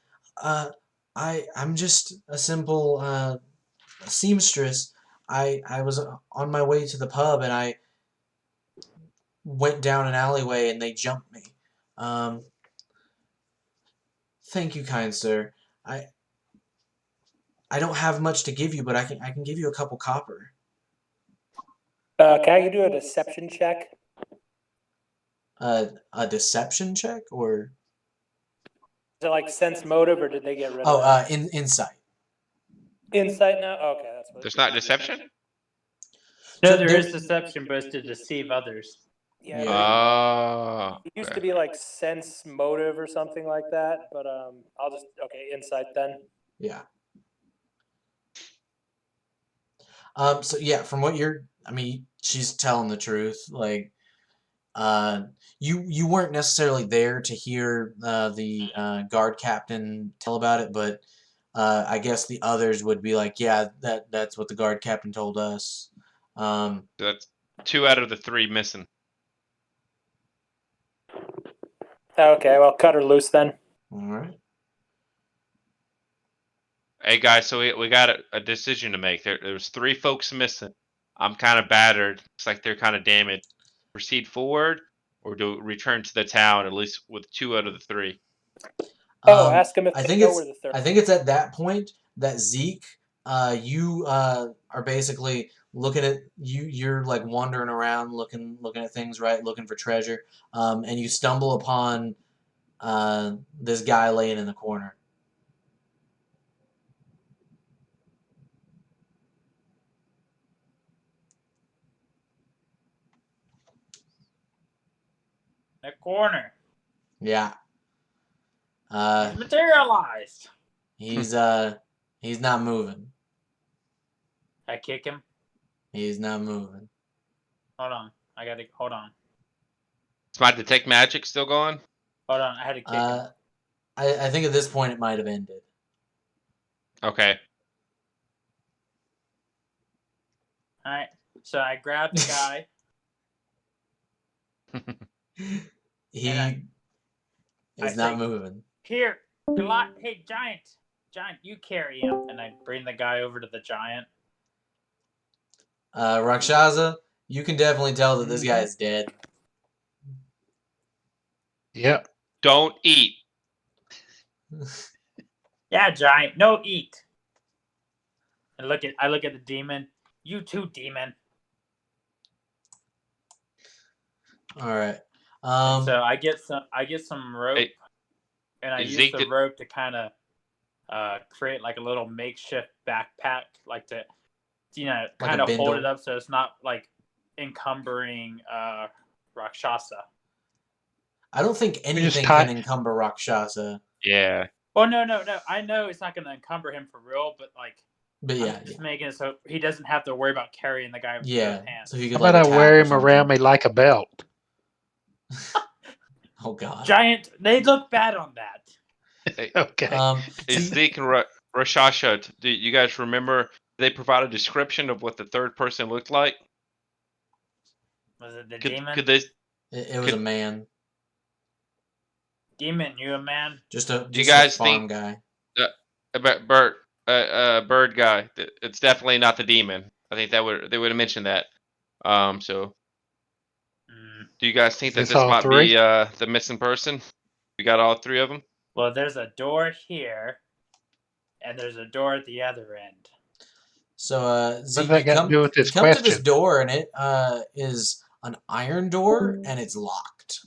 I'm just a simple seamstress. I was on my way to the pub and I went down an alleyway and they jumped me. Thank you, kind sir. I don't have much to give you, but I can give you a couple copper. Can I do a deception check? A deception check or? Is it like sense motive, or did they get rid of Oh, that? insight. Insight now? Okay, that's what. There's not deception? No, So there is deception, but it's to deceive others. Yeah. Oh. It used to be like sense motive or something like that, but I'll just insight then. Yeah. So yeah, from what she's telling the truth. Like, you weren't necessarily there to hear the guard captain tell about it, but I guess the others would be like, yeah, that's what the guard captain told us. That's 2 out of the 3 missing. Okay, well, cut her loose then. All right. Hey guys, so we got a decision to make. There's 3 folks missing. I'm kind of battered. Looks like they're kind of damaged. Proceed forward or do return to the town at least with 2 out of the 3. Ask them if I they think know it's where the third. I think it's at that point that Zeke, you are basically looking at you're like wandering around looking at things, right, looking for treasure, and you stumble upon this guy laying in the corner. The corner. Yeah. He's materialized. He's not moving. I kick him. He's not moving. Hold on. Hold on. Is my detect magic still going? Hold on. I had to kick him. I think at this point it might have ended. Okay. All right. So I grabbed the guy. He And is I not say, moving. Here, hey, giant, you carry him. And I bring the guy over to the giant. Rhakshasa, you can definitely tell that this guy is dead. Yep. Don't eat. Yeah, giant, no eat. And I look at the demon. You too, demon. All right. So I get some rope, Hey, and I use Zeke the rope to kind of create like a little makeshift backpack, like to kind of hold bindle. it up so it's not like encumbering Rhakshasa. I don't think anything can encumber Rhakshasa. Yeah. Oh no! I know it's not going to encumber him for real, but yeah, I'm just making it so he doesn't have to worry about carrying the guy with both hands. So he How could about I attack wear or him around something. me like a belt? Oh God. Giant. They look bad on that. Okay. Hey, See, Zeke and Rhakshasa, do you guys remember they provide a description of what the third person looked like? Was it the Could demon? this it was a man, Demon, you a man? just do you a guys farm think guy. about bird guy? It's definitely not the demon. I think they would have mentioned that. So do you guys think Is that this this all might three? be the missing person? We got all three of them. Well, there's a door here, and there's a door at the other end. So Zeke, that got to do with you this come to this question? door, and it is an iron door, and it's locked.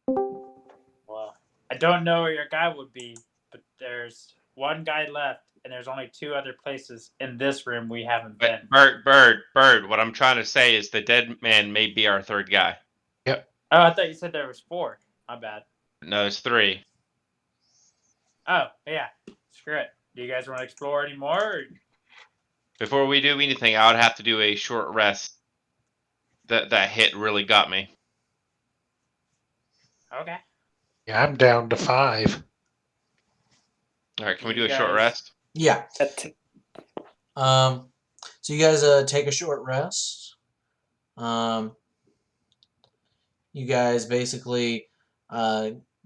Well, I don't know where your guy would be, but there's one guy left, and there's only 2 other places in this room we haven't been. Bird. What I'm trying to say is the dead man may be our third guy. Yep. Oh, I thought you said there was 4. My bad. No, it's 3. Oh, yeah. Screw it. Do you guys want to explore any more? Or... Before we do anything, I would have to do a short rest. That hit really got me. Okay. Yeah, I'm down to 5. All right, can we You do a short guys- rest? Yeah. So you guys take a short rest. You guys basically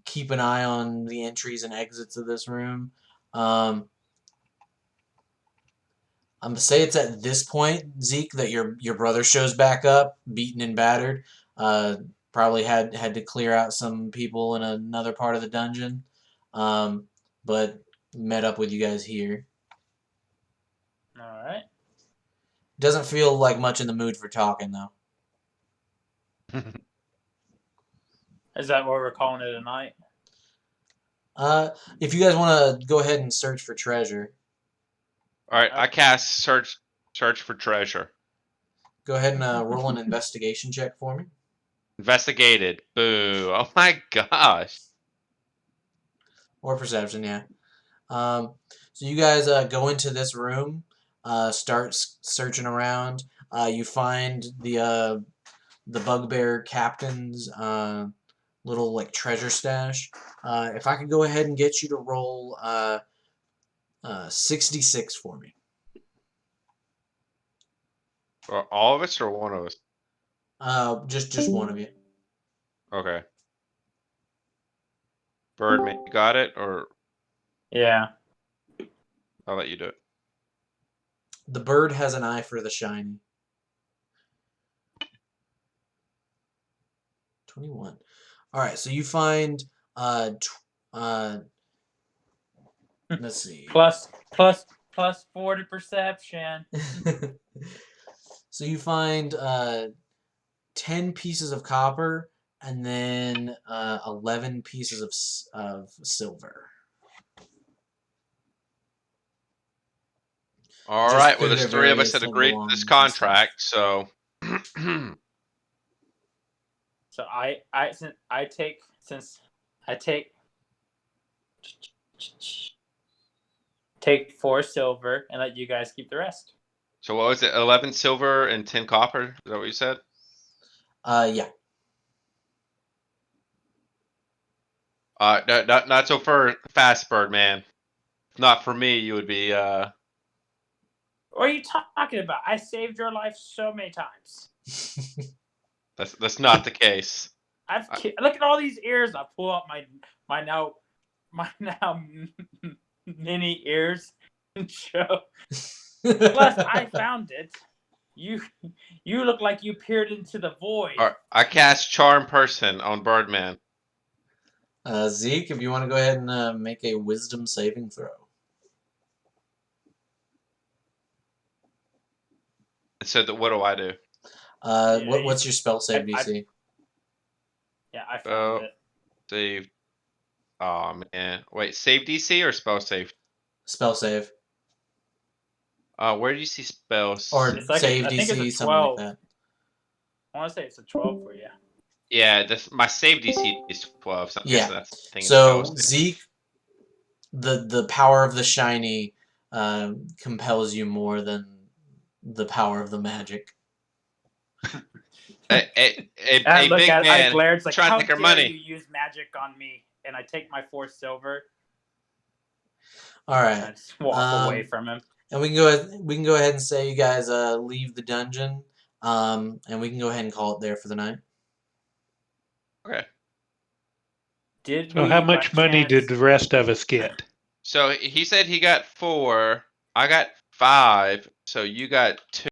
keep an eye on the entries and exits of this room. I'm gonna say it's at this point, Zeke, that your brother shows back up, beaten and battered. Probably had to clear out some people in another part of the dungeon, but met up with you guys here. All right. Doesn't feel like much in the mood for talking though. Is that what we're calling it a night? If you guys want to go ahead and search for treasure, All right, I cast search for treasure. go ahead and roll an investigation check for me. Investigated. Boo. Oh my gosh. Or perception, yeah. So you guys go into this room, start searching around. You find the bugbear captain's little like treasure stash. If I could go ahead and get you to roll 66 for me. For all of us or one of us? Just one of you. Okay. Birdman, you got it, or Yeah. I'll let you do it. The bird has an eye for the shiny. 21. All right, so you find let's see. Plus 4 to perception. So you find 10 pieces of copper and then 11 pieces of silver. All Just right. Well, through there's their 3 of us various that agreed to this belongings and stuff. contract, so. So I take 4 silver and let you guys keep the rest. So what was it? 11 silver and 10 copper. Is that what you said? Yeah. Not so fast, Birdman. Not for me. You would be. What are you talking about? I saved your life so many times. That's not the case. Look at all these ears. I pull out my now mini ears and show. Plus, I found it. You look like you peered into the void. All right, I cast Charm Person on Birdman. Zeke, if you want to go ahead and make a wisdom saving throw. So what do I do? What's your spell save DC? Yeah, I found it. Save. Oh man. Wait, save DC or spell save? Spell save. Where do you see spells? Or It's like save I think DC, it's a something like 12. that. I want to say it's a 12 for you. Yeah, my save DC is 12. So I'm guessing that's the thing. So spells. Zeke, the power of the shiny compels you more than the power of the magic. A Look big at I man glare. It's like, trying to how take our dare money. you use magic on me? And I take my 4 silver All and I right. just walk away from him. And we can go ahead and say you guys leave the dungeon. And we can go ahead and call it there for the night. Okay. Did So we, how by much money chance- did the rest of us get? So he said he got 4. I got 5. So you got 2.